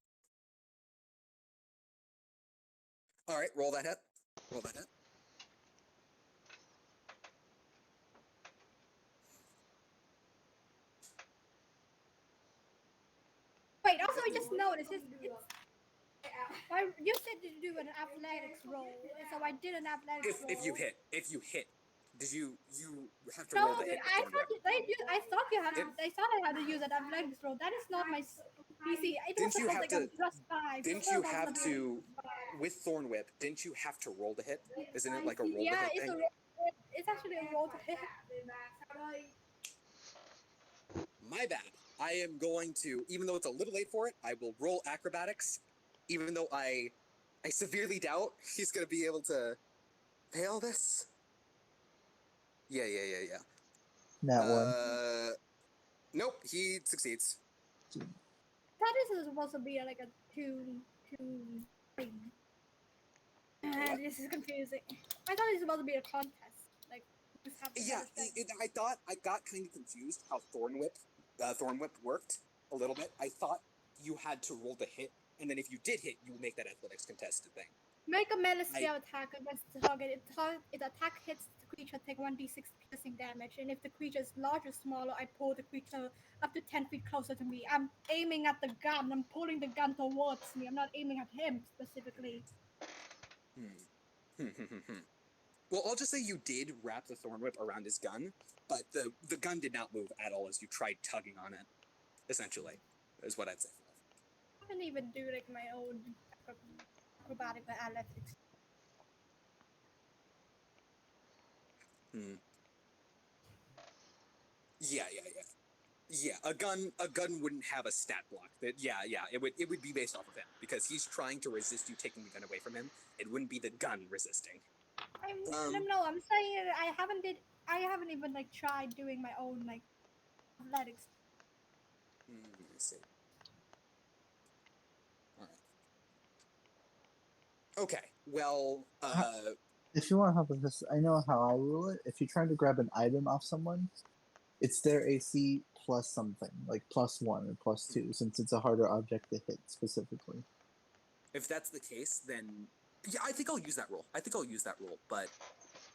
All right, roll that hit. Roll that hit. Wait, also I just noticed you said to do an athletics roll, so I did an athletics roll. If you hit, did you have to No, roll the hit? I thought I had to use an athletics roll. That is not my PC. It was supposed like a +5. Didn't you have to, with Thorn Whip? Didn't you have to roll the hit? Isn't it like a roll to hit thing? It's actually a roll to hit. My bad. I am going to, even though it's a little late for it, I will roll acrobatics, even though I severely doubt he's going to be able to fail this. Yeah. That one. Nope, he succeeds. That is supposed to be like a two thing. This is confusing. I thought it was supposed to be a contest. Like, yeah, I got kind of confused how Thorn Whip worked a little bit. I thought you had to roll the hit, and then if you did hit, you would make that athletics contested thing. Make a melee spell attack against the target. If the attack hits the creature, take 1d6 piercing damage, and if the creature is large or smaller, I pull the creature up to 10 feet closer to me. I'm aiming at the gun. I'm pulling the gun towards me. I'm not aiming at him specifically. Well, I'll just say you did wrap the Thorn Whip around his gun, but the gun did not move at all as you tried tugging on it, essentially, is what I'd say. I can even do like my own acrobatic or athletics. Yeah, a gun wouldn't have a stat block. It would be based off of him, because he's trying to resist you taking the gun away from him. It wouldn't be the gun resisting. No, I'm saying I haven't even like tried doing my own like athletics. Let me see. All right. Okay. Well, if you want help with this, I know how I rule it. If you're trying to grab an item off someone, it's their AC plus something, like +1 or +2, since it's a harder object to hit specifically. If that's the case, then yeah, I think I'll use that rule. But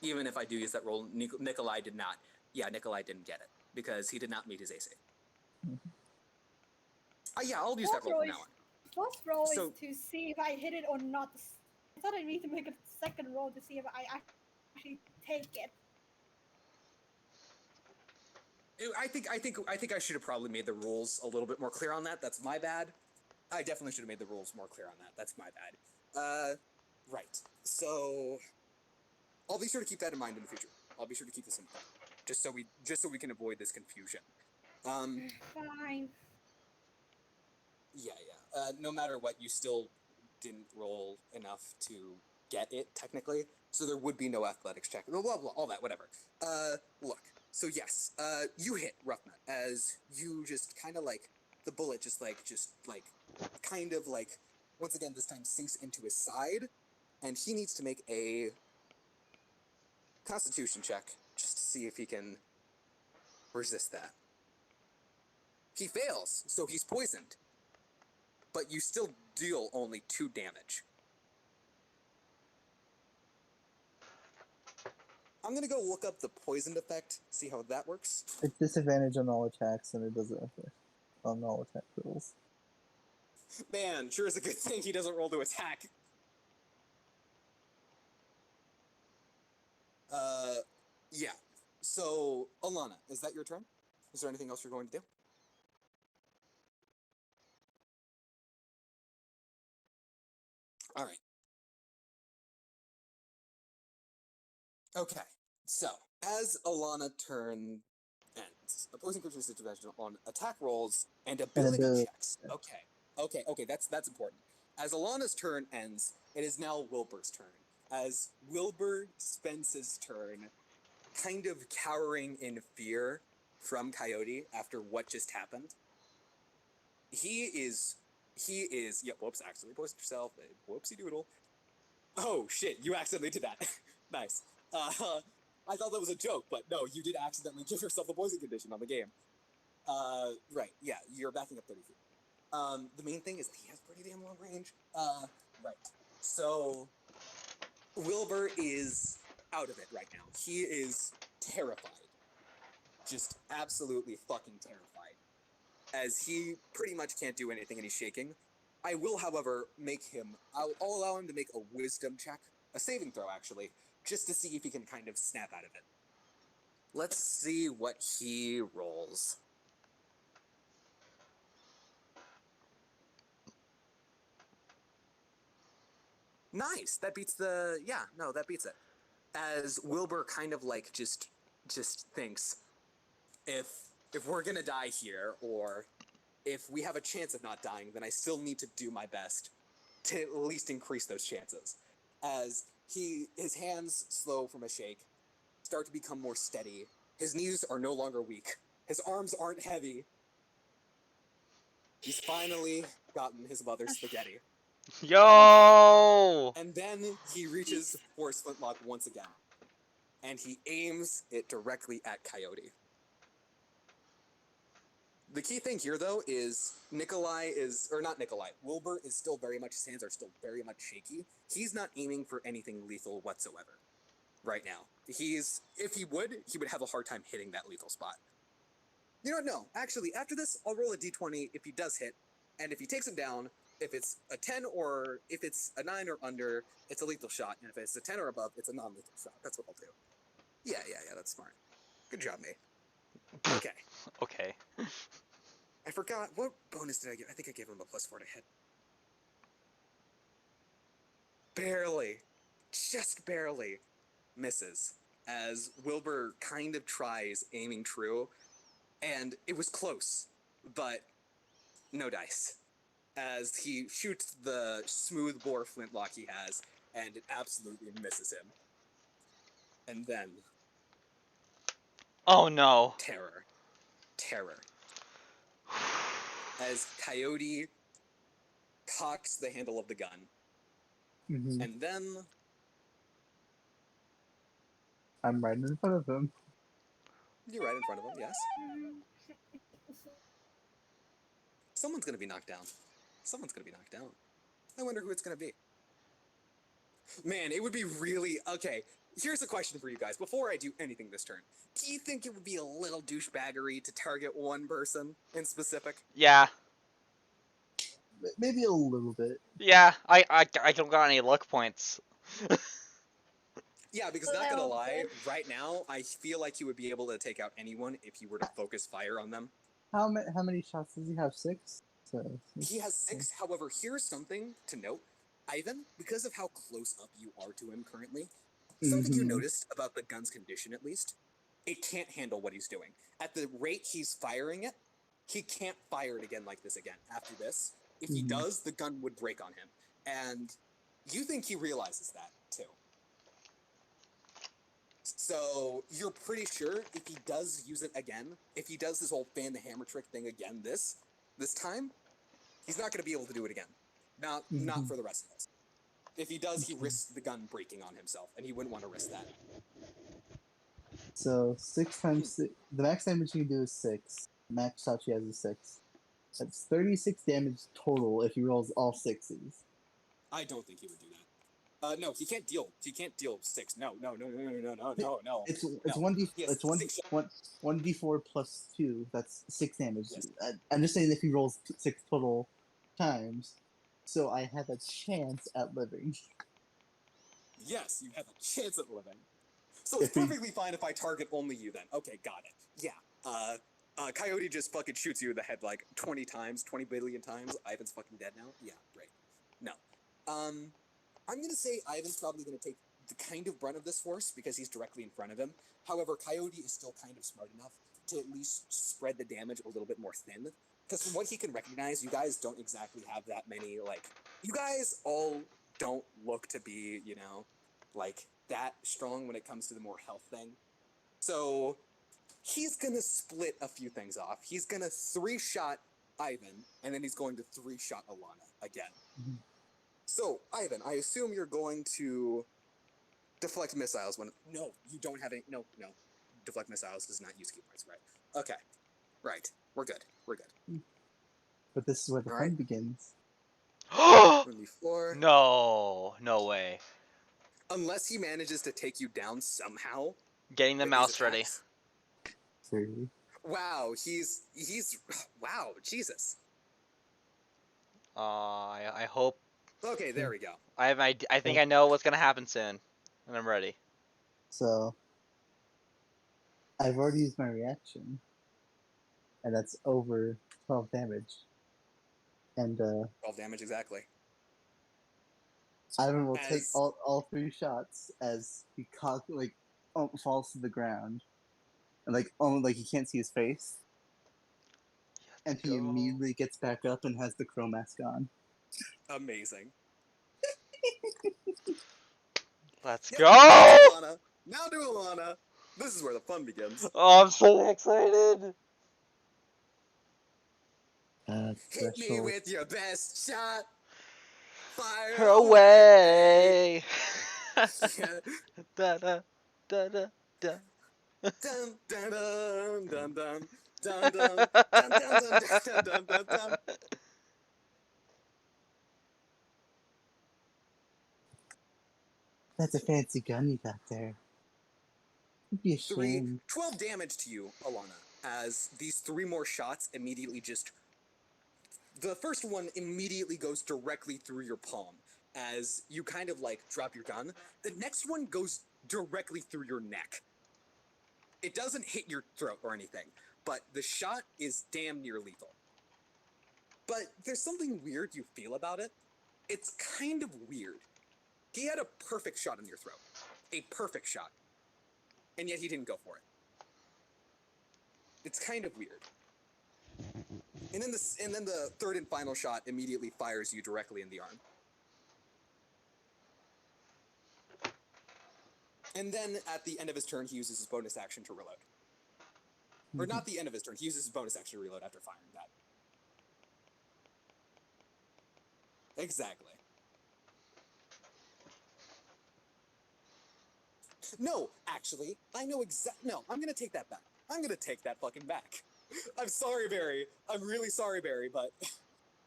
even if I do use that rule, Nikolai did not. Yeah, Nikolai didn't get it because he did not meet his AC. Mm-hmm. Yeah, I'll use that rule from now on. First roll is to see if I hit it or not. I thought I need to make a second roll to see if I actually take it. I think I should have probably made the rules a little bit more clear on that. That's my bad. I definitely should have made the rules more clear on that. That's my bad. Right. So I'll be sure to keep that in mind in the future. I'll be sure to keep this in mind, just so we can avoid this confusion. Fine. Yeah. No matter what, you still didn't roll enough to get it technically, so there would be no athletics check. Blah blah blah. All that, whatever. Look. So yes, you hit Roughnut as you just kind of like the bullet just kind of like once again this time sinks into his side, and he needs to make a Constitution check just to see if he can resist that. He fails, so he's poisoned, but you still deal only 2 damage. I'm gonna go look up the poisoned effect, see how that works. It's disadvantage on all attacks, and it doesn't affect on all attack rolls. Man, sure is a good thing he doesn't roll to attack. Yeah. So, Alana, is that your turn? Is there anything else you're going to do? All right. Okay. So, as Alana turn ends, opposing creatures disadvantage on attack rolls and ability checks. Okay. That's important. As Alana's turn ends, it is now Wilbur's turn. As Wilbur spends his turn kind of cowering in fear from Coyote after what just happened. He is whoops, accidentally poisoned yourself. Whoopsie doodle. Oh shit, you accidentally did that. Nice. I thought that was a joke, but no, you did accidentally give yourself a poison condition on the game. Right, yeah, you're backing up 30 feet. The main thing is that he has pretty damn long range. Right. So Wilbur is out of it right now. He is terrified. Just absolutely fucking terrified. As he pretty much can't do anything and he's shaking. I will, however, I'll allow him to make a wisdom check, a saving throw actually, just to see if he can kind of snap out of it. Let's see what he rolls. Nice. That beats that beats it. As Wilbur kind of like just thinks, if we're gonna die here, or if we have a chance of not dying, then I still need to do my best to at least increase those chances. As his hands slow from a shake, start to become more steady. His knees are no longer weak. His arms aren't heavy. He's finally gotten his mother's spaghetti. Yo! And then he reaches for his flintlock once again. And he aims it directly at Coyote. The key thing here, though, is Wilbur is still very much, his hands are still very much shaky. He's not aiming for anything lethal whatsoever right now. If he would have a hard time hitting that lethal spot. You know what, no, actually, after this, I'll roll a d20 if he does hit, and if he takes him down, if it's a 10 or if it's a 9 or under, it's a lethal shot, and if it's a 10 or above, it's a non-lethal shot. That's what I'll do. Yeah, that's smart. Good job, mate. Okay. Okay. I forgot, what bonus did I give? I think I gave him a +4 to hit. Barely, just barely, misses, as Wilbur kind of tries aiming true, and it was close, but no dice. As he shoots the smooth bore flintlock he has, and it absolutely misses him. And then... Oh no. Terror. As Coyote cocks the handle of the gun. Mm-hmm. And then... I'm right in front of him. You're right in front of him, yes. Someone's gonna be knocked down. I wonder who it's gonna be. Man, it would be really... Okay, here's a question for you guys. Before I do anything this turn, do you think it would be a little douchebaggery to target one person in specific? Yeah. Maybe a little bit. Yeah, I don't got any luck points. Yeah, because not gonna Little lie, bitch. right now I feel like you would be able to take out anyone if you were to focus fire on them. How many shots does he have? 6. So He has 6. However, here's something to note, Ivan. Because of how close up you are to him currently, something you Mhm. noticed about the gun's condition, at least, it can't handle what he's doing. At the rate he's firing it, he can't fire it again like this again. After this, if he Mhm. does, the gun would break on him, and you think he realizes that too. So you're pretty sure if he does use it again, if he does this whole fan the hammer trick thing again this time, he's not going to be able to do it again. Not Mhm. for the rest of us. If he does, he risks the gun breaking on himself, and he wouldn't want to risk that. So 6 times 6, the max damage you can do is 6. Max shot she has is 6. That's 36 damage total if he rolls all 6s. I don't think he would do that. No, he can't deal. He can't deal 6. No. It's No. one d He has it's one 6 shots. one d4 plus 2. That's 6 damage. Yes. I'm just saying if he rolls 6 total times, so I have a chance at living. Yes, you have a chance at living. So If it's he- perfectly fine if I target only you then. Okay, got it. Yeah. Coyote just fucking shoots you in the head like 20 times, 20 billion times. Ivan's fucking dead now? Yeah, great. No. I'm gonna say Ivan's probably gonna take the kind of brunt of this force because he's directly in front of him. However, Coyote is still kind of smart enough to at least spread the damage a little bit more thin. Because from what he can recognize, you guys don't exactly have that many, like, you guys all don't look to be, like, that strong when it comes to the more health thing. So, he's gonna split a few things off. He's gonna 3-shot Ivan, and then he's going to 3-shot Alana again. Mhm. So, Ivan, I assume you're going to deflect missiles when... No, you don't have any... No. Deflect missiles does not use key points, right? Okay. Right. We're good. But this is where the All fun right. begins. 1d4. No way. Unless he manages to take you down somehow. Getting the with these mouse ready. attacks. 3. Wow, he's... Wow, Jesus. I hope. Okay, there we go. I think I know what's gonna happen soon, and I'm ready. So I've already used my reaction, and that's over 12 damage. And 12 damage exactly. Ivan will take As- all 3 shots as he falls to the ground, and like he can't see his face, and he Go. immediately gets back up and has the crow mask on. Amazing. Let's Yep, go! Alana. Now do Alana. This is where the fun begins. Oh, I'm so excited! Hit me Special. with your best shot. Fire Her away! Yeah. Da da da da da. Dun dun dun dun dun dun dun dun dun dun dun dun dun. That's a fancy gun you got there. You'd be 3, ashamed. 12 damage to you, Alana, as these 3 more shots immediately just... The first one immediately goes directly through your palm as you kind of like drop your gun. The next one goes directly through your neck. It doesn't hit your throat or anything, but the shot is damn near lethal. But there's something weird you feel about it. It's kind of weird. He had a perfect shot in your throat. A perfect shot. And yet he didn't go for it. It's kind of weird. And then the third and final shot immediately fires you directly in the arm. And then at the end of his turn, he uses his bonus action to reload. Or not the end of his turn, he uses his bonus action to reload after firing that. Exactly. No, actually, I know No, I'm gonna take that back. I'm gonna take that fucking back. I'm sorry, Barry. I'm really sorry, Barry, but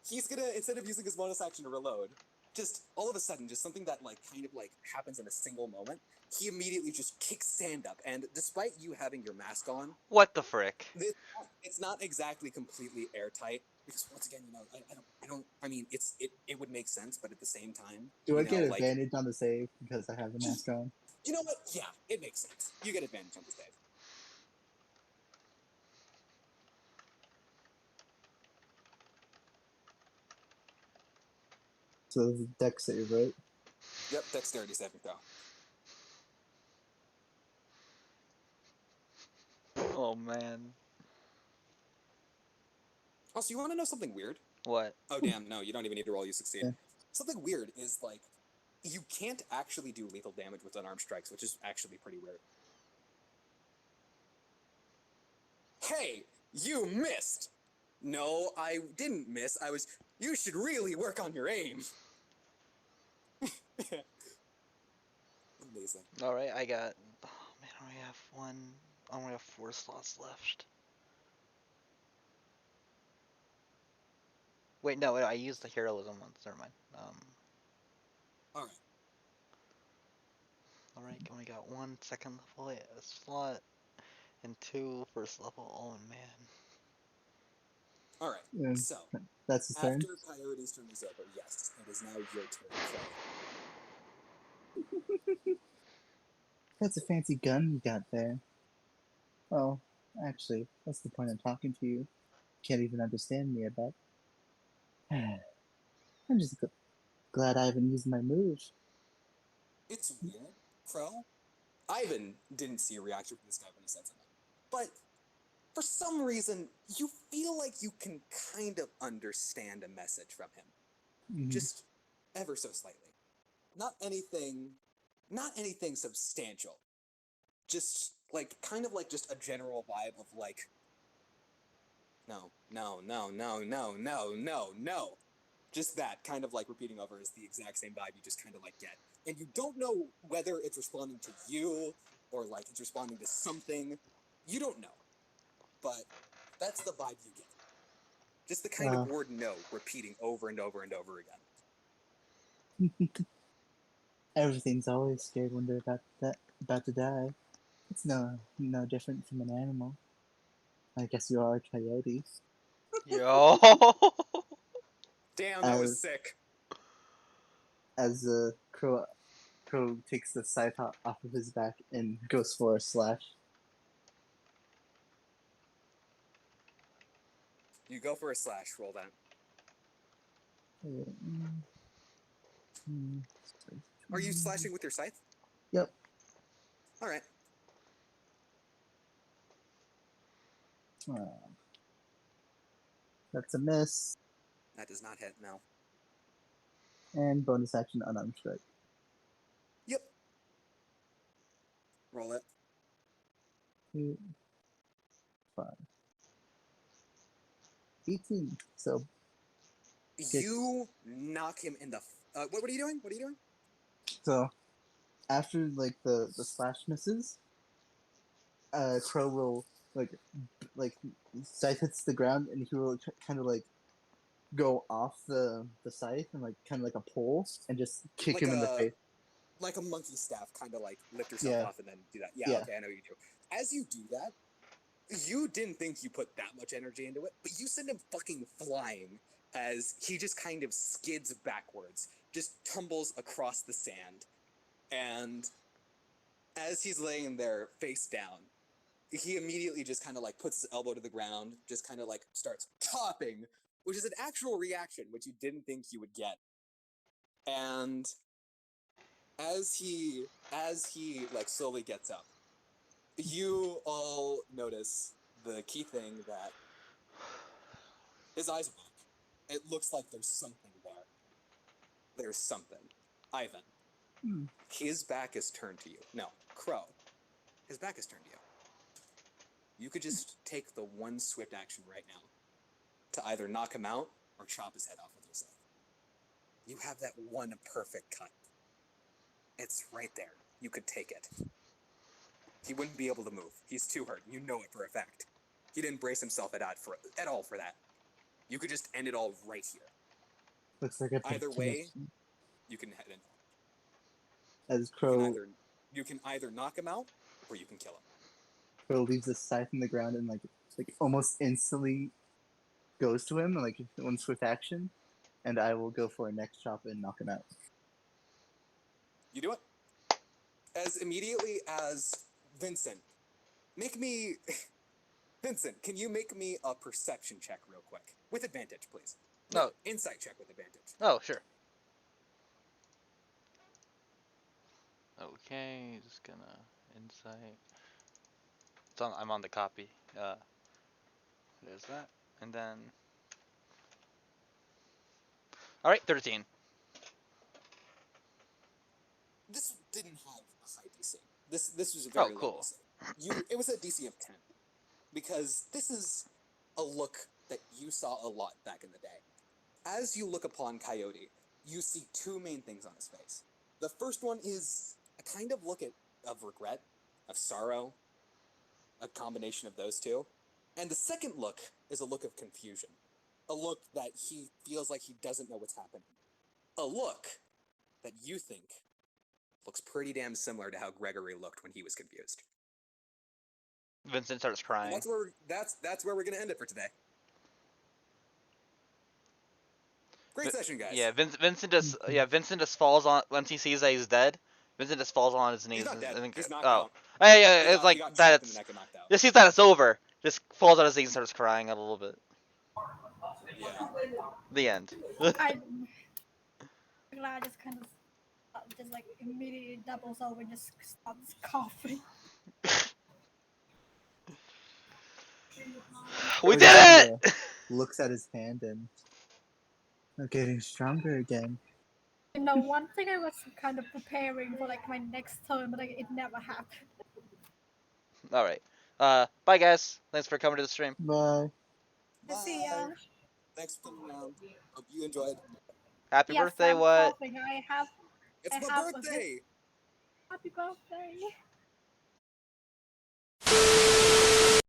he's gonna, instead of using his bonus action to reload, just all of a sudden, just something that like kind of like happens in a single moment, he immediately just kicks sand up, and despite you having your mask on, What the frick? it's not exactly completely airtight, because once again, I mean, it would make sense, but at the same time, Do I you know, get like, advantage on the save because I have the mask on? You know what? Yeah, it makes sense. You get advantage on the save. So it's a deck save, right? Yep, dexterity saving throw. Oh man. Also, you want to know something weird? What? Oh, damn, no, you don't even need to roll, you succeed. Yeah. Something weird is, like, you can't actually do lethal damage with unarmed strikes, which is actually pretty weird. Hey, you missed! No, I didn't miss. You should really work on your aim. Amazing. All right, I got. Oh man, I only have one. I only have 4 slots left. Wait, no, I used the heroism ones. Never mind. Alright. All right, only got 1 second level slot and 2 first level. Oh man. Alright, Yeah, so, that's his turn. after Coyote's turn is over, yes, it is now your turn, Crow. That's a fancy gun you got there. Well, actually, what's the point of talking to you? Can't even understand me, I bet. I'm just glad I haven't used my move. It's weird, Crow. Ivan didn't see a reaction from this guy when he said something. But for some reason, you feel like you can kind of understand a message from him. Mhm. Just ever so slightly. Not anything substantial. Just like kind of like just a general vibe of like no. Just that kind of like repeating over is the exact same vibe you just kind of like get. And you don't know whether it's responding to you or like it's responding to something. You don't know. But that's the vibe you get. Just the kind of word no repeating over and over and over again. Everything's always scared when they're about to die. It's no different from an animal. I guess you are a coyote. Yo. Damn, that was sick. As the crow takes the scythe off of his back and goes for a slash. You go for a slash, roll that. Are you slashing with your scythe? Yep. Alright. That's a miss. That does not hit, no. And bonus action unarmed strike. Yep. Roll it. 2, 5. 18. So You knock him in the... what are you doing? What are you doing? So after like the slash misses, Crow will like scythe hits the ground and he will kind of like go off the scythe and like kind of like a pole and just kick Like him in the face. Like a monkey staff, kind of like lift yourself off and then do that. Yeah, okay, I know you do. As you do that, you didn't think you put that much energy into it, but you send him fucking flying as he just kind of skids backwards, just tumbles across the sand, and as he's laying there face down, he immediately just kind of like puts his elbow to the ground, just kind of like starts topping, which is an actual reaction, which you didn't think you would get. And as he like slowly gets up, you all notice the key thing that his eyes are back. It looks like there's something there. There's something. Ivan. His back is turned to you. No, Crow. His back is turned to you. You could just take the one swift action right now to either knock him out or chop his head off with your scythe. You have that one perfect cut. It's right there. You could take it. He wouldn't be able to move. He's too hurt. You know it for a fact. He didn't brace himself at all for that. You could just end it all right here. Looks like I picked Either too way, much. you can head in. As Crow You can either knock him out or you can kill him. Crow leaves the scythe in the ground and like almost instantly goes to him like one swift action, and I will go for a next chop and knock him out. You do it. as immediately as Vincent, make me... Vincent, can you make me a perception check real quick? With advantage, please. No, insight check with advantage. Oh, sure. Okay, just gonna insight. I'm on the copy. There's that, and then. All right, 13. This didn't have a high DC. This was very low Cool. DC. It was a DC of 10. Because this is a look that you saw a lot back in the day. As you look upon Coyote, you see two main things on his face. The first one is a kind of look of regret, of sorrow, a combination of those two. And the second look is a look of confusion. A look that he feels like he doesn't know what's happening. A look that you think looks pretty damn similar to how Gregory looked when he was confused. Vincent starts crying. That's where we're gonna end it for today. Great session, guys. Yeah, Vincent just falls on once he sees that he's dead. Vincent just falls on his knees. He's not dead. And He's knocked oh, out. yeah, it's He like got that. shot in It's the neck and knocked out. just sees that it's over. Just falls on his knees and starts crying a little bit. Yeah. The end. I'm glad just kind of just like immediately doubles over and just starts coughing. We did it! Looks at his hand and I'm getting stronger again. You know, one thing I was kind of preparing for like my next turn, but like, it never happened. All right. Bye guys. Thanks for coming to the stream. Bye. See ya. Thanks for coming around. Hope you enjoyed. Happy Yes, birthday, I'm what? coughing. It's I my have a birthday! Happy birthday.